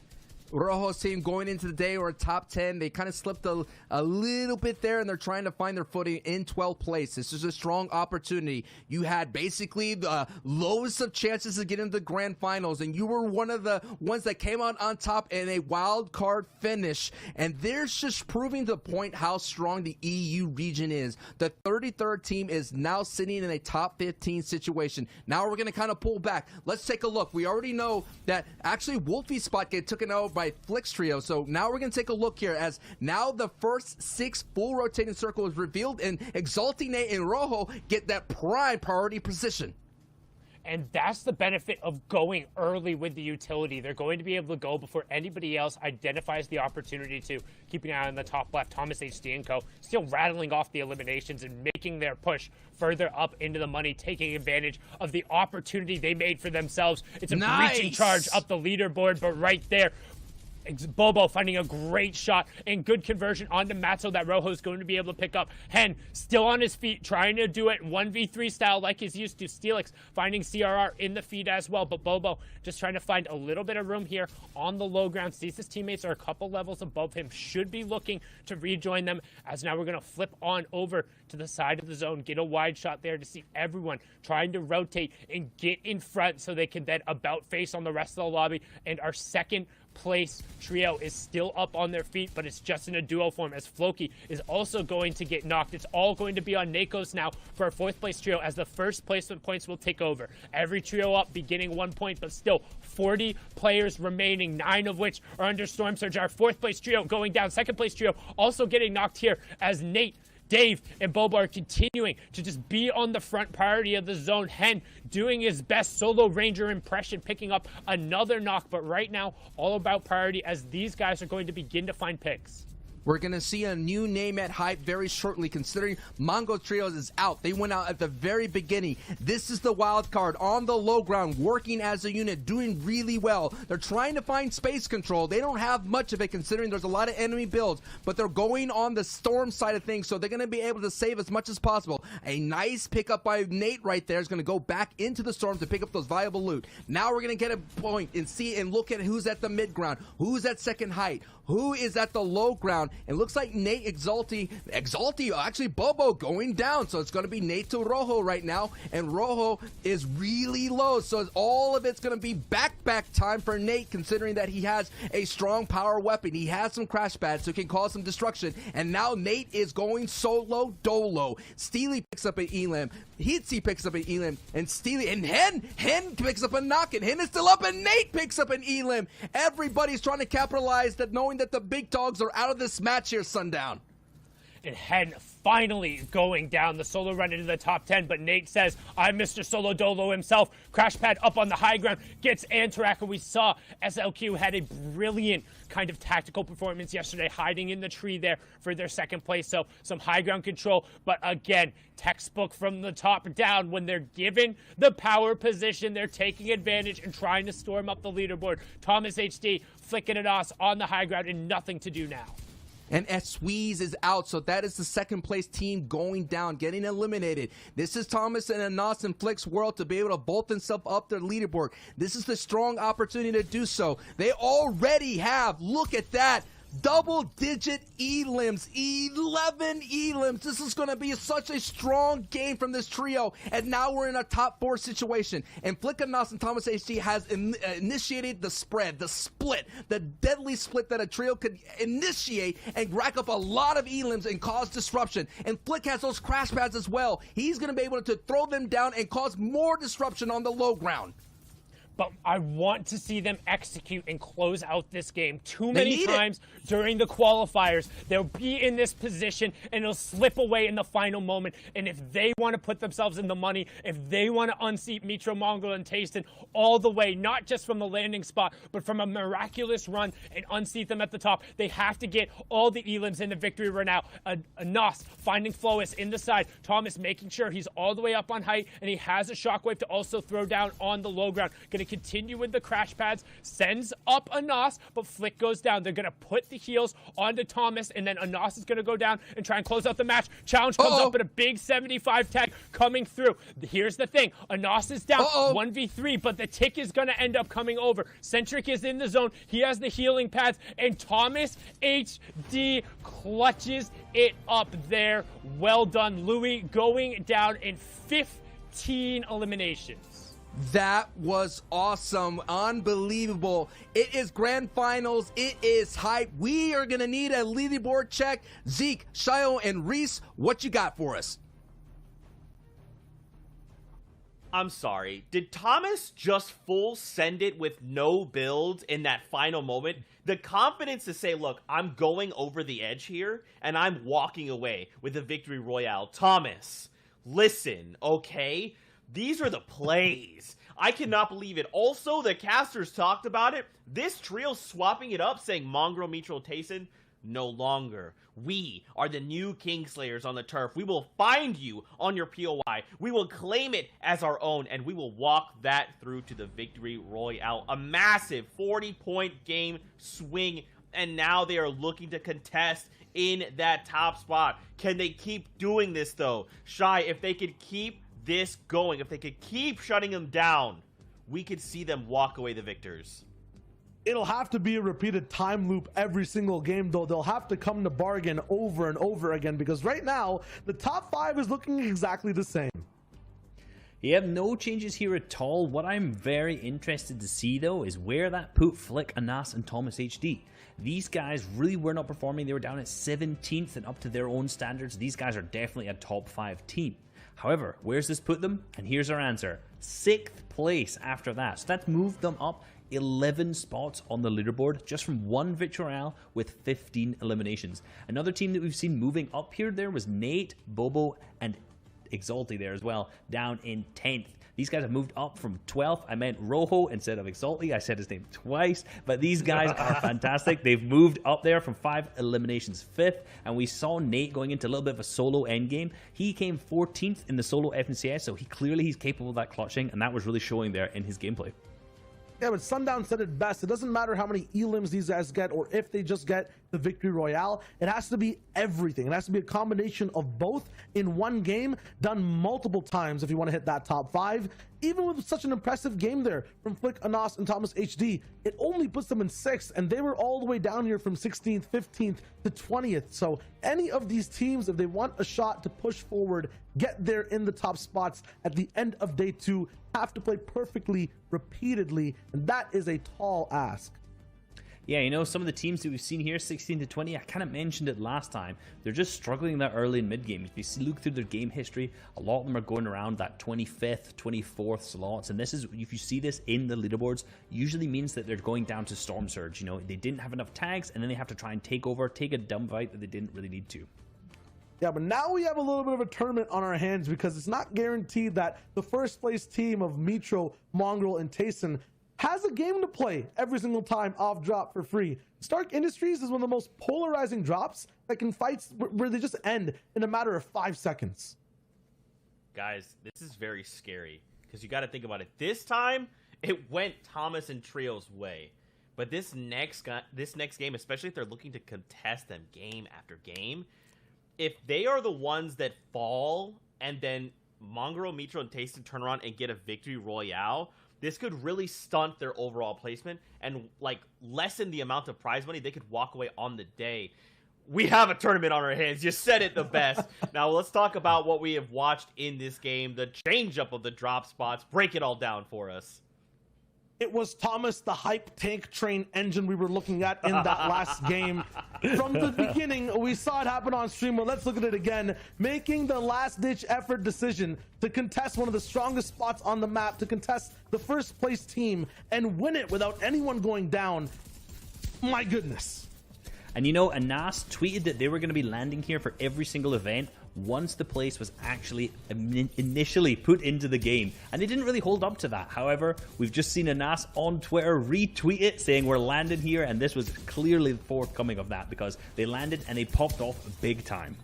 Rojo's team going into the day were top 10. They kind of slipped a little bit there, and they're trying to find their footing in 12th place. This is a strong opportunity. You had basically the lowest of chances to get into the grand finals, and you were one of the ones that came out on top in a wild card finish. And there's just proving the point how strong the EU region is. The 33rd team is now sitting in a top 15 situation. Now we're going to kind of pull back. Let's take a look. We already know that actually Wolfie's spot get taken out by Flick's trio. So now we're going to take a look here as now the first 6 full rotating circle is revealed, and Exalting Nate and Rojo get that prime priority position. And that's the benefit of going early with the utility. They're going to be able to go before anybody else identifies the opportunity to. Keeping an eye on the top left, Thomas HD and Co. still rattling off the eliminations and making their push further up into the money, taking advantage of the opportunity they made for themselves. It's a breaching charge up the leaderboard, but right there, Bobo finding a great shot and good conversion onto Matzo that Rojo's going to be able to pick up. Hen still on his feet, trying to do it 1v3 style like he's used to. Steelix finding CRR in the feed as well, but Bobo just trying to find a little bit of room here on the low ground. Sees his teammates are a couple levels above him, should be looking to rejoin them, as now we're going to flip on over to the side of the zone, get a wide shot there to see everyone trying to rotate and get in front so they can then about face on the rest of the lobby. And our second place trio is still up on their feet, but it's just in a duo form, as Floki is also going to get knocked. It's all going to be on Nakos now for our 4th place trio, as the first placement points will take over. Every trio up, beginning 1 point, but still 40 players remaining, 9 of which are under Storm Surge. Our 4th place trio going down. 2nd place trio also getting knocked here, as Nate, Dave, and Boba are continuing to just be on the front priority of the zone. Hen doing his best solo ranger impression, picking up another knock, but right now all about priority, as these guys are going to begin to find picks. We're going to see a new name at Hype very shortly, considering Mongo Trios is out. They went out at the very beginning. This is the wild card on the low ground, working as a unit, doing really well. They're trying to find space control. They don't have much of it, considering there's a lot of enemy builds, but they're going on the storm side of things, so they're going to be able to save as much as possible. A nice pickup by Nate right there is going to go back into the storm to pick up those valuable loot. Now we're going to get a point and see and look at who's at the mid ground, who's at second height, who is at the low ground. It looks like Nate Exalti, actually Bobo going down. So it's going to be Nate to Rojo right now. And Rojo is really low. So all of it's going to be back time for Nate, considering that he has a strong power weapon. He has some crash pads, so he can cause some destruction. And now Nate is going solo dolo. Steely picks up an Elam. Heatsy picks up an Elam. And Steely and Hen picks up a knock. And Hen is still up. And Nate picks up an Elam. Everybody's trying to capitalize that, knowing that the big dogs are out of this match here, Sundown. And Hen finally going down the solo run into the top 10, but Nate says, I'm Mr. Solo Dolo himself. Crash pad up on the high ground, gets Antarak, and we saw SLQ had a brilliant kind of tactical performance yesterday, hiding in the tree there for their 2nd place. So some high ground control, but again, textbook from the top down. When they're given the power position, they're taking advantage and trying to storm up the leaderboard. Thomas HD flicking at us on the high ground, and nothing to do now. And Sweeze is out, so that is the 2nd place team going down, getting eliminated. This is Thomas and Anas and Flick's world to be able to bolt themselves up their leaderboard. This is the strong opportunity to do so. They already have, look at that, double-digit elims, 11 elims. This is going to be such a strong game from this trio, and now we're in a top 4 situation. And Flickanos and Thomas HG has initiated the spread, the split, the deadly split that a trio could initiate and rack up a lot of elims and cause disruption. And Flick has those crash pads as well. He's going to be able to throw them down and cause more disruption on the low ground. But I want to see them execute and close out this game. Too many times during the qualifiers, they'll be in this position and it'll slip away in the final moment. And if they want to put themselves in the money, if they want to unseat Mitro, Mongol, and Tasten all the way, not just from the landing spot, but from a miraculous run and unseat them at the top, they have to get all the elims in the victory run out. Nos finding Flois in the side. Thomas making sure he's all the way up on height, and he has a shockwave to also throw down on the low ground. Gonna continue with the crash pads, sends up Anas, but Flick goes down. They're gonna put the heals onto Thomas, and then Anas is gonna go down and try and close out the match. Challenge comes up at a big 75 tag coming through. Here's the thing, Anas is down 1v3, but the tick is gonna end up coming over. Centric is in the zone, he has the healing pads, and Thomas HD clutches it up there. Well done, Louis, going down in 15 eliminations. That was awesome. Unbelievable. It is grand finals. It is hype. We are going to need a leaderboard check. Zeke, Shio, and Reese, what you got for us? I'm sorry. Did Thomas just full send it with no builds in that final moment? The confidence to say, look, I'm going over the edge here, and I'm walking away with a victory royale. Thomas, listen, okay? These are the plays. I cannot believe it. Also, the casters talked about it. This trio swapping it up, saying Mongrel, Mitro, Tayson, no longer. We are the new Kingslayers on the turf. We will find you on your POI. We will claim it as our own, and we will walk that through to the victory royale. A massive 40-point game swing, and now they are looking to contest in that top spot. Can they keep doing this, though? Shy, if they could keep this going, if they could keep shutting them down, we could see them walk away the victors. It'll have to be a repeated time loop every single game, though. They'll have to come to bargain over and over again, because right now the top 5 is looking exactly the same. Yep, no changes here at all. What I'm very interested to see, though, is where that put Flick, Anas, and Thomas HD. These guys really were not performing. They were down at 17th, and up to their own standards, these guys are definitely a top 5 team. However, where's this put them? And here's our answer. 6th place after that. So that's moved them up 11 spots on the leaderboard just from one victory royale with 15 eliminations. Another team that we've seen moving up here there was Nate, Bobo, and Exalty there as well, down in 10th. These guys have moved up from 12th. I meant Rojo instead of Exalty. I said his name twice, but these guys are fantastic. They've moved up there from 5 eliminations, 5th, and we saw Nate going into a little bit of a solo endgame. He came 14th in the solo FNCS, so he's capable of that clutching, and that was really showing there in his gameplay. Yeah, but Sundown said it best. It doesn't matter how many elims these guys get or if they just get the victory royale. It has to be everything. It has to be a combination of both in one game, done multiple times if you want to hit that top 5. Even with such an impressive game there from Flick, Anas, and Thomas HD, it only puts them in 6th, and they were all the way down here from 16th, 15th to 20th. So any of these teams, if they want a shot to push forward, get there in the top spots at the end of day 2, have to play perfectly repeatedly, and that is a tall ask. Yeah, you know, some of the teams that we've seen here, 16 to 20, I kind of mentioned it last time. They're just struggling that early and mid game. If you look through their game history, a lot of them are going around that 25th, 24th slots. And this is, if you see this in the leaderboards, usually means that they're going down to Storm Surge. You know, they didn't have enough tags, and then they have to try and take a dumb fight that they didn't really need to. Yeah, but now we have a little bit of a tournament on our hands because it's not guaranteed that the first place team of Mitro, Mongrel, and Tayson has a game to play every single time off drop for free. Stark Industries is one of the most polarizing drops that can fights where they just end in a matter of 5 seconds. Guys, this is very scary because you got to think about it. This time, it went Thomas and Trio's way. But this next game, especially if they're looking to contest them game after game, if they are the ones that fall and then Mongrel, Mitro, and Tayson turn around and get a victory royale, this could really stunt their overall placement and like lessen the amount of prize money they could walk away on the day. We have a tournament on our hands. You said it the best. Now let's talk about what we have watched in this game, the change up of the drop spots. Break it all down for us. It was Thomas, the hype tank train engine we were looking at in that last game. From the beginning, we saw it happen on stream. Well, let's look at it again. Making the last-ditch effort decision to contest one of the strongest spots on the map, to contest the first-place team, and win it without anyone going down. My goodness. And you know, Anas tweeted that they were going to be landing here for every single event once the place was actually initially put into the game. And they didn't really hold up to that. However, we've just seen Anas on Twitter retweet it saying we're landing here, and this was clearly the forthcoming of that because they landed and they popped off big time.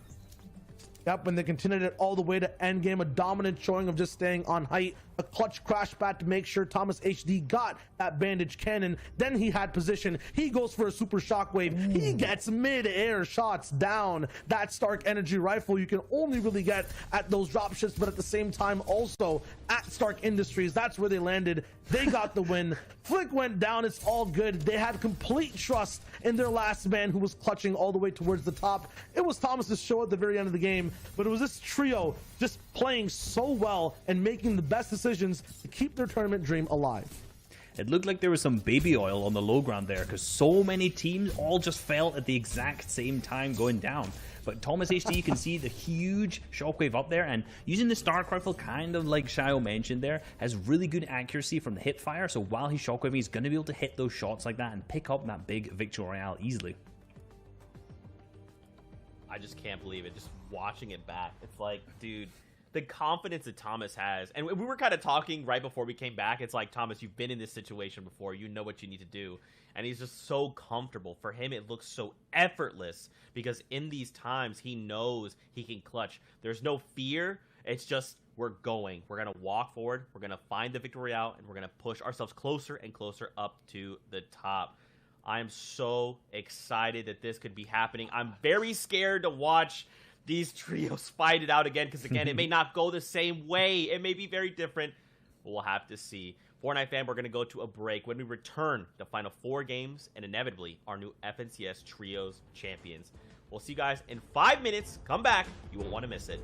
Yep, when they continued it all the way to endgame, a dominant showing of just staying on height, a clutch crash bat to make sure Thomas HD got that bandage cannon. Then he had position. He goes for a super shockwave. He gets mid-air shots down. That Stark energy rifle you can only really get at those drop ships, but at the same time also at Stark Industries. That's where they landed. They got the win. Flick went down. It's all good. They had complete trust in their last man who was clutching all the way towards the top. It was Thomas's show at the very end of the game, but it was this trio just playing so well and making the best decisions to keep their tournament dream alive. It looked like there was some baby oil on the low ground there because so many teams all just fell at the exact same time going down. But Thomas HD, you can see the huge shockwave up there, and using the Stark rifle, kind of like Shio mentioned there, has really good accuracy from the hip fire. So while he's shockwaving, he's going to be able to hit those shots like that and pick up that big victory royale easily. I just can't believe it. Just watching it back, it's like, dude, the confidence that Thomas has, and we were kind of talking right before we came back. It's like, Thomas, you've been in this situation before. You know what you need to do. And he's just so comfortable. For him, it looks so effortless because in these times, he knows he can clutch. There's no fear. It's just, we're going. We're going to walk forward. We're going to find the victory out, and we're going to push ourselves closer and closer up to the top. I am so excited that this could be happening. I'm very scared to watch these trios fight it out again because, again, it may not go the same way. It may be very different. We'll have to see. Fortnite fan, we're going to go to a break. When we return, the final 4 games and inevitably our new FNCS Trios champions. We'll see you guys in 5 minutes. Come back. You won't want to miss it.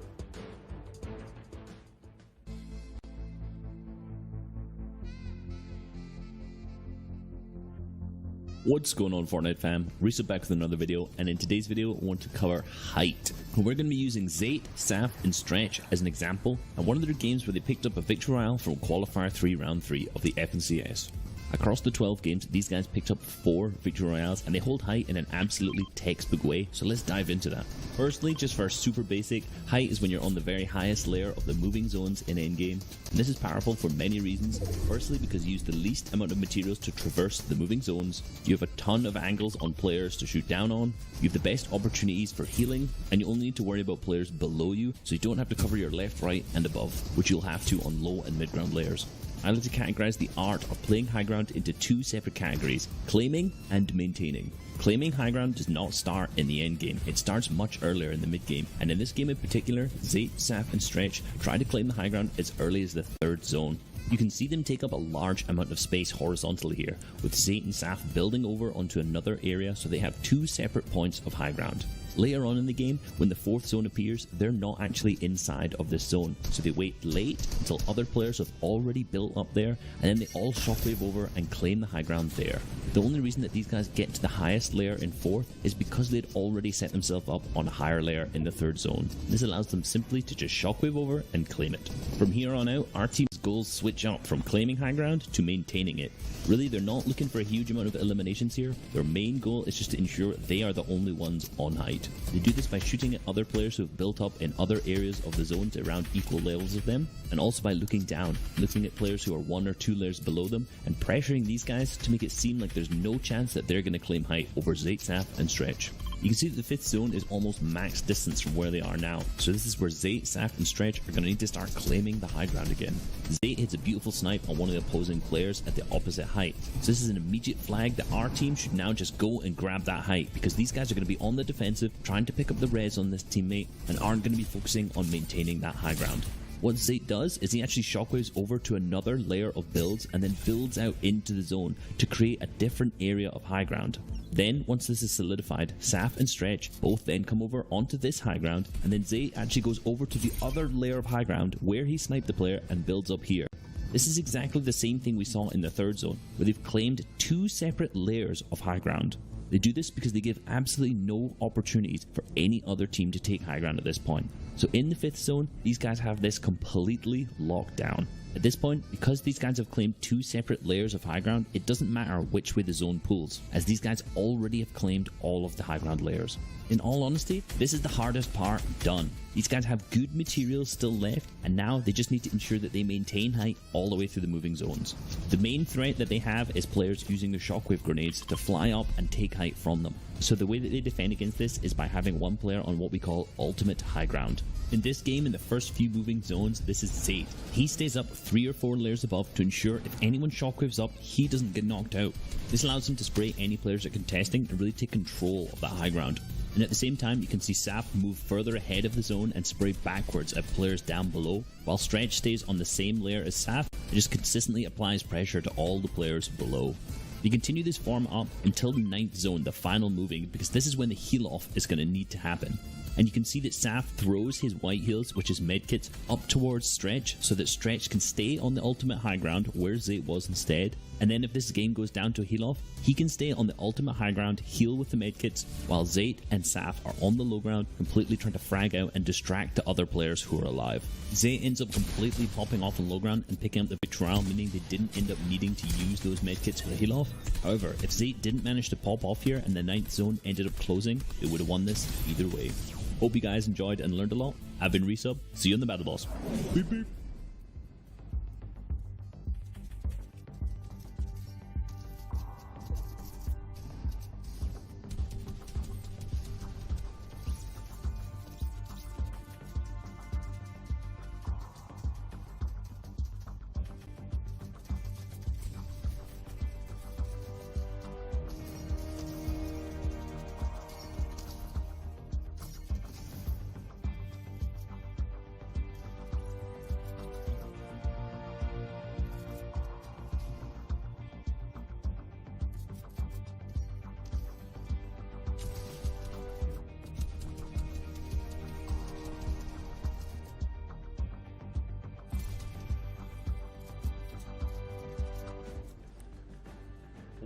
What's going on, Fortnite fam? Reset back with another video, and in today's video I want to cover height. We're going to be using Zayt, Saf and Stretch as an example, and one of their games where they picked up a victory royale from Qualifier 3 Round 3 of the FNCS. Across the 12 games, these guys picked up 4 victory royales, and they hold height in an absolutely textbook way, so let's dive into that. Firstly, just for super basic, height is when you're on the very highest layer of the moving zones in endgame. And this is powerful for many reasons. Firstly, because you use the least amount of materials to traverse the moving zones, you have a ton of angles on players to shoot down on, you have the best opportunities for healing, and you only need to worry about players below you, so you don't have to cover your left, right, and above, which you'll have to on low and mid ground layers. I like to categorize the art of playing high ground into 2 separate categories: claiming and maintaining. Claiming high ground does not start in the end game, it starts much earlier in the mid game, and in this game in particular, Zayt, Saf and Stretch try to claim the high ground as early as the 3rd zone. You can see them take up a large amount of space horizontally here, with Zayt and Saf building over onto another area, so they have 2 separate points of high ground. Later on in the game, when the 4th zone appears, they're not actually inside of this zone, so they wait late until other players have already built up there, and then they all shockwave over and claim the high ground there. The only reason that these guys get to the highest layer in 4th is because they'd already set themselves up on a higher layer in the 3rd zone. This allows them simply to just shockwave over and claim it. From here on out, our team's goals switch up from claiming high ground to maintaining it. Really, they're not looking for a huge amount of eliminations here. Their main goal is just to ensure they are the only ones on height. They do this by shooting at other players who have built up in other areas of the zones around equal levels of them, and also by looking down, looking at players who are 1 or 2 layers below them, and pressuring these guys to make it seem like there's no chance that they're going to claim height over Zayt, Saf and Stretch. You can see that the 5th zone is almost max distance from where they are now, so this is where Zayt, Saf and Stretch are going to need to start claiming the high ground again. Zayt hits a beautiful snipe on one of the opposing players at the opposite height, so this is an immediate flag that our team should now just go and grab that height, because these guys are going to be on the defensive, trying to pick up the res on this teammate, and aren't going to be focusing on maintaining that high ground. What Zayt does is he actually shockwaves over to another layer of builds and then builds out into the zone to create a different area of high ground. Then, once this is solidified, Saf and Stretch both then come over onto this high ground, and then Zayt actually goes over to the other layer of high ground where he sniped the player and builds up here. This is exactly the same thing we saw in the 3rd zone, where they've claimed 2 separate layers of high ground. They do this because they give absolutely no opportunities for any other team to take high ground at this point. So in the 5th zone, these guys have this completely locked down. At this point, because these guys have claimed 2 separate layers of high ground, it doesn't matter which way the zone pulls, as these guys already have claimed all of the high ground layers. In all honesty, this is the hardest part done. These guys have good materials still left, and now they just need to ensure that they maintain height all the way through the moving zones. The main threat that they have is players using the shockwave grenades to fly up and take height from them. So the way that they defend against this is by having one player on what we call ultimate high ground. In this game, in the first few moving zones, this is Zayt. He stays up 3 or 4 layers above to ensure if anyone shockwaves up, he doesn't get knocked out. This allows him to spray any players at contesting and really take control of that high ground. And at the same time, you can see Saf move further ahead of the zone and spray backwards at players down below, while Stretch stays on the same layer as Saf and just consistently applies pressure to all the players below. You continue this form up until the 9th zone, the final moving, because this is when the heal off is going to need to happen. And you can see that Saf throws his white heals, which is medkits, up towards Stretch so that Stretch can stay on the ultimate high ground where Zayt was instead. And then if this game goes down to a heal off, he can stay on the ultimate high ground, heal with the medkits, while Zayt and Saf are on the low ground, completely trying to frag out and distract the other players who are alive. Zayt ends up completely popping off on low ground and picking up the victory royale, meaning they didn't end up needing to use those medkits for the heal off. However, if Zayt didn't manage to pop off here and the 9th zone ended up closing, they would have won this either way. Hope you guys enjoyed and learned a lot. I've been Resub. See you in the battle boss. Beep beep.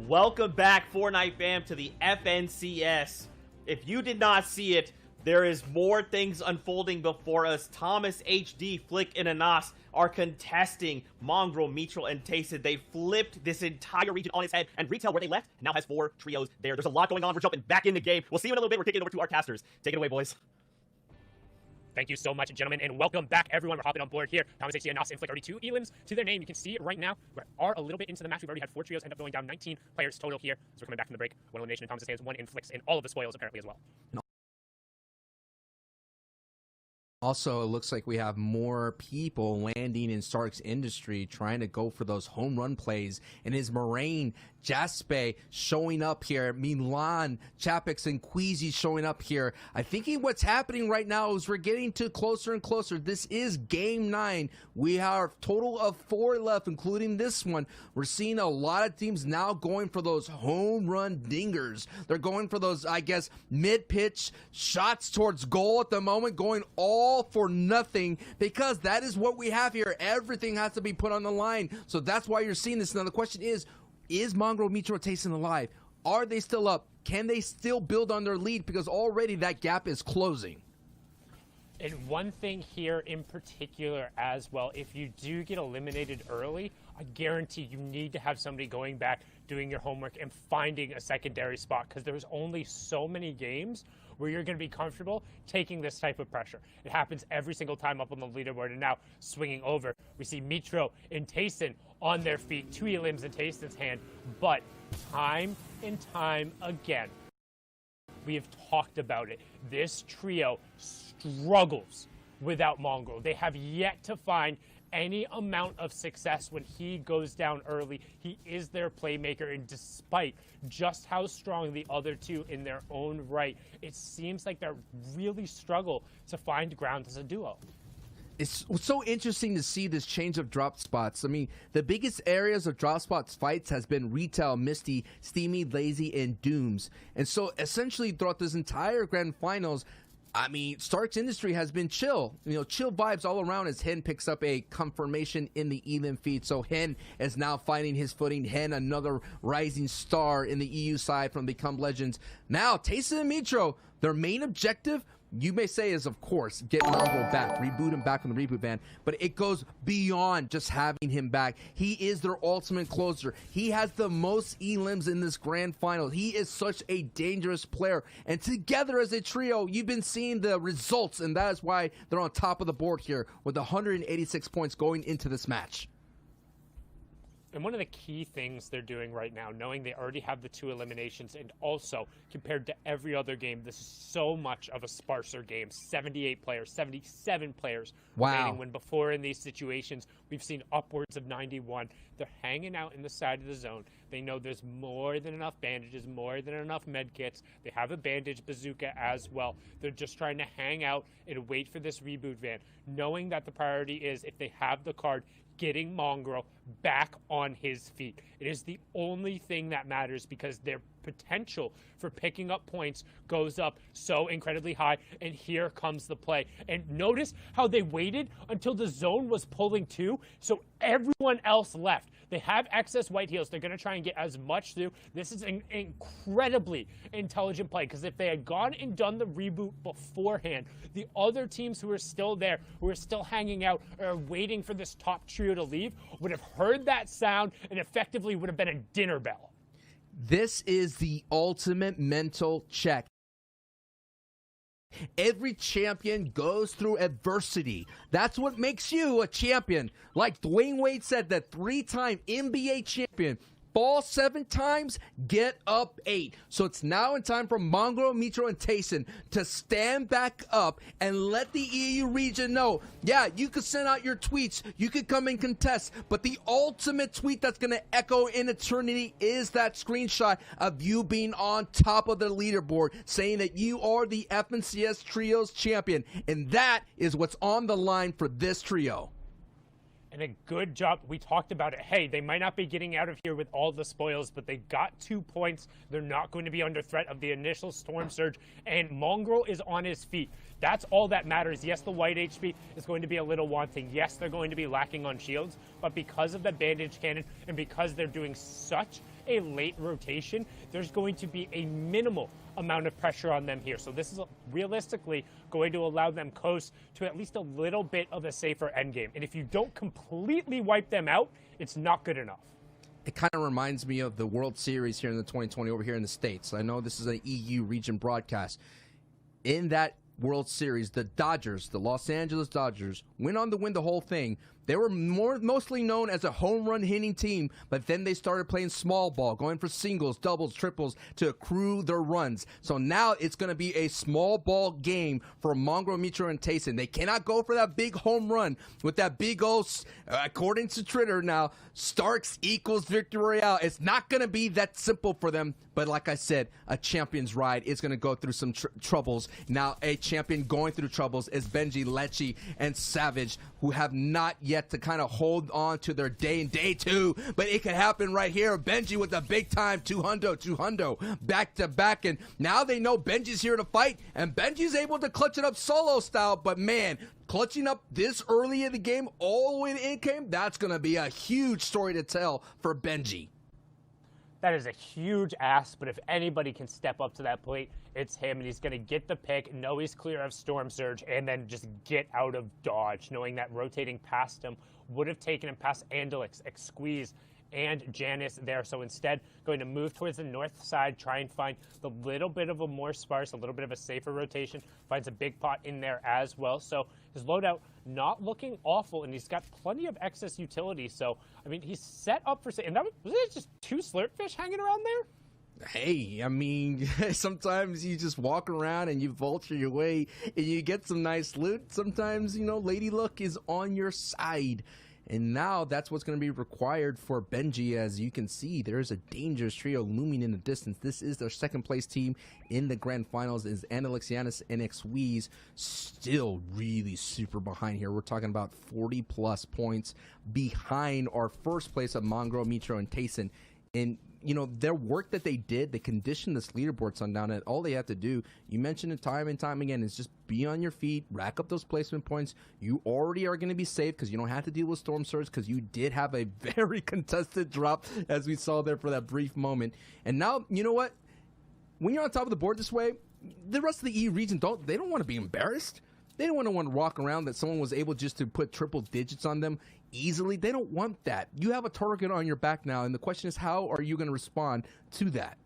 Welcome back, Fortnite fam, to the FNCS. If you did not see it, there is more things unfolding before us. Thomas, HD, Flick, and Anas are contesting Mongrel, Mitchell, and Tayson. They flipped this entire region on its head, and Retail, where they left, now has 4 trios there. There's a lot going on. We're jumping back in the game. We'll see you in a little bit. We're kicking it over to our casters. Take it away, boys. Thank you so much, gentlemen, and welcome back, everyone. We're hopping on board here. Thomas, HC, and Nas inflict already 2 elims to their name. You can see it right now. We are a little bit into the match. We've already had 4 trios end up going down 19 players total here. So we're coming back from the break. 1 elimination in Thomas' hands, 1 inflicts, and all of the spoils apparently as well. Also, it looks like we have more people landing in Stark's Industry trying to go for those home run plays. And his Moraine, Jaspe showing up here. Milan, Chapix, and Queasy showing up here. I think what's happening right now is we're getting to closer and closer. This is game 9. We have a total of 4 left, including this one. We're seeing a lot of teams now going for those home run dingers. They're going for those, I guess, mid-pitch shots towards goal at the moment, going all for nothing, because that is what we have here. Everything has to be put on the line. So that's why you're seeing this. Now the question is Mongrel, Mitchell, Tayson alive? Are they still up? Can they still build on their lead? Because already that gap is closing. And one thing here in particular as well, if you do get eliminated early, I guarantee you need to have somebody going back, doing your homework, and finding a secondary spot, because there's only so many games where you're going to be comfortable taking this type of pressure. It happens every single time up on the leaderboard, and now swinging over. We see Mitro and Tayson on their feet, 2 elims in Tayson's hand, but time and time again, we have talked about it. This trio struggles without Mongrel. They have yet to find any amount of success when he goes down early. He is their playmaker, and despite just how strong the other 2 in their own right, it seems like they really struggle to find ground as a duo. It's so interesting to see this change of drop spots. I mean, the biggest areas of drop spots fights has been Retail, Misty, Steamy, Lazy, and Dooms. And so essentially throughout this entire grand finals, I mean, Stark's Industry has been chill. You know, chill vibes all around as Hen picks up a confirmation in the elim feed. So Hen is now finding his footing. Hen, another rising star in the EU side from Become Legends. Now, Tayson and Mitro, their main objective, you may say, is, of course, get Mongrel back, reboot him back from the reboot van, but it goes beyond just having him back. He is their ultimate closer. He has the most elims in this grand final. He is such a dangerous player, and together as a trio, you've been seeing the results, and that is why they're on top of the board here with 186 points going into this match. And one of the key things they're doing right now, knowing they already have the 2 eliminations, and also compared to every other game, this is so much of a sparser game. 78 players, 77 players remaining, when before in these situations, we've seen upwards of 91. They're hanging out in the side of the zone. They know there's more than enough bandages, more than enough med kits. They have a bandage bazooka as well. They're just trying to hang out and wait for this reboot van, knowing that the priority is, if they have the card, getting Mongrel back on his feet. It is the only thing that matters, because their potential for picking up points goes up so incredibly high. And here comes the play. And notice how they waited until the zone was pulling 2, so everyone else left. They have excess white heals. They're going to try and get as much through. This is an incredibly intelligent play, because if they had gone and done the reboot beforehand, the other teams who are still there, who are still hanging out, or waiting for this top trio to leave, would have heard that sound and effectively would have been a dinner bell. This is the ultimate mental check. Every champion goes through adversity. That's what makes you a champion. Like Dwayne Wade said, that 3-time NBA champion. Fall 7 times, get up 8. So it's now in time for Mongrel, Mitro, and Tayson to stand back up and let the EU region know, yeah, you could send out your tweets, you could come and contest, but the ultimate tweet that's going to echo in eternity is that screenshot of you being on top of the leaderboard, saying that you are the FNCS Trios champion. And that is what's on the line for this trio. And a good job. We talked about it. Hey, they might not be getting out of here with all the spoils, but they got 2 points. They're not going to be under threat of the initial storm surge. And Mongrel is on his feet. That's all that matters. Yes, the white HP is going to be a little wanting. Yes, they're going to be lacking on shields, but because of the bandage cannon and because they're doing such a late rotation, there's going to be a minimal amount of pressure on them here. So this is realistically going to allow them coast to at least a little bit of a safer endgame. And if you don't completely wipe them out, it's not good enough. It kind of reminds me of the World Series here in the 2020 over here in the States. I know this is an EU region broadcast. In that World Series, the Dodgers, the Los Angeles Dodgers, went on to win the whole thing. They were mostly known as a home run hitting team, but then they started playing small ball, going for singles, doubles, triples to accrue their runs. So now it's going to be a small ball game for Mongraal, Mitro, and Tayson. They cannot go for that big home run with that big old, according to Twitter now, Starks equals victory royale. It's not going to be that simple for them. But like I said, a champion's ride is going to go through some troubles. Now, a champion going through troubles is Benji, Lecce, and Savage, who have not yet to kind of hold on to their day in day two. But it could happen right here. Benji with a big time 200 back to back. And now they know Benji's here to fight. And Benji's able to clutch it up solo style. But man, clutching up this early in the game, all the way to end game, that's going to be a huge story to tell for Benji. That is a huge ask, but if anybody can step up to that plate, it's him, and he's going to get the pick, know he's clear of Storm Surge, and then just get out of dodge, knowing that rotating past him would have taken him past Andalix, Squeeze, and Janice there. So instead, going to move towards the north side, try and find the little bit of a more sparse, a little bit of a safer rotation, finds a big pot in there as well. So his loadout not looking awful, and he's got plenty of excess utility. So, I mean, he's set up for, and that was it just 2 slurpfish hanging around there? Hey, I mean, sometimes you just walk around and you vulture your way and you get some nice loot. Sometimes, you know, Lady Luck is on your side. And now that's what's going to be required for Benji. As you can see, there's a dangerous trio looming in the distance. This is their second place team in the grand finals. Is Andalixianus and Xweez still really super behind here. We're talking about 40 plus points behind our first place of Mongraal, Mitro, and Tayson. And you know, their work that they did, they conditioned this leaderboard sundown, and all they have to do, you mentioned it time and time again, is just be on your feet, rack up those placement points. You already are going to be safe because you don't have to deal with Storm Surge, because you did have a very contested drop, as we saw there for that brief moment. And now, you know what? When you're on top of the board this way, the rest of the EU region, they don't want to be embarrassed. They don't want to walk around that someone was able just to put triple digits on them easily. They don't want that. You have a target on your back now, and the question is, how are you going to respond to that?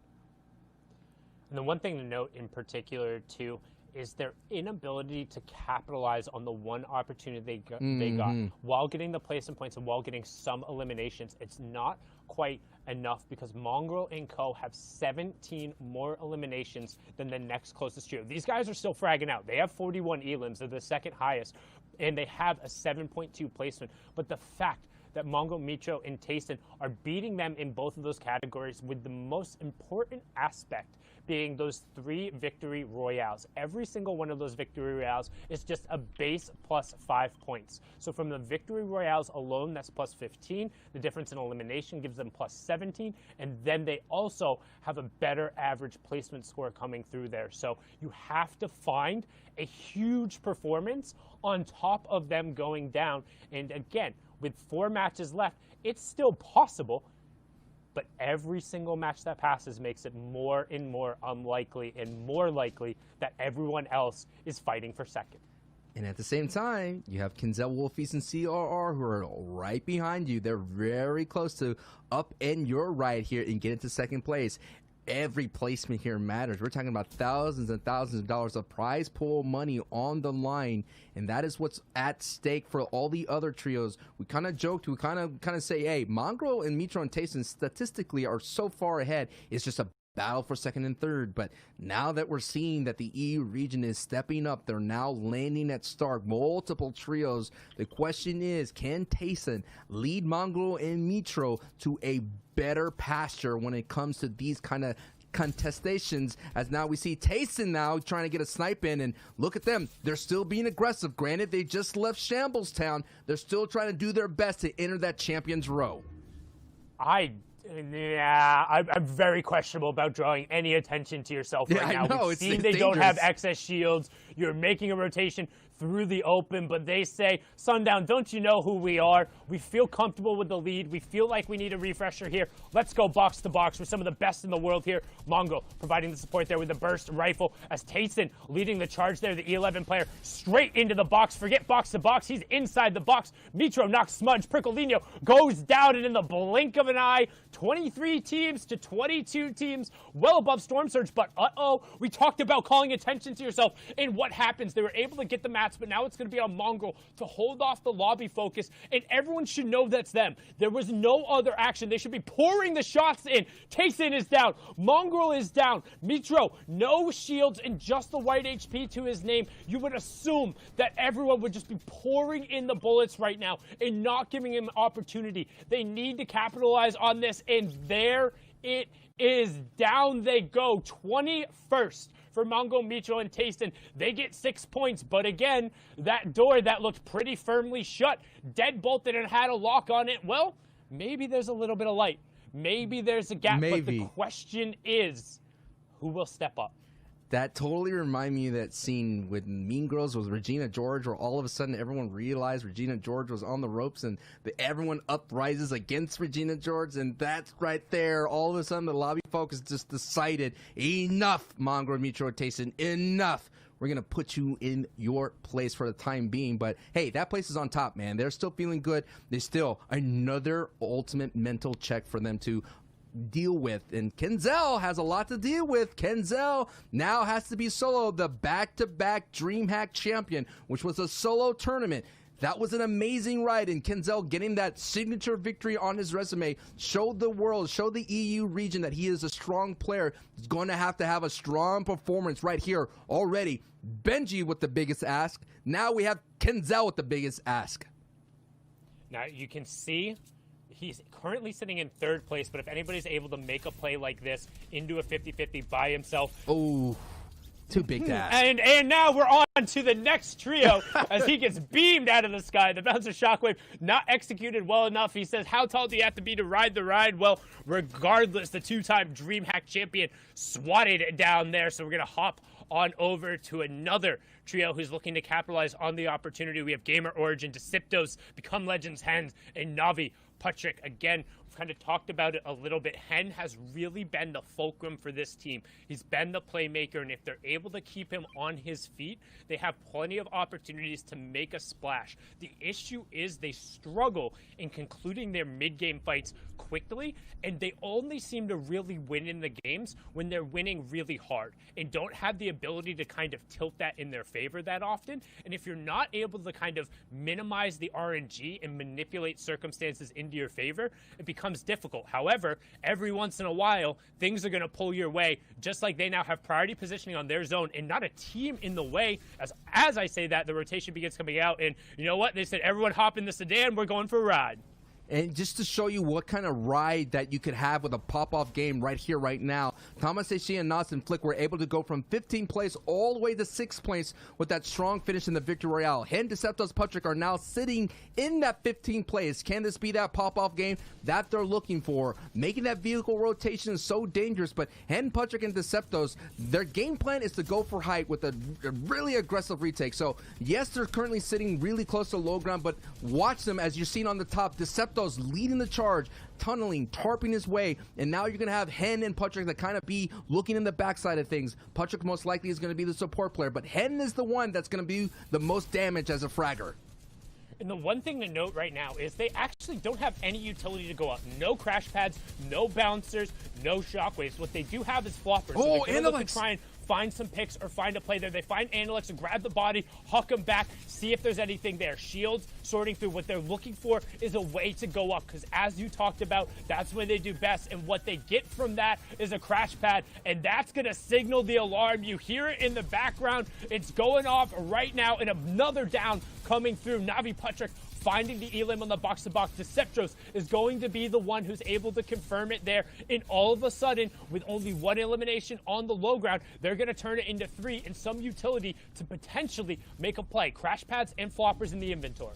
And the one thing to note in particular, too, is their inability to capitalize on the one opportunity they got while getting the placement points and while getting some eliminations. It's not quite enough because Mongraal and Co. have 17 more eliminations than the next closest trio. These guys are still fragging out. They have 41 elims. They're the second highest, and they have a 7.2 placement. But the fact that Mongraal, Mitro, and Tayson are beating them in both of those categories, with the most important aspect being those 3 victory royales. Every single one of those victory royales is just a base plus 5 points. So from the victory royales alone, that's plus 15. The difference in elimination gives them plus 17. And then they also have a better average placement score coming through there. So you have to find a huge performance on top of them going down. And again, with 4 matches left, it's still possible. But every single match that passes makes it more and more unlikely and more likely that everyone else is fighting for second. And at the same time, you have Kinzel, Wolfies, and CRR who are right behind you. They're very close to up in your right here and get into second place. Every placement here matters. We're talking about thousands and thousands of dollars of prize pool money on the line, and that is what's at stake for all the other trios. We kind of joked, we kind of say, hey, Mongraal and Mitro and Tayson statistically are so far ahead. It's just a battle for second and third. But now that we're seeing that the EU region is stepping up, they're now landing at start, multiple trios. The question is, can Tayson lead Mongraal and Mitro to a better pasture when it comes to these kind of contestations? As now we see Tayson now trying to get a snipe in, and look at them, they're still being aggressive. Granted, they just left Shambles Town. They're still trying to do their best to enter that champion's row. I Yeah, I'm very questionable about drawing any attention to yourself right now. I know, We've seen it's they don't have dangerous. excess shields. You're making a rotation through the open, but they say, Sundown, don't you know who we are? We feel comfortable with the lead. We feel like we need a refresher here. Let's go box to box. We're some of the best in the world here. Mongo providing the support there with the burst rifle as Tayson leading the charge there, the E11 player, straight into the box. Forget box to box. He's inside the box. Mitro knocks Smudge. Percolino goes down, and in the blink of an eye, 23 teams to 22 teams, well above Storm Surge, but we talked about calling attention to yourself, and what happens? They were able to get the mats, but now it's going to be on Mongo to hold off the lobby focus, and everyone should know that's them. There was no other action. They should be pouring the shots in. Tayson is down. Mongrel is down. Mitro, no shields and just the white HP to his name. You would assume that everyone would just be pouring in the bullets right now and not giving him opportunity. They need to capitalize on this, and there it is. Down they go. 21st for Mongo, Mitro, and Tayson. They get 6 points, but again, that door that looked pretty firmly shut, deadbolted and had a lock on it, well, maybe there's a little bit of light. Maybe there's a gap, but the question is, who will step up? That totally reminded me of that scene with Mean Girls with Regina George, where all of a sudden everyone realized Regina George was on the ropes, and everyone uprises against Regina George, and that's right there. All of a sudden, the lobby folks just decided, enough, Mongrel, Mitro, Tayson, enough. We're going to put you in your place for the time being. But, hey, that place is on top, man. They're still feeling good. There's still another ultimate mental check for them to deal with, and Kenzel has a lot to deal with. Kenzel now has to be solo, the back-to-back DreamHack champion, which was a solo tournament. That was an amazing ride, and Kenzel getting that signature victory on his resume showed the world, showed the EU region that he is a strong player. He's going to have a strong performance right here already. Benji with the biggest ask. Now we have Kenzel with the biggest ask. Now you can see he's currently sitting in 3rd place, but if anybody's able to make a play like this into a 50-50 by himself. Oh, too big to ask. And now we're on to the next trio as he gets beamed out of the sky. The bouncer shockwave not executed well enough. He says, how tall do you have to be to ride the ride? Well, regardless, the 2-time DreamHack champion swatted it down there. So we're going to hop on over to another trio who's looking to capitalize on the opportunity. We have Gamer Origin, Deceptos, Become Legends, Hens, and Navi Patrick. Again, we've kind of talked about it a little bit. Hen has really been the fulcrum for this team. He's been the playmaker, and if they're able to keep him on his feet, they have plenty of opportunities to make a splash. The issue is they struggle in concluding their mid-game fights quickly, and they only seem to really win in the games when they're winning really hard and don't have the ability to kind of tilt that in their favor that often. And if you're not able to kind of minimize the RNG and manipulate circumstances into your favor, it becomes difficult. However, every once in a while, things are going to pull your way, just like they now have priority positioning on their zone and not a team in the way. As I say that, the rotation begins coming out, and you know what? They said, everyone hop in the sedan, we're going for a ride. And just to show you what kind of ride that you could have with a pop-off game right here, right now, Thomas Eshi and Nas and Flick were able to go from 15th place all the way to 6th place with that strong finish in the Victory Royale. Hen, Deceptos, Patrick are now sitting in that 15th place. Can this be that pop-off game that they're looking for? Making that vehicle rotation is so dangerous, but Hen, Patrick, and Deceptos, their game plan is to go for height with a really aggressive retake. So, yes, they're currently sitting really close to low ground, but watch them as you're seeing on the top. Deceptos leading the charge, tunneling, tarping his way, and now you're going to have Hen and Patrick that kind of be looking in the backside of things. Patrick most likely is going to be the support player, but Hen is the one that's going to be the most damage as a fragger. And the one thing to note right now is they actually don't have any utility to go up. No crash pads, no bouncers, no shockwaves. What they do have is floppers. Oh, so they're gonna look to try and find some picks or find a play there. They find Analyx and grab the body, huck him back, see if there's anything there. Shields sorting through. What they're looking for is a way to go up, because as you talked about, that's when they do best. And what they get from that is a crash pad, and that's going to signal the alarm. You hear it in the background. It's going off right now, and another down coming through. Navi Patrick finding the elim on the box-to-box. Deceptos is going to be the one who's able to confirm it there. And all of a sudden, with only one elimination on the low ground, they're going to turn it into 3 and some utility to potentially make a play. Crash pads and floppers in the inventory.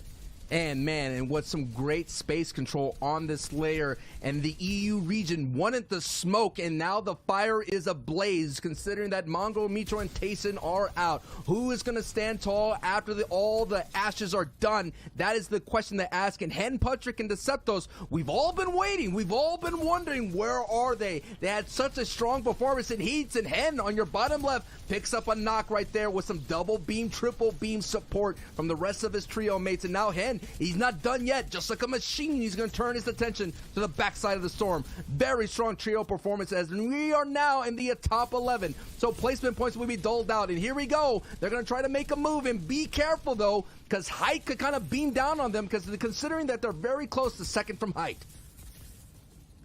And man, and what some great space control on this layer. And the EU region wanted the smoke, and now the fire is ablaze, considering that Mongrel, Mitro, and Tayson are out. Who is going to stand tall after all the ashes are done? That is the question to ask. And Hen, Patrick, and Deceptos, we've all been waiting. We've all been wondering, where are they? They had such a strong performance in Heats, and Hen on your bottom left picks up a knock right there with some double beam, triple beam support from the rest of his trio mates. And now Hen, he's not done yet. Just like a machine, he's going to turn his attention to the backside of the storm. Very strong trio performance as we are now in the top 11. So placement points will be doled out. And here we go. They're going to try to make a move, and be careful though, because Height could kind of beam down on them, because considering that they're very close to second from Height.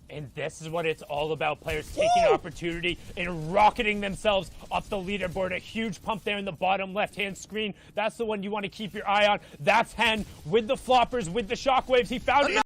And this is what it's all about. Players taking opportunity and rocketing themselves up the leaderboard. A huge pump there in the bottom left-hand screen. That's the one you want to keep your eye on. That's Hen with the floppers, with the shockwaves. He found another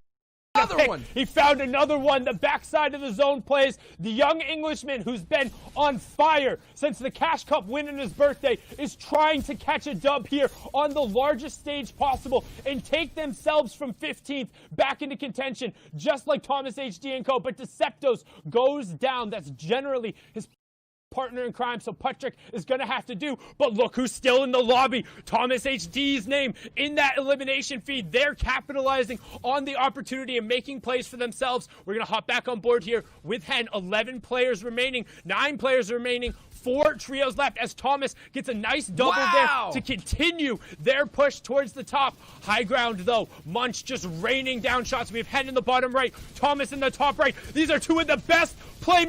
one. He found another one. The backside of the zone plays. The young Englishman who's been on fire since the Cash Cup win on his birthday is trying to catch a dub here on the largest stage possible and take themselves from 15th back into contention, just like Thomas HD and co. But Deceptos goes down. That's generally his partner in crime, so Patrick is going to have to do. But look who's still in the lobby. Thomas HD's name in that elimination feed. They're capitalizing on the opportunity and making plays for themselves. We're going to hop back on board here with Hen. 11 players remaining, 9 players remaining, 4 trios left as Thomas gets a nice double there to continue their push towards the top. High ground though, Munch just raining down shots. We have Hen in the bottom right, Thomas in the top right. These are two of the best playmakers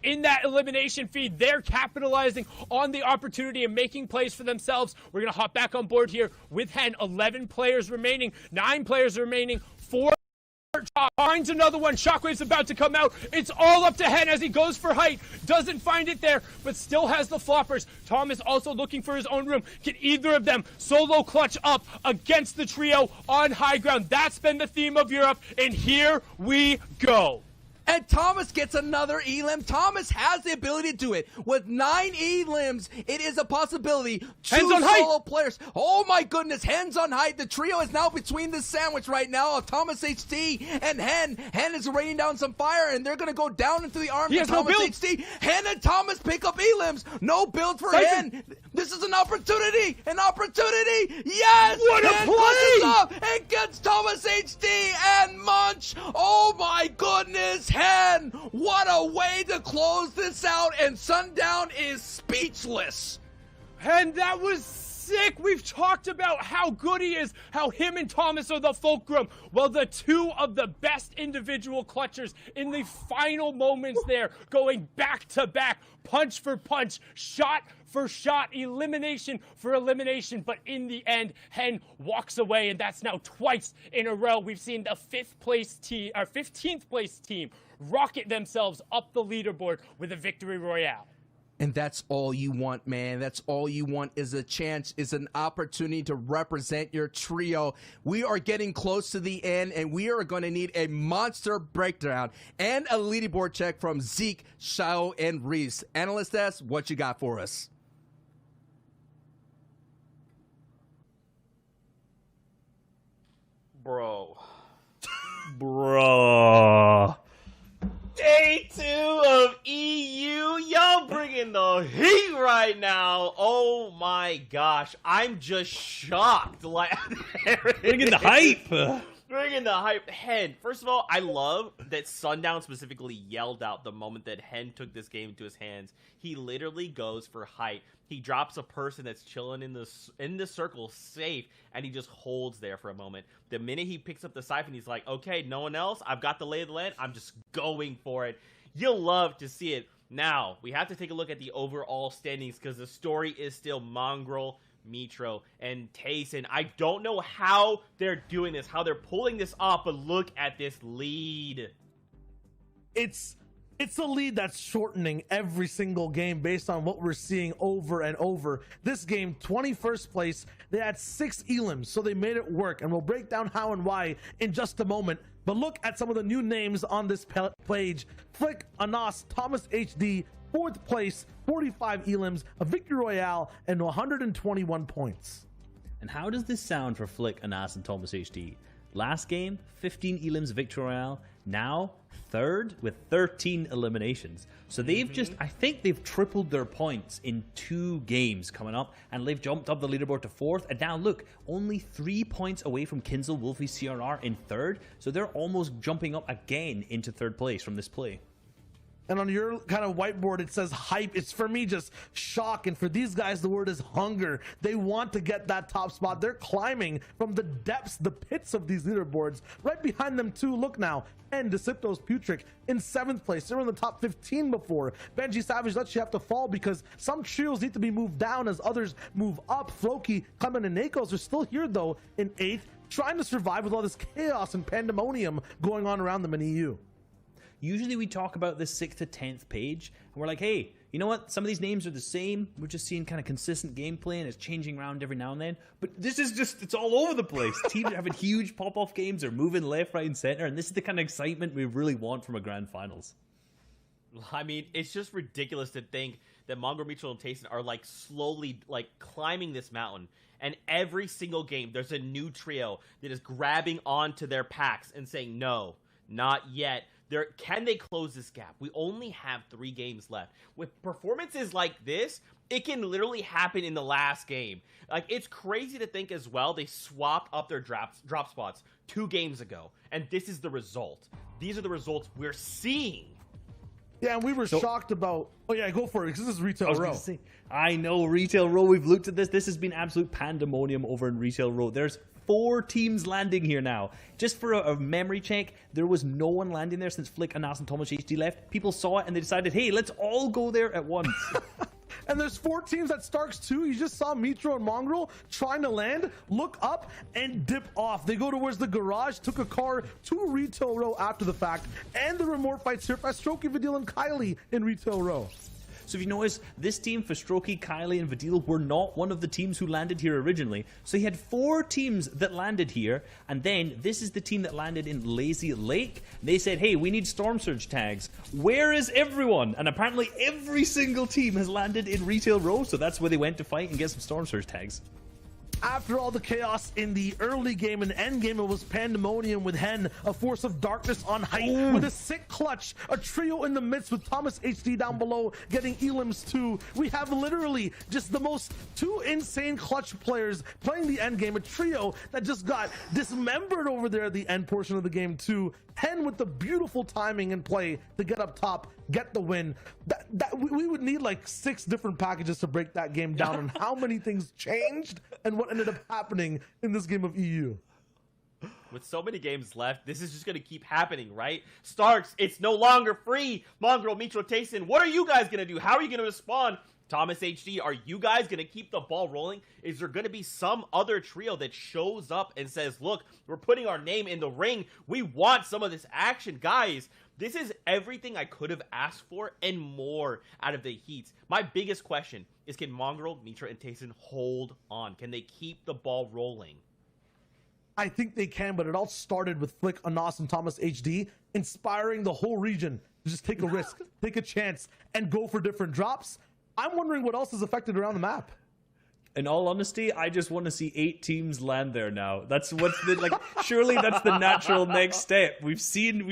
in that elimination feed. They're capitalizing on the opportunity and making plays for themselves. We're going to hop back on board here with Hen. 11 players remaining, 9 players remaining, 4 finds another one. Shockwave's about to come out. It's all up to Hen as he goes for Height. Doesn't find it there, but still has the floppers. Thomas also looking for his own room. Can either of them solo clutch up against the trio on high ground? That's been the theme of Europe, and here we go. And Thomas gets another elim. Thomas has the ability to do it. With 9 elims, it is a possibility. 2 solo players. Oh my goodness, Hen's on Height. The trio is now between the sandwich right now of Thomas HD and Hen. Hen is raining down some fire, and they're going to go down into the arms of Thomas HD. Hen and Thomas pick up elims. No build for Hen. This is an opportunity. An opportunity. Yes. What a play. Up and gets Thomas HD and Munch. Oh my goodness. Hen, what a way to close this out, and Sundown is speechless. And that was sick. We've talked about how good he is, how him and Thomas are the fulcrum. Well, the two of the best individual clutchers in the final moments there, going back to back, punch for punch, shot for shot, elimination for elimination. But in the end, Hen walks away, and that's now twice in a row. We've seen the 15th place team rocket themselves up the leaderboard with a victory royale. And that's all you want, man. That's all you want is a chance, is an opportunity to represent your trio. We are getting close to the end, and we are going to need a monster breakdown and a leaderboard check from Zeke, Shao, and Reese. Analyst S, what you got for us? Bro. Day 2 of EU. Y'all bringing the heat right now. Oh my gosh. I'm just shocked. Like, bringing the hype. Bringing the hype. Hen, first of all, I love that Sundown specifically yelled out the moment that Hen took this game into his hands. He literally goes for Height. He drops a person that's chilling in the circle safe, and he just holds there for a moment. The minute he picks up the siphon, he's like, okay, no one else. I've got the lay of the land. I'm just going for it. You'll love to see it. Now, we have to take a look at the overall standings because the story is still Mongrel, Mitro, and Tayson. I don't know how they're doing this, how they're pulling this off, but look at this lead. It's a lead that's shortening every single game based on what we're seeing over and over. This game, 21st place, they had 6 elims, so they made it work, and we'll break down how and why in just a moment. But look at some of the new names on this page. Flick, Anas, Thomas HD, 4th place, 45 elims, a victory royale, and 121 points. And how does this sound for Flick, Anas, and Thomas HD? Last game, 15 elims, victory royale. Now, 3rd with 13 eliminations. So they've just, I think they've tripled their points in 2 games coming up, and they've jumped up the leaderboard to 4th. And now look, only 3 points away from Kinzel, Wolfie, CRR in 3rd. So they're almost jumping up again into 3rd place from this play. And on your kind of whiteboard, it says hype. It's for me just shock. And for these guys, the word is hunger. They want to get that top spot. They're climbing from the depths, the pits of these leaderboards. Right behind them, too. Look now. And Deceptos Putric in 7th place. They were in the top 15 before. Benji Savage lets you have to fall because some trios need to be moved down as others move up. Floki, Clement, and Nakos are still here, though, in 8th, trying to survive with all this chaos and pandemonium going on around them in EU. Usually we talk about this 6th to 10th page, and we're like, hey, you know what? Some of these names are the same. We're just seeing kind of consistent gameplay, and it's changing around every now and then. But this is just, it's all over the place. Teams are having huge pop-off games. They're moving left, right, and center, and this is the kind of excitement we really want from a grand finals. I mean, it's just ridiculous to think that Mongrel, Mitchell, and Tayson are, like, slowly, like, climbing this mountain. And every single game, there's a new trio that is grabbing onto their packs and saying, no, not yet. Can they close this gap? We only have 3 games left. With performances like this, it can literally happen in the last game. Like, it's crazy to think as well, they swapped up their drop spots 2 games ago. And this is the result. These are the results we're seeing. Yeah, and we were shocked about... Oh, yeah, go for it, because this is Retail Row. I know, Retail Row. We've looked at this. This has been absolute pandemonium over in Retail Row. There's 4 teams landing here now. Just for a memory check, there was no one landing there since Flick, Anas, and Thomas HD left. People saw it, and they decided, hey, let's all go there at once. And there's 4 teams at Starks too. You just saw Mitro and Mongrel trying to land, look up, and dip off. They go towards the garage, took a car to Retail Row after the fact, and there were more fights here for Strokey, Vidil, and Kylie in Retail Row. So if you notice, this team for Strokey, Kylie, and Vidil were not one of the teams who landed here originally. So he had 4 teams that landed here, and then this is the team that landed in Lazy Lake. They said, hey, we need Storm Surge tags. Where is everyone? And apparently every single team has landed in Retail Row, so that's where they went to fight and get some Storm Surge tags. After all the chaos in the early game and end game, it was pandemonium with Hen, a force of darkness on height, with a sick clutch, a trio in the midst with Thomas HD down below getting elims too. We have literally just the most 2 insane clutch players playing the end game, a trio that just got dismembered over there at the end portion of the game too. Hen with the beautiful timing and play to get up top, get the win. We would need like 6 different packages to break that game down on how many things changed and what ended up happening in this game of EU. With so many games left, this is just going to keep happening, right? Starks, it's no longer free. Mongrel, Mitro, Tayson, what are you guys going to do? How are you going to respond? Thomas HD, are you guys going to keep the ball rolling? Is there going to be some other trio that shows up and says, look, we're putting our name in the ring. We want some of this action. Guys, this is everything I could have asked for and more out of the Heats. My biggest question is, can Mongrel, Mitra, and Tayson hold on? Can they keep the ball rolling? I think they can, but it all started with Flick, Anas, and Thomas HD inspiring the whole region to just take a risk, take a chance, and go for different drops. I'm wondering what else is affected around the map. In all honesty, I just want to see 8 teams land there now. That's what's the like. Surely that's the natural next step. We've seen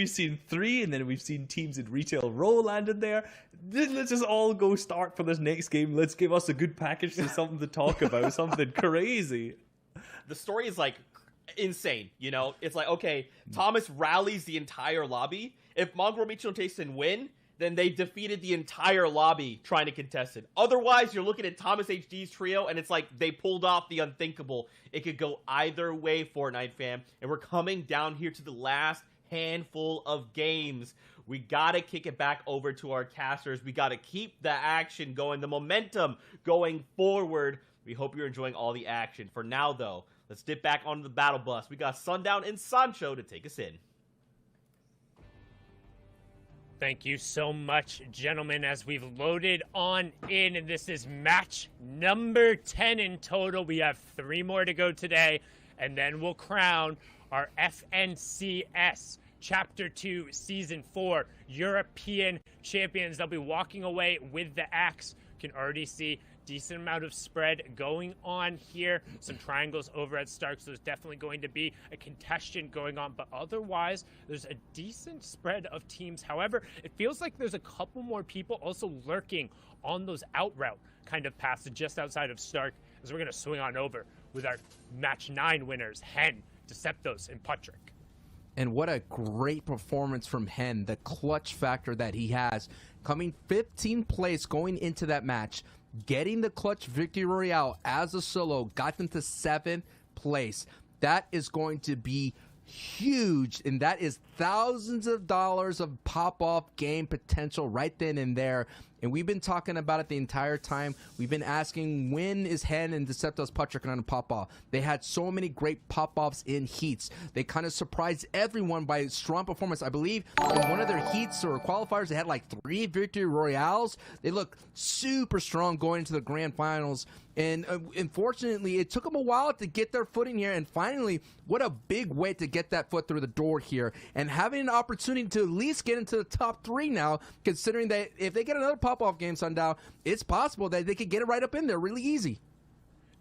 3, and then we've seen teams in Retail Row landed there. Let's just all go start for this next game. Let's give us a good package to something to talk about, something crazy. The story is like insane, you know? It's like, okay, Thomas rallies the entire lobby. If Mongrel, Mitchell, and Tayson win, then they defeated the entire lobby trying to contest it. Otherwise, you're looking at Thomas HD's trio, and it's like they pulled off the unthinkable. It could go either way, Fortnite fam. And we're coming down here to the last handful of games. We got to kick it back over to our casters. We got to keep the action going, the momentum going forward. We hope you're enjoying all the action. For now, though, let's dip back onto the battle bus. We got Sundown and Sancho to take us in. Thank you so much, gentlemen, as we've loaded on in, and this is match number 10 in total. We have 3 more to go today, and then we'll crown our FNCS Chapter 2, Season 4, European champions. They'll be walking away with the axe. You can already see decent amount of spread going on here. Some triangles over at Stark, so there's definitely going to be a contention going on, but otherwise there's a decent spread of teams. However, it feels like there's a couple more people also lurking on those out route kind of paths just outside of Stark, as we're going to swing on over with our match 9 winners, Hen, Deceptos, and Patrick. And what a great performance from Hen, the clutch factor that he has, coming 15th place going into that match, getting the clutch victory royale as a solo, got them to 7th place. That is going to be huge, and that is thousands of dollars of pop-off game potential right then and there. And we've been talking about it the entire time. We've been asking, when is Hen and Deceptos Patrick going to pop off? They had so many great pop-offs in heats. They kind of surprised everyone by strong performance. I believe in one of their heats or qualifiers, they had like 3 victory royales. They look super strong going into the grand finals. And unfortunately, it took them a while to get their footing here. And finally, what a big way to get that foot through the door here. And having an opportunity to at least get into the top 3 now, considering that if they get another pop-off game, Sundown, it's possible that they could get it right up in there really easy.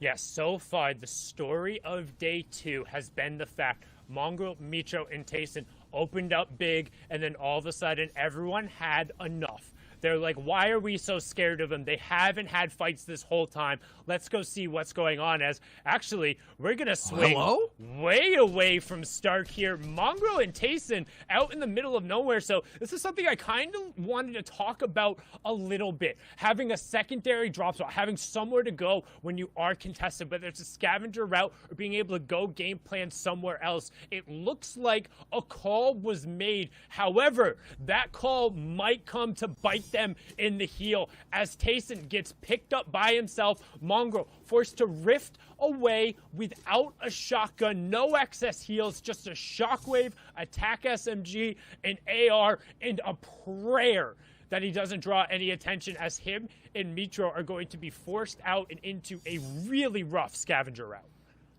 Yes, so far, the story of day 2 has been the fact Mongrel, Mitro, and Tayson opened up big, and then all of a sudden, everyone had enough. They're like, why are we so scared of them? They haven't had fights this whole time. Let's go see what's going on. As actually, we're going to swing way away from Stark here. Mongrel and Tayson out in the middle of nowhere. So this is something I kind of wanted to talk about a little bit. Having a secondary drop spot, having somewhere to go when you are contested, whether it's a scavenger route or being able to go game plan somewhere else. It looks like a call was made. However, that call might come to bite them in the heel as Tayson gets picked up by himself. Mongrel forced to rift away without a shotgun, no excess heals, just a shockwave, attack SMG, an AR, and a prayer that he doesn't draw any attention, as him and Mitro are going to be forced out and into a really rough scavenger route.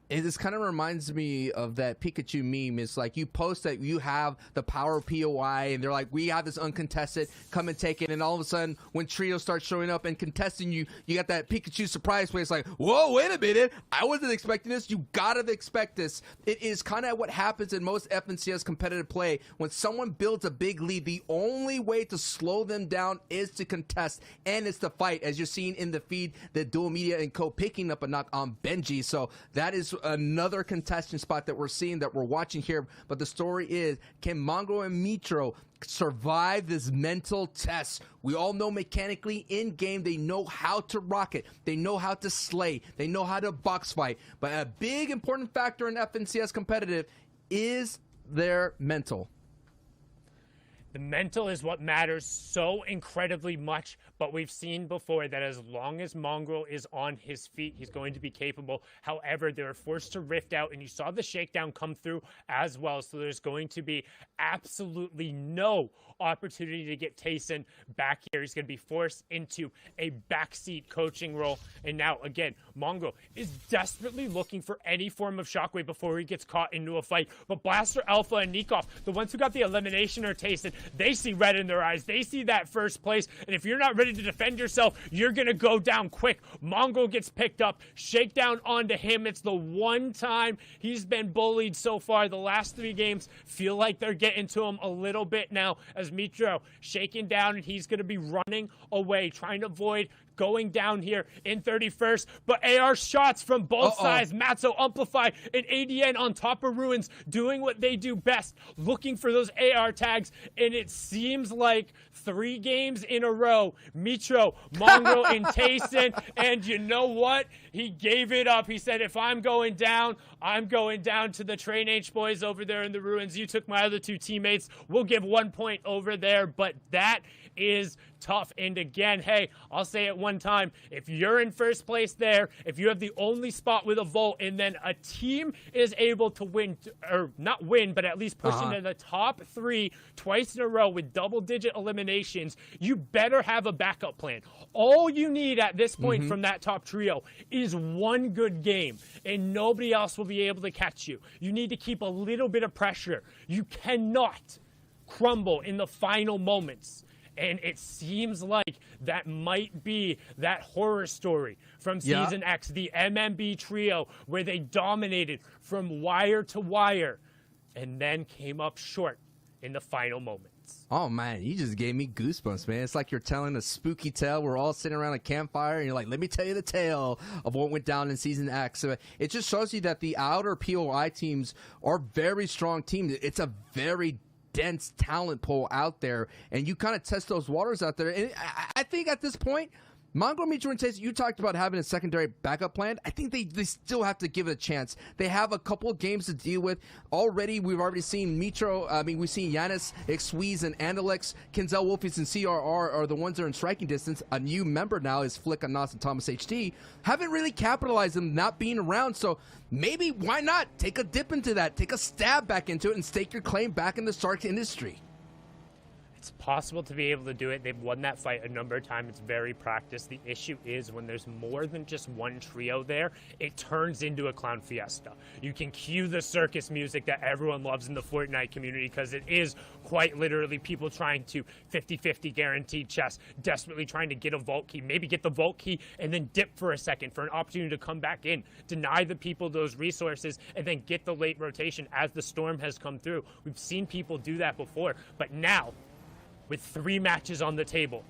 This kind of reminds me of that Pikachu meme. It's like you post that you have the power of POI, and they're like, we have this uncontested, come and take it. And all of a sudden, when Trio starts showing up and contesting you, you got that Pikachu surprise play. It's like, whoa, wait a minute. I wasn't expecting this. You gotta expect this. It is kind of what happens in most FNCS competitive play. When someone builds a big lead, the only way to slow them down is to contest, and it's to fight. As you're seeing in the feed, the Dual Media and Co. picking up a knock on Benji. So that is another contestant spot that we're seeing, that we're watching here. But the story is, can Mongrel and Mitro survive this mental test? We all know mechanically in game they know how to rock it, they know how to slay, they know how to box fight. But a big important factor in FNCS competitive is their mental. The mental is what matters so incredibly much, but we've seen before that as long as Mongrel is on his feet, he's going to be capable. However, they were forced to rift out, and you saw the shakedown come through as well, so there's going to be absolutely no opportunity to get Tayson back here. He's going to be forced into a backseat coaching role, and now, again, Mongrel is desperately looking for any form of shockwave before he gets caught into a fight, but Blaster Alpha and Nikov, the ones who got the elimination, are Tayson. They see red in their eyes. They see that first place. And if you're not ready to defend yourself, you're going to go down quick. Mongrel gets picked up. Shakedown onto him. It's the one time he's been bullied so far. The last 3 games feel like they're getting to him a little bit now, as Mitro shaking down, and he's going to be running away, trying to avoid going down here in 31st, but AR shots from both sides. Matzo Amplify and ADN on top of Ruins doing what they do best, looking for those AR tags, and it seems like 3 games in a row, Mitro, Mongrel, and Tayson, and you know what? He gave it up. He said, if I'm going down to the Train H boys over there in the Ruins. You took my other 2 teammates. We'll give 1 point over there, but that is tough. And again, hey, I'll say it one time. If you're in first place there, if you have the only spot with a vote, and then a team is able to win, or not win, but at least push into the top 3 twice in a row with double-digit eliminations, you better have a backup plan. All you need at this point from that top trio is one good game, and nobody else will be able to catch you. You need to keep a little bit of pressure. You cannot crumble in the final moments. And it seems like that might be that horror story from Season X, the MMB trio, where they dominated from wire to wire and then came up short in the final moments. Oh, man, you just gave me goosebumps, man. It's like you're telling a spooky tale. We're all sitting around a campfire, and you're like, let me tell you the tale of what went down in Season X. So it just shows you that the outer POI teams are very strong teams. It's a very dense talent pool out there, and you kind of test those waters out there. And I think at this point, Mongrel, Mitro, and Taste, you talked about having a secondary backup plan. I think they still have to give it a chance. They have a couple of games to deal with. We've already seen Mitro, we've seen Yanis, Xweez, and Andalex. Kenzel, Wolfies, and CRR are the ones that are in striking distance. A new member now is Flick, Anas, and Thomas HD. Haven't really capitalized them not being around, so maybe why not take a dip into that, take a stab back into it, and stake your claim back in the Shark industry. It's possible to be able to do it. They've won that fight a number of times. It's very practiced. The issue is when there's more than just one trio there, it turns into a clown fiesta. You can cue the circus music that everyone loves in the Fortnite community because it is quite literally people trying to 50-50 guaranteed chess, desperately trying to get a vault key, maybe get the vault key and then dip for a second for an opportunity to come back in, deny the people those resources, and then get the late rotation as the storm has come through. We've seen people do that before, but now, with 3 matches on the table,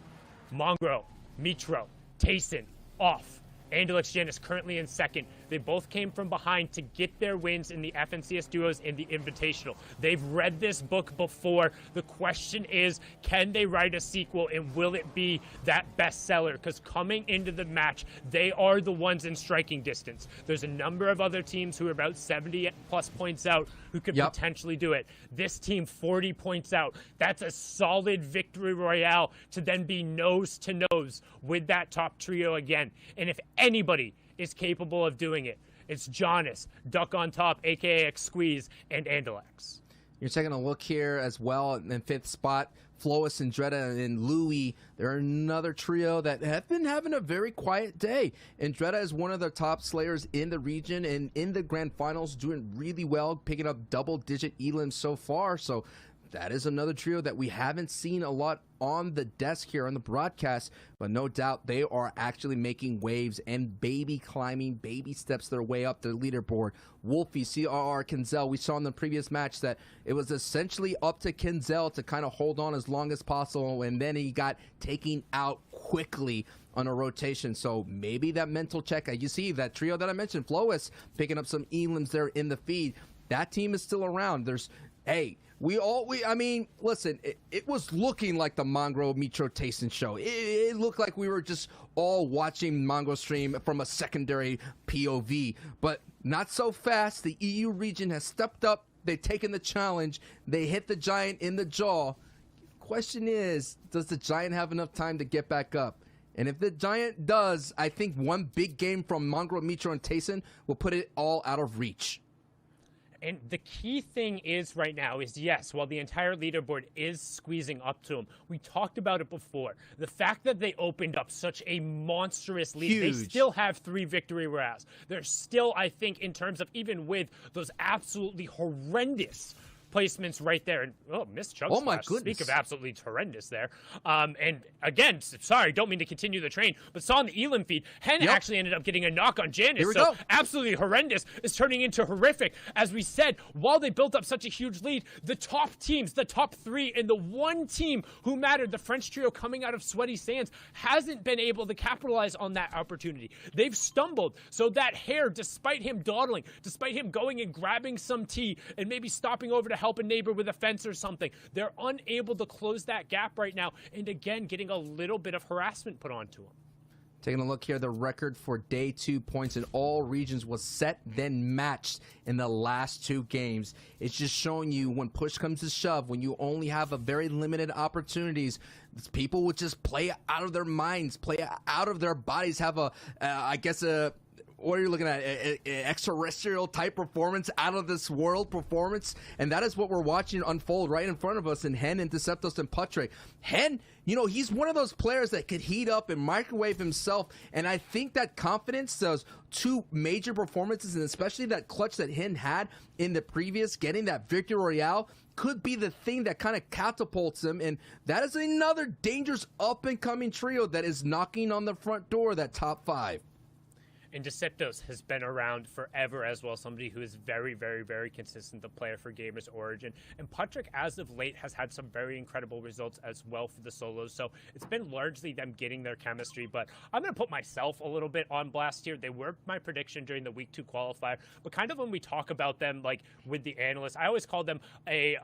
Mongrel, Mitro, Tayson, off. Andalex Jen is currently in second. They both came from behind to get their wins in the FNCS Duos and the Invitational. They've read this book before. The question is, can they write a sequel, and will it be that bestseller? Because coming into the match, they are the ones in striking distance. There's a number of other teams who are about 70-plus points out who could potentially do it. This team, 40 points out. That's a solid victory royale to then be nose-to-nose with that top trio again. And if anybody is capable of doing it, it's Jonas, Duck on top, aka Xweez, and Andalex. You're taking a look here as well in 5th spot. Flois and Dreda and Louis, they're another trio that have been having a very quiet day. And Dreda is one of the top slayers in the region and in the grand finals, doing really well, picking up double-digit elims so far. So that is another trio that we haven't seen a lot on the desk here on the broadcast, but no doubt they are actually making waves and baby steps their way up the leaderboard. Wolfie, CRR, Kenzel, we saw in the previous match that it was essentially up to Kenzel to kind of hold on as long as possible, and then he got taken out quickly on a rotation. So maybe that mental check, you see that trio that I mentioned, Flois picking up some elims there in the feed. That team is still around. There's, hey, listen, it was looking like the Mongrel Mitro Tayson show. It looked like we were just all watching Mongrel stream from a secondary POV, but not so fast. The EU region has stepped up. They've taken the challenge. They hit the Giant in the jaw. Question is, does the Giant have enough time to get back up? And if the Giant does, I think one big game from Mongrel, Mitro, and Tayson will put it all out of reach. And the key thing is right now is, yes, while the entire leaderboard is squeezing up to them, we talked about it before. The fact that they opened up such a monstrous lead, they still have 3 victory royales. They're still, I think, in terms of even with those absolutely horrendous placements right there. And missed chug Oh my splash. goodness. Speak of absolutely horrendous there. And again, sorry, don't mean to continue the train, but saw in the Elam feed, Hen actually ended up getting a knock on Janice. Here we so go. absolutely horrendous is turning into horrific. As we said, while they built up such a huge lead, the top teams, the top 3, and the one team who mattered, the French trio coming out of Sweaty Sands, hasn't been able to capitalize on that opportunity. They've stumbled. So that Hare, despite him dawdling, despite him going and grabbing some tea and maybe stopping over to help a neighbor with a fence or something, they're unable to close that gap right now, and again getting a little bit of harassment put onto them. Taking a look here, the record for day 2 points in all regions was set, then matched in the last 2 games. It's just showing you when push comes to shove, when you only have a very limited opportunities, people would just play out of their minds, play out of their bodies, have a, what are you looking at? An extraterrestrial type performance, out of this world performance, and that is what we're watching unfold right in front of us in Hen, Interceptos, and Patre. Hen, you know, he's one of those players that could heat up and microwave himself, and I think that confidence, those 2 major performances, and especially that clutch that Hen had in the previous, getting that victory royale, could be the thing that kind of catapults him, and that is another dangerous up-and-coming trio that is knocking on the front door, that top 5. And Deceptos has been around forever as well, somebody who is very, very, very consistent, the player for Gamers Origin. And Patrick, as of late, has had some very incredible results as well for the solos. So it's been largely them getting their chemistry. But I'm going to put myself a little bit on blast here. They were my prediction during the Week 2 qualifier. But kind of when we talk about them, like with the analysts, I always call them a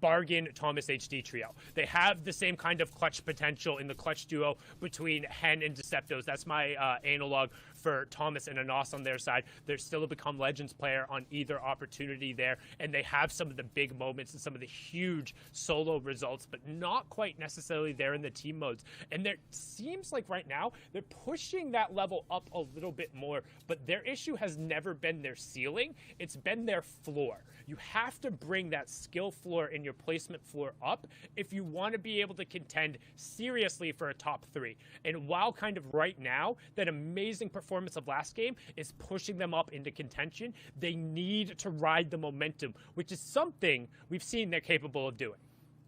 bargain Thomas HD trio. They have the same kind of clutch potential in the clutch duo between Hen and Deceptos. That's my analog for Thomas and Anos on their side. They're still a Become Legends player on either opportunity there, and they have some of the big moments and some of the huge solo results, but not quite necessarily there in the team modes. And there seems like right now they're pushing that level up a little bit more, but their issue has never been their ceiling, it's been their floor. You have to bring that skill floor and your placement floor up if you want to be able to contend seriously for a top 3. And while kind of right now, that amazing performance of last game is pushing them up into contention, they need to ride the momentum, which is something we've seen they're capable of doing.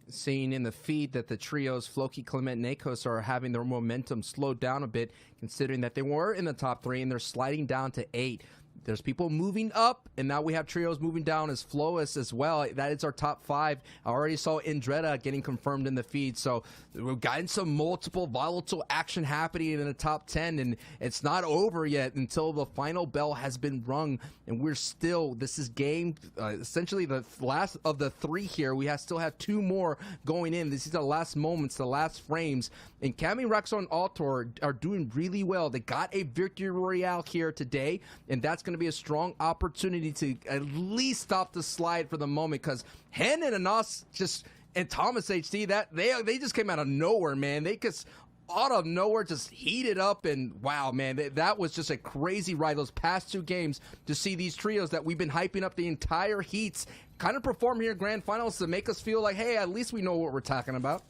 Seeing in the feed that the trios, Floki, Clement, and Akos, are having their momentum slowed down a bit, considering that they were in the top 3 and they're sliding down to 8. There's people moving up, and now we have trios moving down as Flois as well. That is our top 5. I already saw Indreda getting confirmed in the feed, so we've gotten some multiple volatile action happening in the top 10, and it's not over yet until the final bell has been rung, and we're still, this is game, essentially the last of the 3 here. We still have 2 more going in. This is the last moments, the last frames, and Cami, Rexo, and Altor are doing really well. They got a victory royale here today, and that's going to be a strong opportunity to at least stop the slide for the moment, because Hen and Anos and Thomas HD, that they just came out of nowhere, man. They just out of nowhere just heated up, and wow, man, that was just a crazy ride those past 2 games to see these trios that we've been hyping up the entire heats kind of perform here in grand finals to make us feel like, hey, at least we know what we're talking about.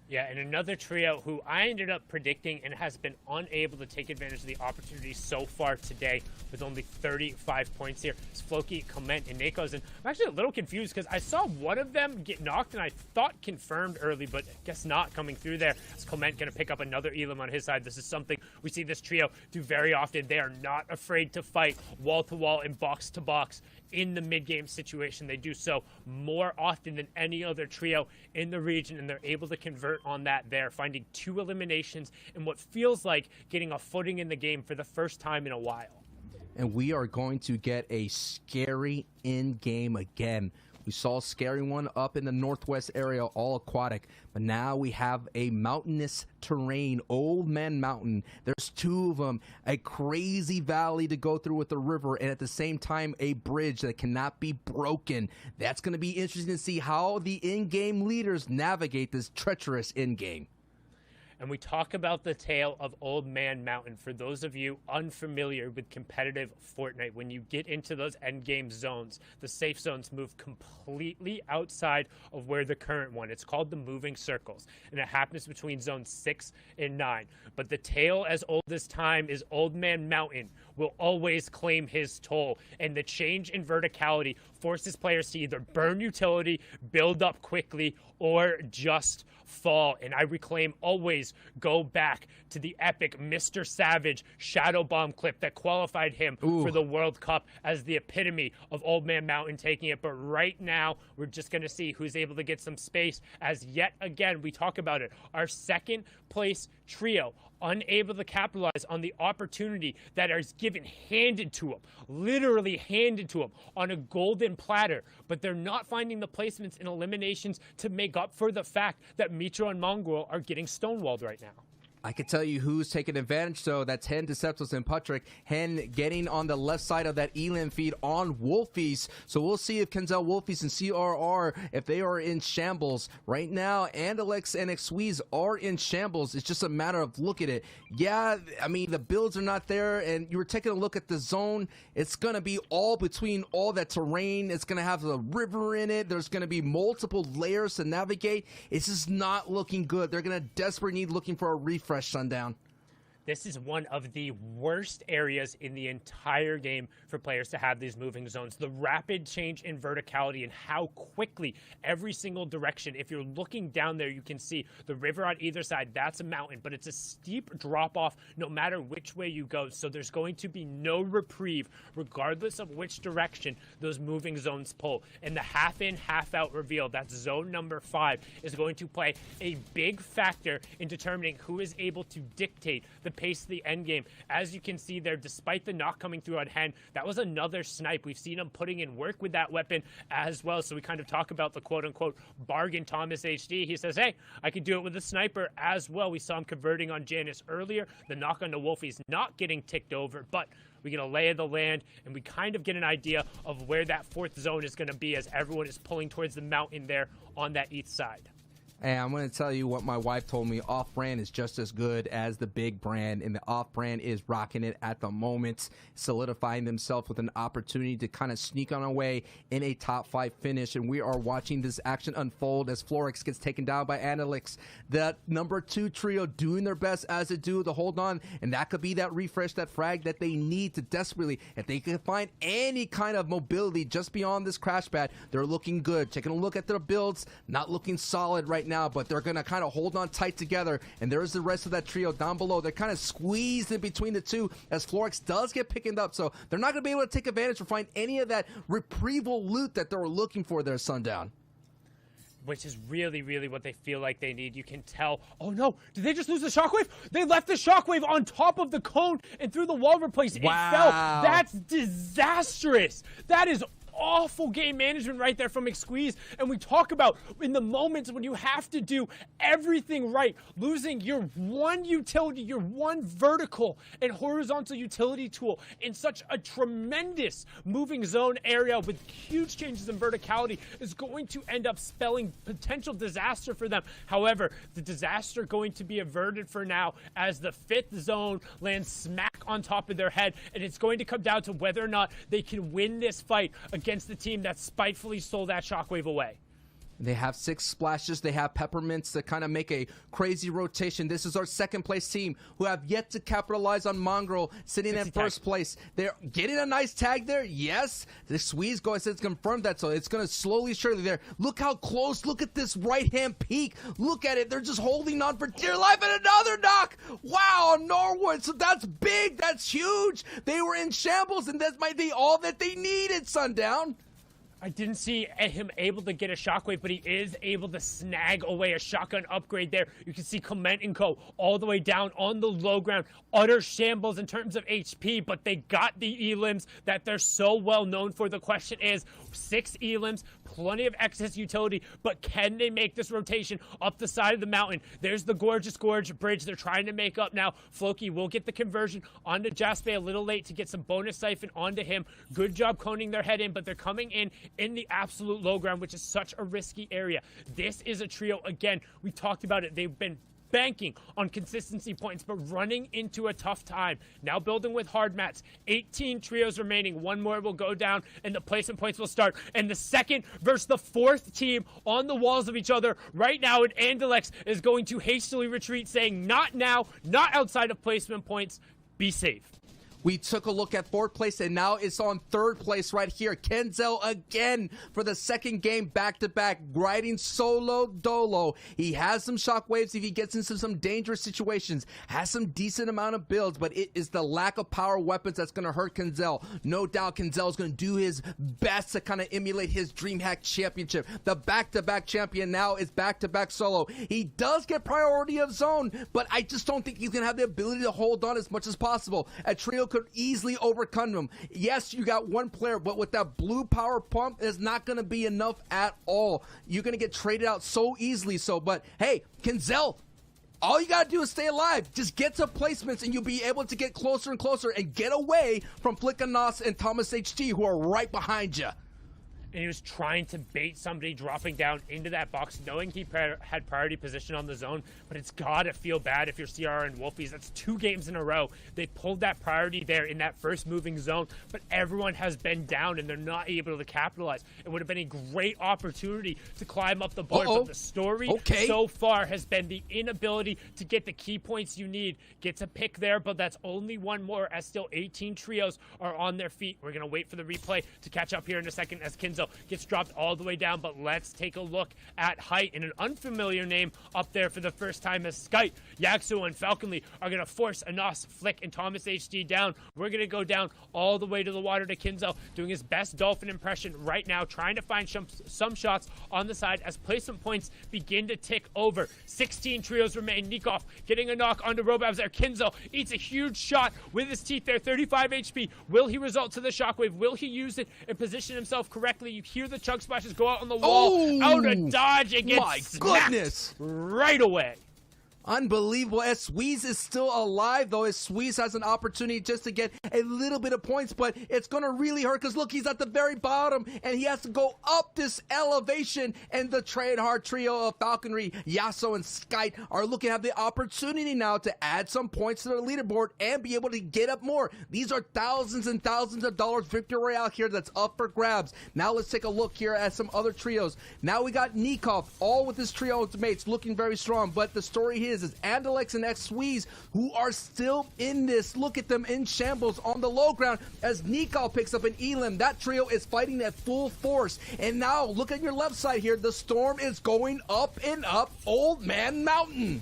Yeah, and another trio who I ended up predicting and has been unable to take advantage of the opportunity so far today with only 35 points here is Floki, Clement, and Nakos. And I'm actually a little confused because I saw one of them get knocked and I thought confirmed early, but I guess not coming through there. Is Clement going to pick up another Elam on his side? This is something we see this trio do very often. They are not afraid to fight wall-to-wall and box-to-box in the mid-game situation. They do so more often than any other trio in the region, and they're able to convert on that there, finding 2 eliminations in what feels like getting a footing in the game for the first time in a while. And we are going to get a scary in-game again. We saw a scary one up in the northwest area, all aquatic, but now we have a mountainous terrain, Old Man Mountain. There's 2 of them, a crazy valley to go through with the river, and at the same time, a bridge that cannot be broken. That's going to be interesting to see how the in-game leaders navigate this treacherous in-game. And we talk about the tale of Old Man Mountain. For those of you unfamiliar with competitive Fortnite, when you get into those endgame zones, the safe zones move completely outside of where the current one. It's called the moving circles, and it happens between zones 6 and 9. But the tale as old as time is Old Man Mountain will always claim his toll, and the change in verticality forces players to either burn utility, build up quickly, or just fall. And I reclaim always go back to the epic Mr. Savage Shadow Bomb clip that qualified him for the World Cup as the epitome of Old Man Mountain taking it. But right now, we're just going to see who's able to get some space, as yet again, we talk about it, our second place trio unable to capitalize on the opportunity that is given, handed to them, literally handed to them on a golden platter, but they're not finding the placements and eliminations to make up for the fact that Mitro and Mongrel are getting stonewalled right now. I can tell you who's taking advantage, so that's Hen, Deceptos, and Patrick. Hen getting on the left side of that Elam feed on Wolfies. So we'll see if Kenzel, Wolfies, and CRR, if they are in shambles. Right now, Andalex and Xweez are in shambles. It's just a matter of look at it. Yeah, I mean, the builds are not there, and you were taking a look at the zone. It's going to be all between all that terrain. It's going to have a river in it. There's going to be multiple layers to navigate. It's just not looking good. They're going to desperately need looking for a refresh. Sundown. This is one of the worst areas in the entire game for players to have these moving zones. The rapid change in verticality and how quickly every single direction, if you're looking down there, you can see the river on either side. That's a mountain, but it's a steep drop off no matter which way you go. So there's going to be no reprieve regardless of which direction those moving zones pull. And the half in, half out reveal, that's zone number 5, is going to play a big factor in determining who is able to dictate the pace of the end game. As you can see there, despite the knock coming through on Hen, that was another snipe. We've seen him putting in work with that weapon as well. So we kind of talk about the quote-unquote bargain Thomas HD. He says, hey, I could do it with a sniper as well. We saw him converting on Janice earlier. The knock on the Wolfie's not getting ticked over, but we get a lay of the land, and we kind of get an idea of where that 4th zone is going to be as everyone is pulling towards the mountain there on that east side. And I'm going to tell you what my wife told me. Off-brand is just as good as the big brand, and the off-brand is rocking it at the moment, solidifying themselves with an opportunity to kind of sneak on away in a top 5 finish. And we are watching this action unfold as Florix gets taken down by Analyx. The number 2 trio doing their best as they do to hold on, and that could be that refresh, that frag that they need to desperately, if they can find any kind of mobility just beyond this crash pad, they're looking good. Taking a look at their builds, not looking solid right now, but they're going to kind of hold on tight together, and there's the rest of that trio down below. They're kind of squeezed in between the two as Florix does get picked up, so they're not going to be able to take advantage or find any of that reprieval loot that they were looking for there, Sundown. Which is really, really what they feel like they need. You can tell, oh no, did they just lose the shockwave? They left the shockwave on top of the cone and through the wall replace. Wow. It fell. That's disastrous. That is awful game management right there from Xweez. And we talk about in the moments when you have to do everything right, losing your one utility, your one vertical and horizontal utility tool in such a tremendous moving zone area with huge changes in verticality is going to end up spelling potential disaster for them. However, the disaster going to be averted for now as the 5th zone lands smack on top of their head, and it's going to come down to whether or not they can win this fight against the team that spitefully stole that shockwave away. They have 6 splashes. They have peppermints to kind of make a crazy rotation. This is our 2nd place team who have yet to capitalize on Mongrel sitting in 1st place. They're getting a nice tag there. Yes, the Swedes go ahead and confirm that, so it's going to slowly, surely there. Look how close. Look at this right-hand peak. Look at it. They're just holding on for dear life, and another knock. Wow, on Norwood. So that's big. That's huge. They were in shambles, and that might be all that they needed, Sundown. I didn't see him able to get a shockwave, but he is able to snag away a shotgun upgrade there. You can see Clement and Co. all the way down on the low ground. Utter shambles in terms of HP, but they got the elims that they're so well known for. The question is, 6 elims, plenty of excess utility, but can they make this rotation up the side of the mountain? There's the Gorgeous Gorge bridge they're trying to make up now. Floki will get the conversion onto Jaspe a little late to get some bonus siphon onto him. Good job coning their head in, but they're coming in the absolute low ground, which is such a risky area. This is a trio, again, we talked about it. They've been banking on consistency points, but running into a tough time. Now building with hard mats. 18 trios remaining. One more will go down, and the placement points will start. And the 2nd versus the 4th team on the walls of each other right now, and Andalex is going to hastily retreat, saying, not now, not outside of placement points. Be safe. We took a look at 4th place, and now it's on 3rd place right here. Kenzel again for the 2nd game back-to-back, riding solo dolo. He has some shockwaves if he gets into some dangerous situations, has some decent amount of builds, but it is the lack of power weapons that's going to hurt Kenzel. No doubt Kenzel is going to do his best to kind of emulate his DreamHack championship. The back-to-back champion now is back-to-back solo. He does get priority of zone, but I just don't think he's going to have the ability to hold on as much as possible. A trio could easily overcome him. Yes, you got one player, but with that blue power pump, it's not going to be enough at all. You're going to get traded out so easily. So, but hey, Kenzel, All you gotta do is stay alive. Just get to placements and you'll be able to get closer and closer and get away from Flickanos and Thomas HT, who are right behind you. And he was trying to bait somebody dropping down into that box, knowing he had priority position on the zone. But it's gotta feel bad if you're CR and Wolfies. That's 2 games in a row. They pulled that priority there in that first moving zone, but everyone has been down and they're not able to capitalize. It would have been a great opportunity to climb up the board, but the story so far has been the inability to get the key points you need. Gets a pick there, but that's only one more, as still 18 trios are on their feet. We're gonna wait for the replay to catch up here in a second as Kinzo gets dropped all the way down, but let's take a look at height and an unfamiliar name up there for the first time as Skype, Yaxu, and Falconly are going to force Anos, Flick, and Thomas HD down. We're going to go down all the way to the water to Kinzo, doing his best Dolphin impression right now, trying to find some shots on the side as placement points begin to tick over. 16 trios remain. Nikov getting a knock onto Robabs there. Kinzo eats a huge shot with his teeth there, 35 HP. Will he result to the shockwave? Will he use it and position himself correctly? You hear the chug splashes go out on the wall, out of dodge, and gets smacked right away. Unbelievable. Sweeze is still alive, though. Sweeze has an opportunity just to get a little bit of points, but it's going to really hurt because, look, he's at the very bottom, and he has to go up this elevation, and the Trade Hard trio of Falconry, Yasuo, and Skype are looking to have the opportunity now to add some points to their leaderboard and be able to get up more. These are thousands and thousands of dollars victory royale here that's up for grabs. Now let's take a look here at some other trios. Now we got Nikov, all with his trio of mates, looking very strong, but the story here is Andalex and Sweeze, who are still in this. Look at them in shambles on the low ground as Nikov picks up an Elim. That trio is fighting at full force. And now look at your left side here. The storm is going up and up Old Man Mountain.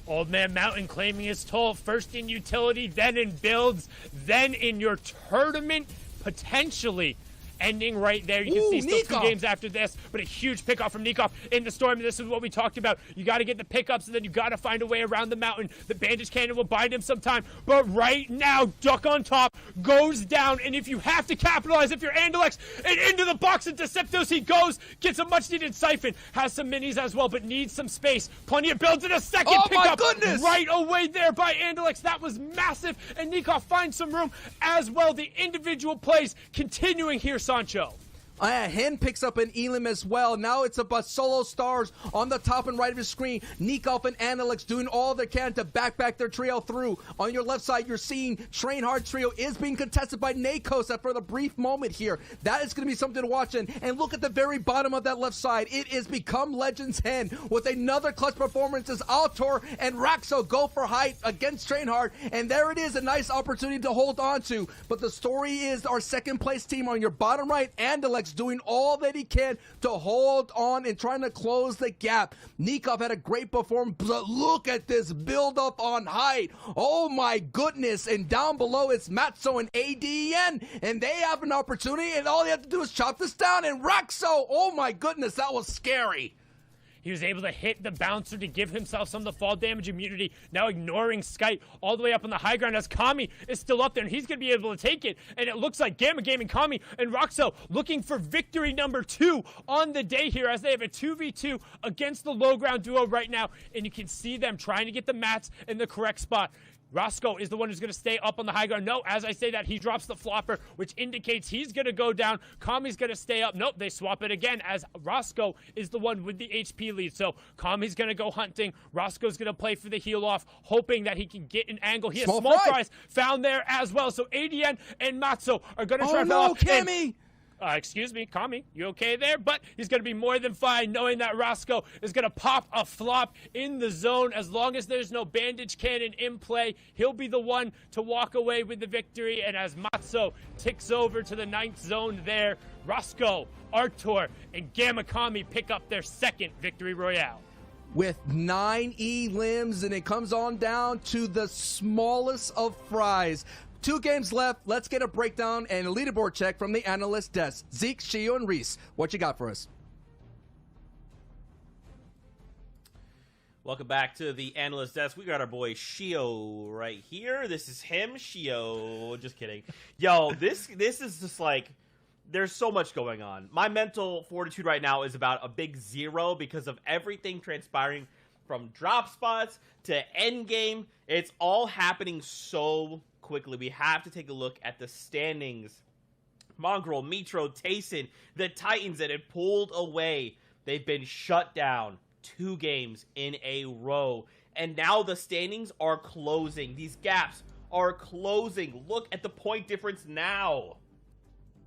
Old Man Mountain claiming his toll, first in utility, then in builds, then in your tournament, potentially ending right there. You can see still 2 games after this, but a huge pickoff from Nikov in the storm. And this is what we talked about. You got to get the pickups, and then you got to find a way around the mountain. The bandage cannon will bind him some time, but right now, Duck on top goes down, and if you have to capitalize, if you're Andalex, and into the box of Deceptos he goes, gets a much-needed siphon, has some minis as well, but needs some space. Plenty of builds in a second pickup right away there by Andalex. That was massive, and Nikov finds some room as well. The individual plays continuing here, Sancho. Hen picks up an Elim as well. Now it's about solo stars on the top and right of your screen. Nikov and Andalex doing all they can to back their trio through. On your left side, you're seeing Train Hard trio is being contested by Nakos for the brief moment here. That is going to be something to watch. And look at the very bottom of that left side. It is Become Legends Hen with another clutch performance as Altor and Raxo go for height against Train Hard. And there it is, a nice opportunity to hold on to. But the story is our second place team on your bottom right, Andalex, doing all that he can to hold on and trying to close the gap. Nikov had a great performance, but look at this build up on height. Oh my goodness. And down below it's Matzo and ADN, and they have an opportunity, and all they have to do is chop this down. And Raxo, oh my goodness, that was scary. He was able to hit the bouncer to give himself some of the fall damage immunity, now ignoring Skype all the way up on the high ground as Kami is still up there, and he's going to be able to take it. And it looks like Gamma Gaming, Kami, and Roxo looking for victory number 2 on the day here as they have a 2v2 against the low ground duo right now. And you can see them trying to get the mats in the correct spot. Roscoe is the one who's going to stay up on the high ground. No, as I say that, he drops the flopper, which indicates he's going to go down. Kami's going to stay up. Nope, they swap it again as Roscoe is the one with the HP lead. So Kami's going to go hunting. Roscoe's going to play for the heal off, hoping that he can get an angle. He has small fries found there as well. So ADN and Matzo are going to try to no, Kami! Excuse me, Kami, you okay there? But he's going to be more than fine knowing that Roscoe is going to pop a flop in the zone. As long as there's no bandage cannon in play, he'll be the one to walk away with the victory. And as Matzo ticks over to the 9th zone there, Roscoe, Artur, and Gamma Kami pick up their second victory royale. With 9 limbs, and it comes on down to the smallest of fries. 2 games left. Let's get a breakdown and a leaderboard check from the analyst desk. Zeke, Shio, and Reese, what you got for us? Welcome back to the analyst desk. We got our boy Shio right here. This is him, Shio. Just kidding. Yo, this is just like, there's so much going on. My mental fortitude right now is about a big 0 because of everything transpiring from drop spots to end game. It's all happening so quickly. We have to take a look at the standings. Mongrel, Mitro, Tayson, the Titans that had pulled away. They've been shut down 2 games in a row. And now the standings are closing. These gaps are closing. Look at the point difference now.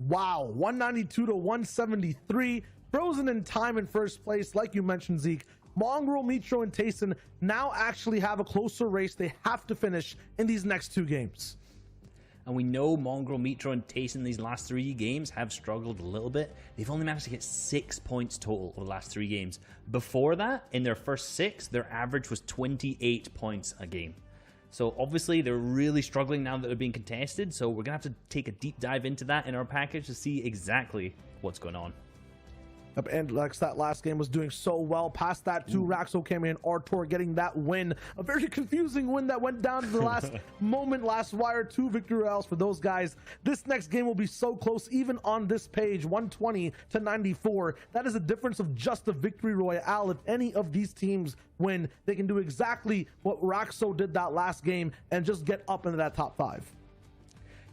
Wow, 192 to 173. Frozen in time in first place, like you mentioned, Zeke. Mongrel, Mitro, and Tayson now actually have a closer race they have to finish in these next 2 games. And we know Mongrel, Mitro, and Tayson these last 3 games have struggled a little bit. They've only managed to get 6 points total over the last 3 games. Before that, in their first 6, their average was 28 points a game. So obviously they're really struggling now that they're being contested. So we're going to have to take a deep dive into that in our package to see exactly what's going on. And Lex, that last game was doing so well. Past that, too, Raxo came in, Artor getting that win. A very confusing win that went down to the last moment, last wire. 2 victory royales for those guys. This next game will be so close, even on this page, 120 to 94. That is a difference of just a victory royale. If any of these teams win, they can do exactly what Raxo did that last game and just get up into that top 5.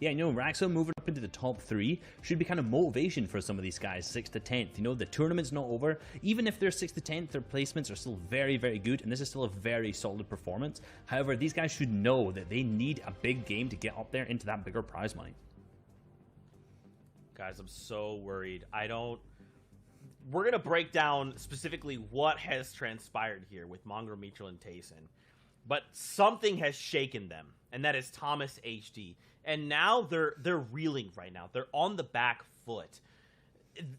Yeah, you know, Raxo moving up into the top 3 should be kind of motivation for some of these guys, 6th to 10th. You know, the tournament's not over. Even if they're 6th to 10th, their placements are still very, very good, and this is still a very solid performance. However, these guys should know that they need a big game to get up there into that bigger prize money. Guys, I'm so worried. We're going to break down specifically what has transpired here with Mongrel, Mitro, and Tayson. But something has shaken them, and that is Thomas HD. And now they're reeling right now. They're on the back foot.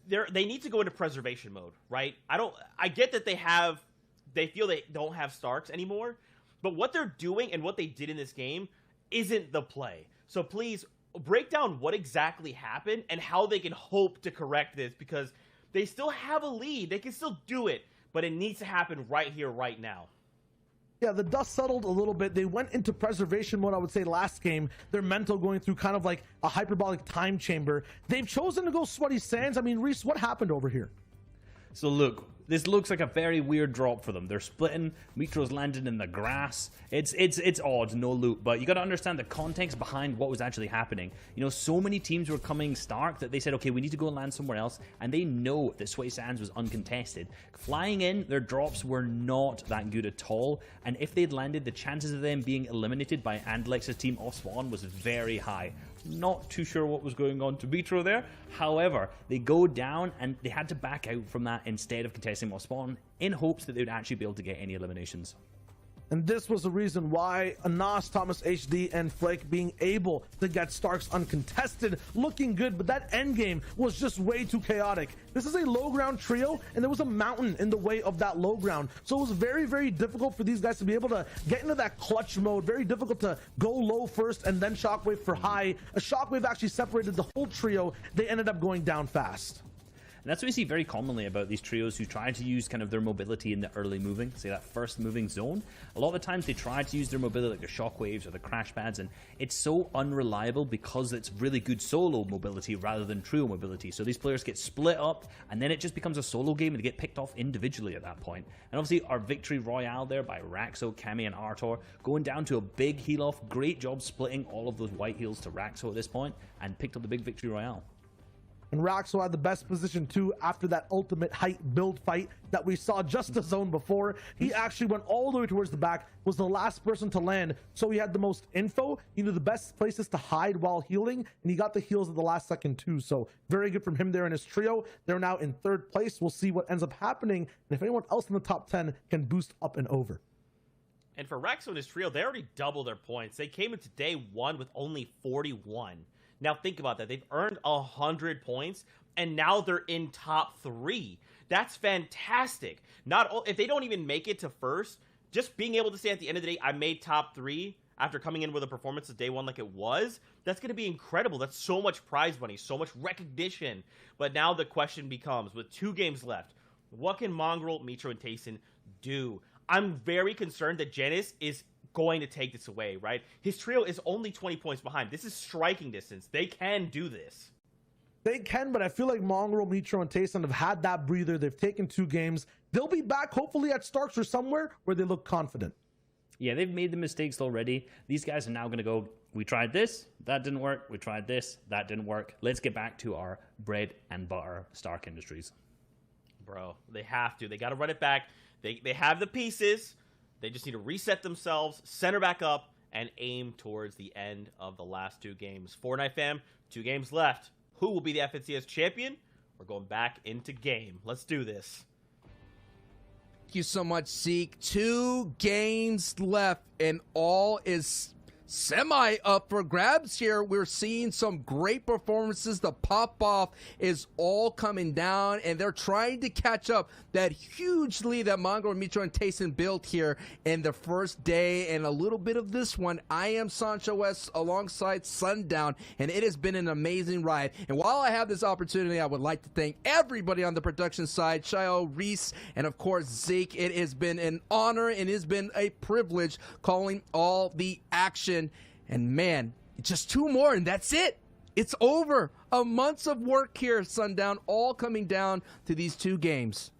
They need to go into preservation mode, right? I get that they feel they don't have Starks anymore, but what they're doing and what they did in this game isn't the play. So please break down what exactly happened and how they can hope to correct this, because they still have a lead. They can still do it, but it needs to happen right here, right now. Yeah, the dust settled a little bit. They went into preservation mode, I would say, last game. Their mental going through kind of like a hyperbolic time chamber. They've chosen to go Sweaty Sands. I mean, Reese, what happened over here? So look, this looks like a very weird drop for them. They're splitting. Mitro's landed in the grass. It's odd, no loot, but you got to understand the context behind what was actually happening. You know, so many teams were coming Stark that they said, okay, we need to go and land somewhere else, and they know that Sweaty Sands was uncontested. Flying in, their drops were not that good at all, and if they'd landed, the chances of them being eliminated by Andalex's team off spawn was very high. Not too sure what was going on to Mitro there. However, they go down and they had to back out from that instead of contesting off spawn in hopes that they would actually be able to get any eliminations. And this was the reason why Anas, Thomas HD, and Flake being able to get Starks uncontested, looking good, but that end game was just way too chaotic. This is a low ground trio, and there was a mountain in the way of that low ground. So it was very, very difficult for these guys to be able to get into that clutch mode. Very difficult to go low first and then Shockwave for high. A Shockwave actually separated the whole trio. They ended up going down fast. And that's what we see very commonly about these trios who try to use kind of their mobility in the early moving, say that first moving zone. A lot of the times they try to use their mobility like the shockwaves or the crash pads, and it's so unreliable because it's really good solo mobility rather than trio mobility. So these players get split up, and then it just becomes a solo game and they get picked off individually at that point. And obviously our victory royale there by Raxo, Cammy, and Artor going down to a big heal off. Great job splitting all of those white heals to Raxo at this point and picked up the big victory royale. And Raxo had the best position too after that ultimate height build fight that we saw just the zone before. He actually went all the way towards the back, was the last person to land, so he had the most info. He knew the best places to hide while healing, and he got the heals at the last second too. So very good from him there in his trio. They're now in 3rd place. We'll see what ends up happening, and if anyone else in the top 10 can boost up and over. And for Raxo and his trio, they already doubled their points. They came into day 1 with only 41. Now think about that. They've earned 100 points, and now they're in top 3. That's fantastic. If they don't even make it to first, just being able to say at the end of the day, I made top 3 after coming in with a performance of day 1 like it was, that's going to be incredible. That's so much prize money, so much recognition. But now the question becomes, with 2 games left, what can Mongrel, Mitro, and Tayson do? I'm very concerned that Genis is going to take this away, right? His trio is only 20 points behind. This is striking distance. They can do this. They can, but I feel like Mongrel, Mitro, and Tayson have had that breather. They've taken 2 games. They'll be back hopefully at Starks or somewhere where they look confident. Yeah, they've made the mistakes already. These guys are now going to go, we tried this, that didn't work. We tried this, that didn't work. Let's get back to our bread and butter Stark Industries. Bro, they have to. They got to run it back. They have the pieces. They just need to reset themselves, center back up, and aim towards the end of the last 2 games. Fortnite fam, 2 games left. Who will be the FNCS champion? We're going back into game. Let's do this. Thank you so much, Zeke. 2 games left, and all is semi up for grabs here. We're seeing some great performances. The pop-off is all coming down, and they're trying to catch up that huge lead that Mongrel, Mitro, and Tayson built here in the first day. And a little bit of this one, I am Sancho West alongside Sundown, and it has been an amazing ride. And while I have this opportunity, I would like to thank everybody on the production side, Shayo, Reese, and of course Zeke. It has been an honor and it has been a privilege calling all the action. And man, just 2 more and that's it. It's over. A month's of work here, Sundown, all coming down to these 2 games.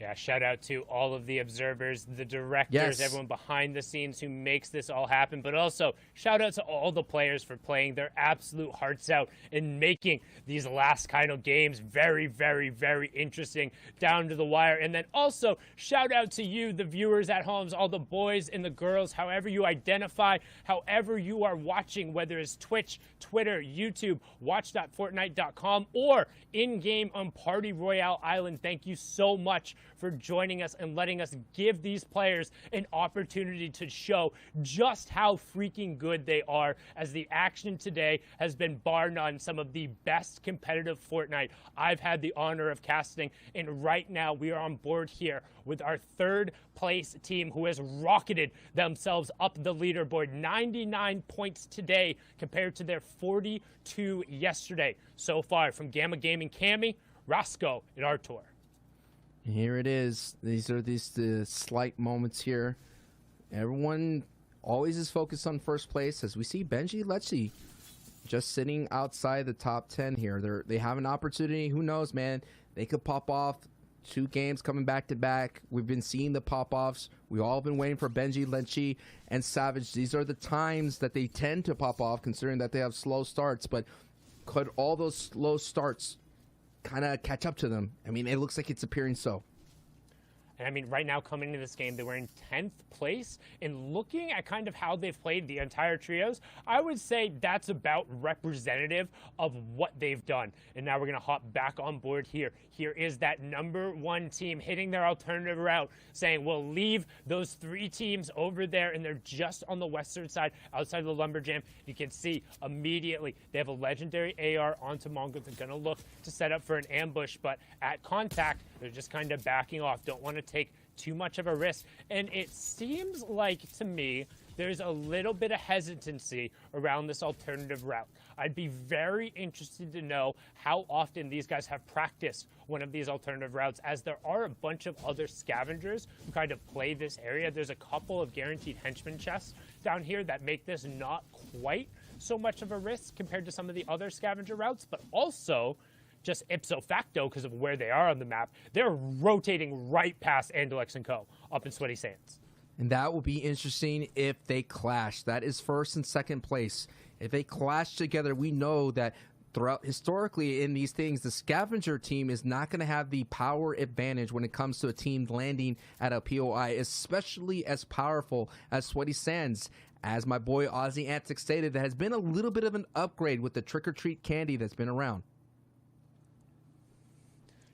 Yeah, shout out to all of the observers, the directors, Yes. everyone behind the scenes who makes this all happen. But also, shout out to all the players for playing their absolute hearts out and making these last kind of games very, very, very interesting down to the wire. And then also, shout out to you, the viewers at home, all the boys and the girls, however you identify, however you are watching, whether it's Twitch, Twitter, YouTube, watch.fortnite.com, or in-game on Party Royale Island. Thank you so much for joining us and letting us give these players an opportunity to show just how freaking good they are, as the action today has been bar none some of the best competitive Fortnite I've had the honor of casting. And right now we are on board here with our 3rd place team, who has rocketed themselves up the leaderboard. 99 points today compared to their 42 yesterday so far, from Gamma Gaming, Cammy, Roscoe, and Artur. Here it is. These are the slight moments here. Everyone always is focused on first place, as we see Benji Lecce just sitting outside the top 10 here. They have an opportunity. Who knows, man? They could pop off 2 games coming back to back. We've been seeing the pop-offs. We've all been waiting for Benji, Lecce, and Savage. These are the times that they tend to pop off, considering that they have slow starts. But could all those slow starts kind of catch up to them? I mean, it looks like it's appearing so. And I mean, right now coming into this game, they were in 10th place. And looking at kind of how they've played the entire trios, I would say that's about representative of what they've done. And now we're going to hop back on board here. Here is that #1 team hitting their alternative route, saying we'll leave those 3 teams over there, and they're just on the western side, outside of the Lumberjam. You can see immediately they have a legendary AR onto Mongo. They're going to look to set up for an ambush, but at contact, they're just kind of backing off. Don't want to take too much of a risk. And it seems like, to me, there's a little bit of hesitancy around this alternative route. I'd be very interested to know how often these guys have practiced one of these alternative routes, as there are a bunch of other scavengers who kind of play this area. There's a couple of guaranteed henchman chests down here that make this not quite so much of a risk compared to some of the other scavenger routes, but also just ipso facto, because of where they are on the map, they're rotating right past Andalex & Co. up in Sweaty Sands. And that will be interesting if they clash. That is 1st and 2nd place. If they clash together, we know that throughout historically in these things, the scavenger team is not going to have the power advantage when it comes to a team landing at a POI, especially as powerful as Sweaty Sands. As my boy Aussie Antics stated, there has been a little bit of an upgrade with the trick-or-treat candy that's been around.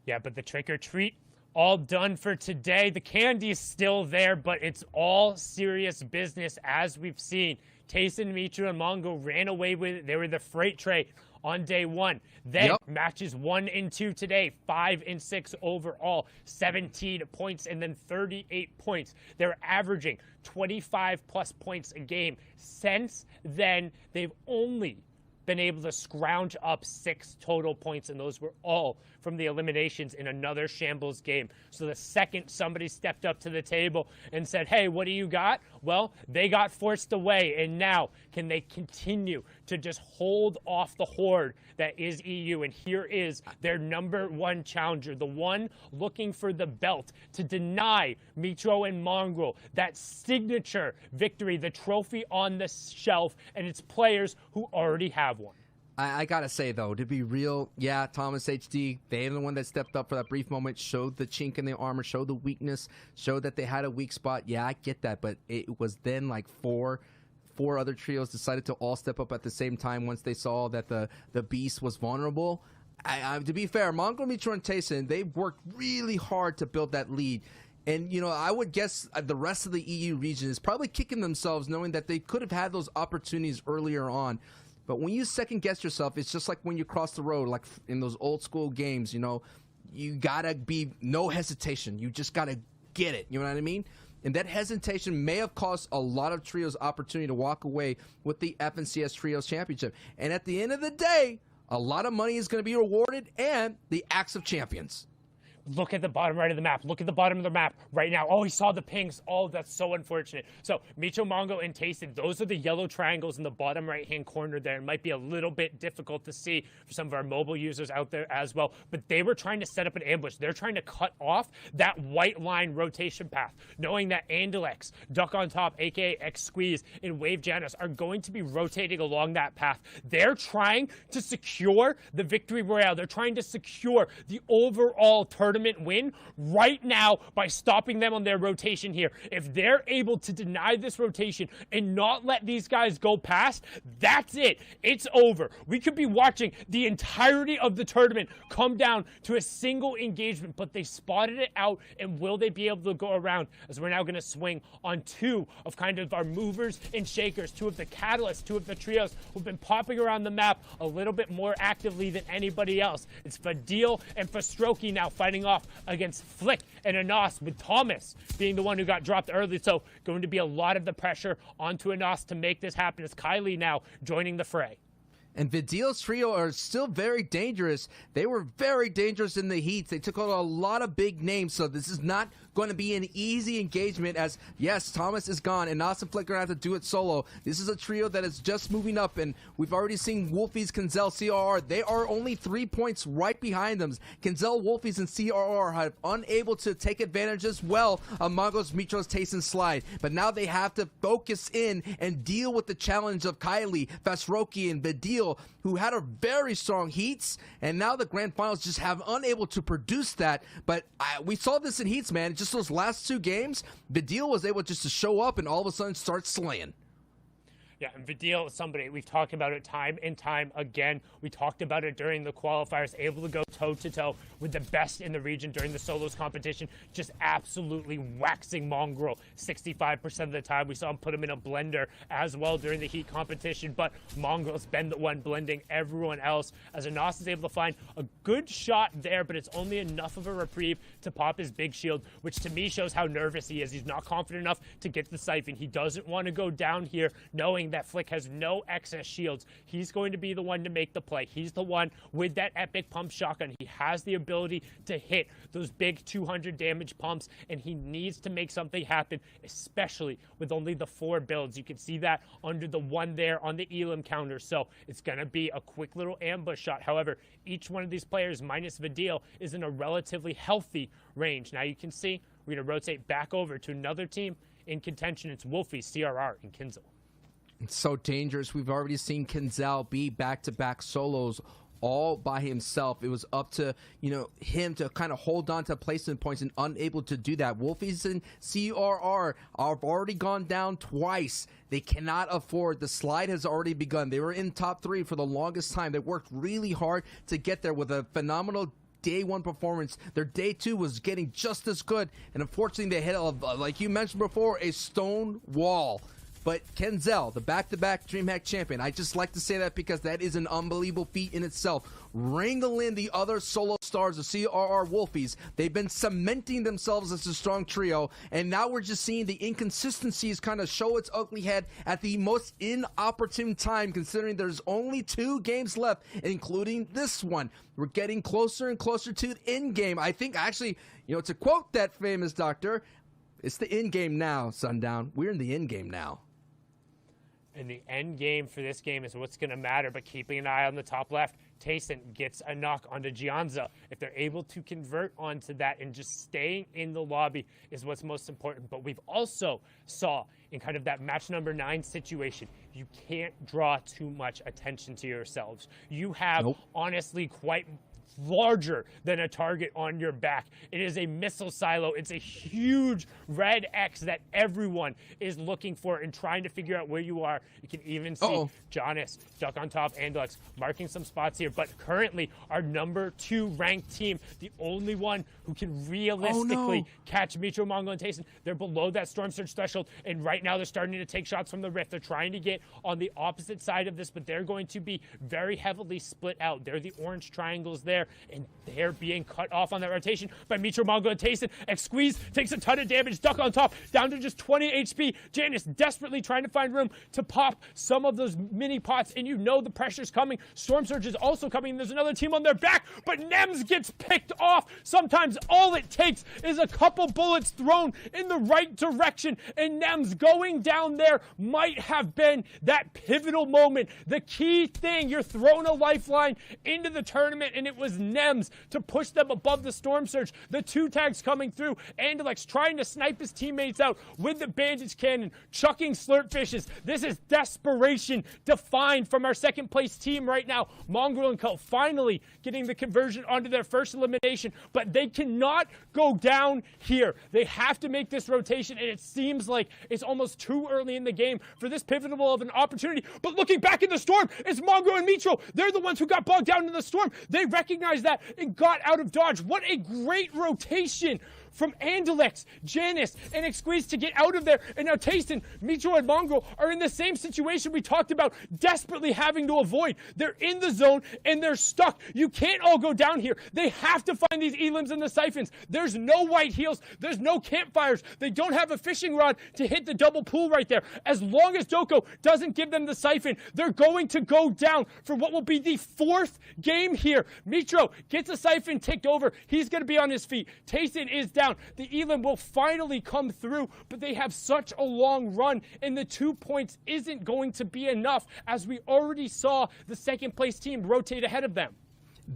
Yeah, but the trick-or-treat, all done for today. The candy's still there, but it's all serious business, as we've seen. Tayson, Mitro, and Mongo ran away with it. They were the freight train on day 1. Then matches 1 and 2 today, 5 and 6 overall, 17 points and then 38 points. They're averaging 25 plus points a game. Since then, they've only been able to scrounge up 6 total points, and those were all from the eliminations in another shambles game. So the second somebody stepped up to the table and said, hey, what do you got? Well, they got forced away, and now can they continue to just hold off the horde that is EU? And here is their #1 challenger, the one looking for the belt, to deny Mitro and Mongrel that signature victory, the trophy on the shelf, and its players who already have one. I gotta say, though, to be real, yeah, Thomas HD, they're the one that stepped up for that brief moment, showed the chink in their armor, showed the weakness, showed that they had a weak spot. Yeah, I get that, but it was then like four other trios decided to all step up at the same time once they saw that the beast was vulnerable. To be fair, Mongrel, Mitro, and Tayson, they worked really hard to build that lead. And, you know, I would guess the rest of the EU region is probably kicking themselves knowing that they could have had those opportunities earlier on. But when you second guess yourself, it's just like when you cross the road, like in those old school games, you know, you gotta be no hesitation. You just gotta get it. You know what I mean? And that hesitation may have cost a lot of trios opportunity to walk away with the FNCS Trios Championship. And at the end of the day, a lot of money is going to be rewarded and the Axe of Champions. Look at the bottom right of the map. Look at the bottom of the map right now. Oh, he saw the pings. Oh, that's so unfortunate. So, Mitro, Mongo, and Tayson, those are the yellow triangles in the bottom right-hand corner there. It might be a little bit difficult to see for some of our mobile users out there as well, but they were trying to set up an ambush. They're trying to cut off that white line rotation path, knowing that Andalex, Duck on Top, aka X Squeeze, and Wave Janus are going to be rotating along that path. They're trying to secure the victory royale. They're trying to secure the overall tournament win right now by stopping them on their rotation here. If they're able to deny this rotation and not let these guys go past, that's it. It's over. We could be watching the entirety of the tournament come down to a single engagement, but they spotted it out, and will they be able to go around? As we're now going to swing on 2 of kind of our movers and shakers, 2 of the catalysts, 2 of the trios who've been popping around the map a little bit more actively than anybody else. It's Fadil and Fastroki now fighting off against Flick and Anas, with Thomas being the one who got dropped early. So going to be a lot of the pressure onto Anas to make this happen, as Kylie now joining the fray. And Vidil's trio are still very dangerous. They were very dangerous in the heats. They took out a lot of big names, so this is not going to be an easy engagement, as, yes, Thomas is gone, and Nas and Flick are going to have to do it solo. This is a trio that is just moving up, and we've already seen Wolfies, Kinzel, CRR. They are only 3 points right behind them. Kinzel, Wolfies, and CRR have unable to take advantage as well of Mongo's, Mitro's, Tayson slide. But now they have to focus in and deal with the challenge of Kylie, Fasroki, and Vidil, who had a very strong heats, and now the grand finals just have unable to produce that. But we saw this in heats, man. Just those last 2 games, Vidil was able just to show up and all of a sudden start slaying. Yeah, and Vidil is somebody, we've talked about it time and time again. We talked about it during the qualifiers, able to go toe-to-toe with the best in the region during the solos competition, just absolutely waxing Mongrel 65% of the time. We saw him put him in a blender as well during the heat competition, but Mongrel's been the one blending everyone else, as Anas is able to find a good shot there, but it's only enough of a reprieve to pop his big shield, which to me shows how nervous he is. He's not confident enough to get the siphon. He doesn't want to go down here knowing that Flick has no excess shields. He's going to be the one to make the play. He's the one with that epic pump shotgun. He has the ability to hit those big 200 damage pumps, and he needs to make something happen, especially with only the 4 builds. You can see that under the 1 there on the Elam counter. So it's going to be a quick little ambush shot. However, each one of these players, minus Vidil, is in a relatively healthy range. Now you can see we're going to rotate back over to another team in contention. It's Wolfie, CRR, and Kinzel. It's so dangerous. We've already seen Kinzel be back-to-back solos all by himself. It was up to, you know, him to kind of hold on to placement points and unable to do that. Wolfies and CRR have already gone down twice. They cannot afford. The slide has already begun. They were in top 3 for the longest time. They worked really hard to get there with a phenomenal day 1 performance. Their day 2 was getting just as good, and unfortunately they hit, like you mentioned before, a stone wall. But Kenzel, the back-to-back DreamHack champion, I just like to say that because that is an unbelievable feat in itself. Wrangle in the other solo stars, the CRR Wolfies. They've been cementing themselves as a strong trio, and now we're just seeing the inconsistencies kind of show its ugly head at the most inopportune time, considering there's only 2 games left, including this one. We're getting closer and closer to the end game. I think, actually, to quote that famous doctor, it's the end game now, Sundown. We're in the end game now. And the end game for this game is what's going to matter, but keeping an eye on the top left, Tayson gets a knock onto Gianza. If they're able to convert onto that and just staying in the lobby is what's most important. But we've also saw in kind of that match number 9 situation, you can't draw too much attention to yourselves. You have honestly quite larger than a target on your back. It is a missile silo. It's a huge red X that everyone is looking for and trying to figure out where you are. You can even see Jonas, Duck on top, Andelix marking some spots here. But currently, our number 2 ranked team, the only one who can realistically catch Mitro, Mongo, and Tayson, they're below that Storm Surge threshold. And right now, they're starting to take shots from the Rift. They're trying to get on the opposite side of this, but they're going to be very heavily split out. They're the orange triangles there, and they're being cut off on that rotation by Mitro, Mongo, and Tayson. X-Squeeze takes a ton of damage. Duck on top, down to just 20 HP. Janice desperately trying to find room to pop some of those mini pots, and the pressure's coming. Storm Surge is also coming. There's another team on their back, but Nems gets picked off. Sometimes all it takes is a couple bullets thrown in the right direction, and Nems going down there might have been that pivotal moment. The key thing, you're throwing a lifeline into the tournament, and it was Nems to push them above the Storm Surge. The 2 tags coming through. Andelix trying to snipe his teammates out with the bandage cannon, chucking slurp fishes. This is desperation defined from our second place team right now. Mongrel and Co. finally getting the conversion onto their first elimination, but they cannot go down here. They have to make this rotation, and it seems like it's almost too early in the game for this pivotal of an opportunity. But looking back in the storm, it's Mongrel and Mitro. They're the ones who got bogged down in the storm. They recognize that and got out of dodge. What a great rotation from Andelix, Janice, and X-Squeeze to get out of there. And now Tayson, Mitro, and Mongrel are in the same situation we talked about, desperately having to avoid. They're in the zone, and they're stuck. You can't all go down here. They have to find these elims and the siphons. There's no white heals. There's no campfires. They don't have a fishing rod to hit the double pool right there. As long as Doko doesn't give them the siphon, they're going to go down for what will be the 4th game here. Mitro gets a siphon ticked over. He's going to be on his feet. Tayson is down. The Elim will finally come through, but they have such a long run, and the 2 points isn't going to be enough, as we already saw the second place team rotate ahead of them.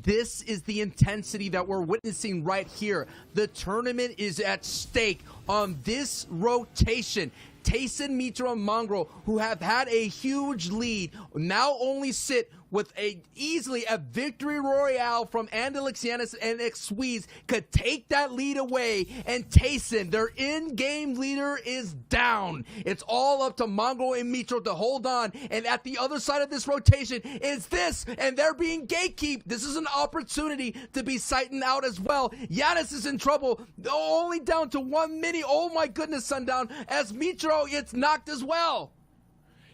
This is the intensity that we're witnessing right here. The tournament is at stake on this rotation. Tayson, Mitro, and Mongrel, who have had a huge lead, now only sit with easily a victory royale from Andelix, Giannis, and X-Squeeze could take that lead away, and Tayson, their in-game leader, is down. It's all up to Mongrel and Mitro to hold on, and at the other side of this rotation is this, and they're being gatekept. This is an opportunity to be sighting out as well. Giannis is in trouble, only down to 1 mini. Oh my goodness, Sundown, as Mitro gets knocked as well.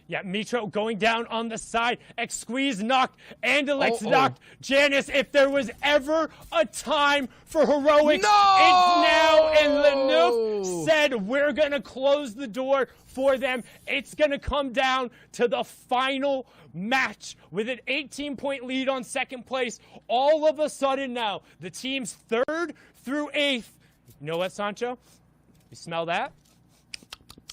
Yeah, Mitro going down on the side. X-Squeeze knocked. Andelix knocked. Janice, if there was ever a time for heroics, it's now. And Lanouf said, we're going to close the door for them. It's going to come down to the final match with an 18-point lead on second place. All of a sudden now, the teams 3rd through 8th. You know what, Sancho? You smell that?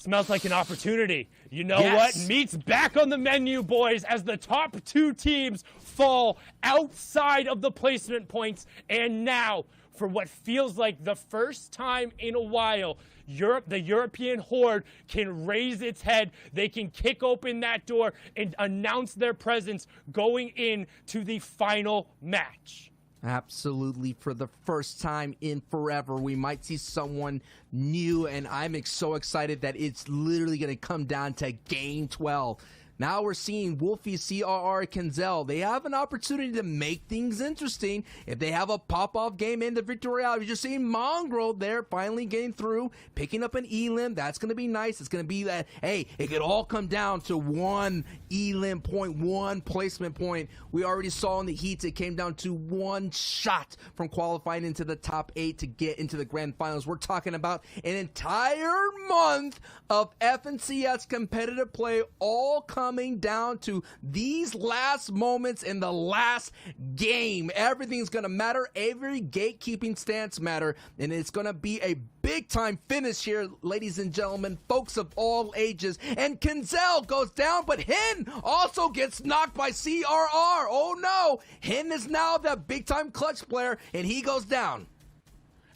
Smells like an opportunity. You know what? Meat's back on the menu, boys, as the top 2 teams fall outside of the placement points. And now, for what feels like the first time in a while, the European Horde can raise its head. They can kick open that door and announce their presence going into the final match. Absolutely. For the first time in forever, we might see someone new, and I'm so excited that it's literally going to come down to game 12. Now we're seeing Wolfie, CRR, Kenzel. They have an opportunity to make things interesting if they have a pop-off game in the Victory Royale. You're just seeing Mongrel there finally getting through, picking up an elim. That's going to be nice. It's going to be that, hey, it could all come down to one elim point, one placement point. We already saw in the heats it came down to one shot from qualifying into the top 8 to get into the grand finals. We're talking about an entire month of FNCS competitive play all coming down to these last moments in the last game. Everything's going to matter. Every gatekeeping stance matter, and it's going to be a big time finish here, ladies and gentlemen, folks of all ages. And Kenzel goes down, but Hin also gets knocked by CRR. Oh no, Hin is now the big time clutch player, and he goes down.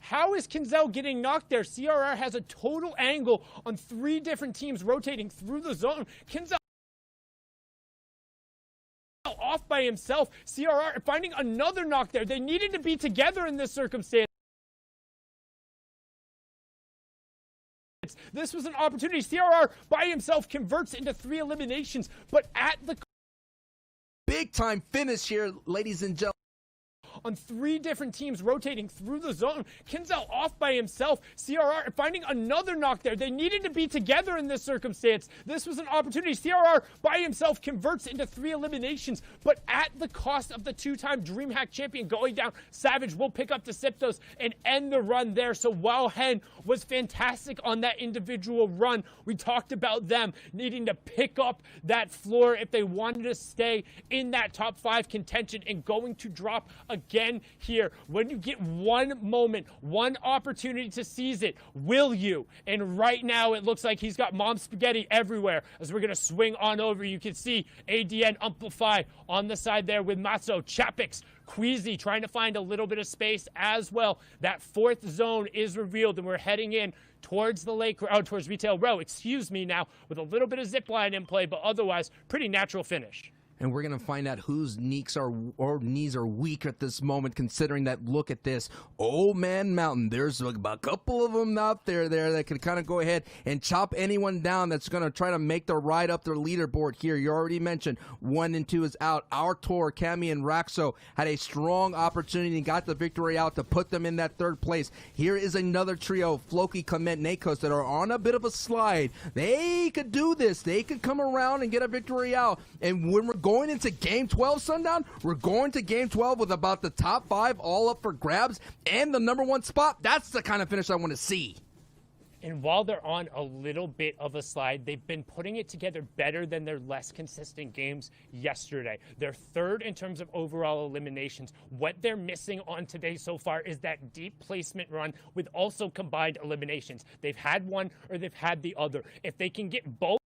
How is Kenzel getting knocked there? CRR has a total angle on 3 different teams rotating through the zone. Kenzel off by himself. CRR finding another knock there. They needed to be together in this circumstance. This was an opportunity. CRR by himself converts into 3 eliminations, but at the big time finish here, ladies and gentlemen. On 3 different teams rotating through the zone. Kenzel off by himself. CRR finding another knock there. They needed to be together in this circumstance. This was an opportunity. CRR by himself converts into 3 eliminations, but at the cost of the 2-time DreamHack champion going down. Savage will pick up the Siptos and end the run there. So while Hen was fantastic on that individual run, we talked about them needing to pick up that floor if they wanted to stay in that top 5 contention, and going to drop again here. When you get one moment, one opportunity to seize it, will you? And right now it looks like he's got mom spaghetti everywhere. As we're going to swing on over, you can see ADN Amplify on the side there with Matzo, Chapix, Queasy trying to find a little bit of space as well. That 4th zone is revealed, and we're heading in towards the lake, towards Retail Row, excuse me now, with a little bit of zip line in play, but otherwise pretty natural finish. And we're going to find out whose knees are weak at this moment, considering that, look at this. Old Man Mountain. There's a couple of them out there that can kind of go ahead and chop anyone down that's going to try to make their ride up their leaderboard here. You already mentioned 1 and 2 is out. Our Tor, Cammy, and Raxo had a strong opportunity and got the victory out to put them in that 3rd place. Here is another trio, Floki, Clement, Nakos, that are on a bit of a slide. They could do this. They could come around and get a victory out. And when we're going into Game 12, Sundown, we're going to Game 12 with about the top 5 all up for grabs and the number 1 spot. That's the kind of finish I want to see. And while they're on a little bit of a slide, they've been putting it together better than their less consistent games yesterday. They're 3rd in terms of overall eliminations. What they're missing on today so far is that deep placement run with also combined eliminations. They've had one or they've had the other. If they can get both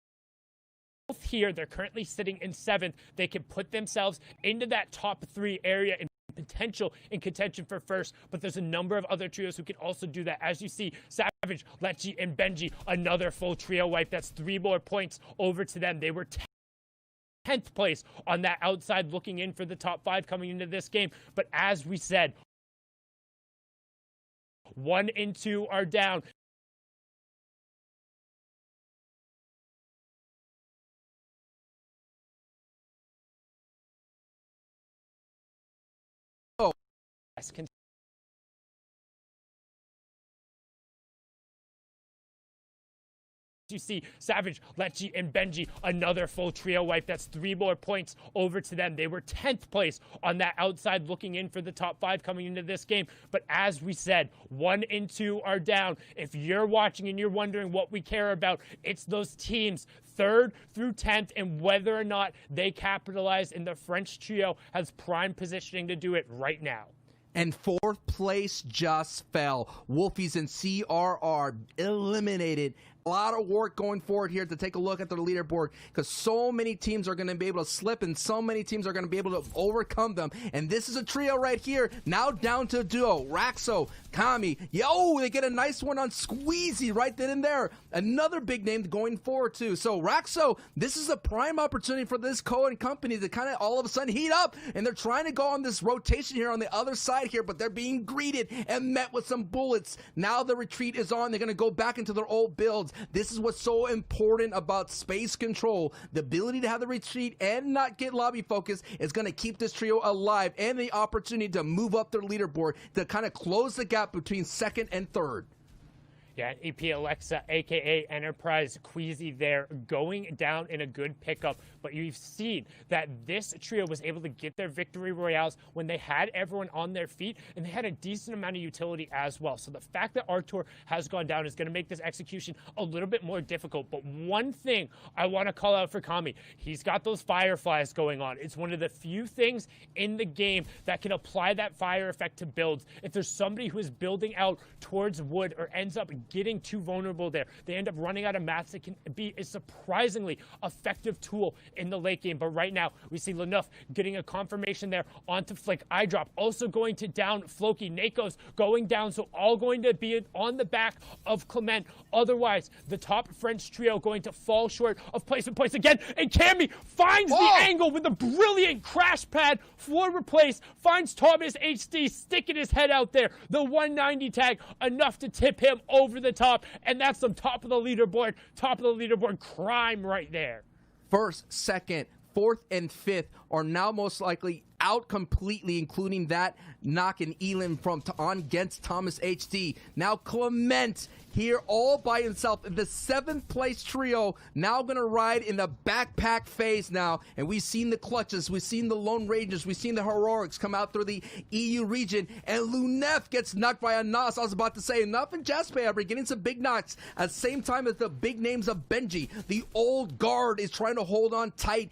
here, they're currently sitting in 7th. They can put themselves into that top 3 area and potential in contention for 1st, but there's a number of other trios who can also do that. As you see, Savage, Lechi, and Benji, another full trio wipe. That's 3 more points over to them. They were 10th place on that outside, looking in for the top 5 coming into this game. But as we said, 1 and 2 are down. You see Savage, Lechi, and Benji, another full trio wipe. That's 3 more points over to them. They were 10th place on that outside, looking in for the top 5 coming into this game. But as we said, 1 and 2 are down. If you're watching and you're wondering what we care about, it's those teams 3rd through 10th and whether or not they capitalize, and the French trio has prime positioning to do it right now. And 4th place just fell. Wolfies and CRR eliminated. A lot of work going forward here to take a look at the leaderboard, because so many teams are going to be able to slip and so many teams are going to be able to overcome them. And this is a trio right here, now down to a duo. Raxo, Kami, they get a nice one on Squeezy right then and there. Another big name going forward too. So Raxo, this is a prime opportunity for this Cohen company to kind of all of a sudden heat up, and they're trying to go on this rotation here on the other side here, but they're being greeted and met with some bullets. Now the retreat is on. They're going to go back into their old builds. builds. This is what's so important about space control. The ability to have the retreat and not get lobby focus is going to keep this trio alive, and the opportunity to move up their leaderboard to kind of close the gap between second and third. Yeah, EP Alexa, aka Enterprise Queasy there, going down in a good pickup. But you've seen that this trio was able to get their victory royales when they had everyone on their feet, and they had a decent amount of utility as well. So the fact that Artur has gone down is going to make this execution a little bit more difficult. But one thing I want to call out for Kami, he's got those fireflies going on. It's one of the few things in the game that can apply that fire effect to builds. If there's somebody who is building out towards wood or ends up getting too vulnerable there, they end up running out of mats. It can be a surprisingly effective tool in the late game. But right now, we see Leneuf getting a confirmation there onto Flick. Eyedrop also going to down Floki. Nako's going down, so all going to be on the back of Clement. Otherwise, the top French trio going to fall short of placement points again. And Cammy finds the angle with a brilliant crash pad. Floor replace, finds Thomas HD sticking his head out there. The 190 tag, enough to tip him over the top. And that's some top of the leaderboard crime right there. First, second, fourth, and fifth are now most likely out completely, including that knock and Elam from on against Thomas HD. Now Clement here all by himself in the 7th place trio, now going to ride in the backpack phase now. And we've seen the clutches, we've seen the Lone Rangers, we've seen the heroics come out through the EU region, and Lunef gets knocked by a Nas. I was about to say, enough and Jasper are getting some big knocks at the same time as the big names of Benji. The old guard is trying to hold on tight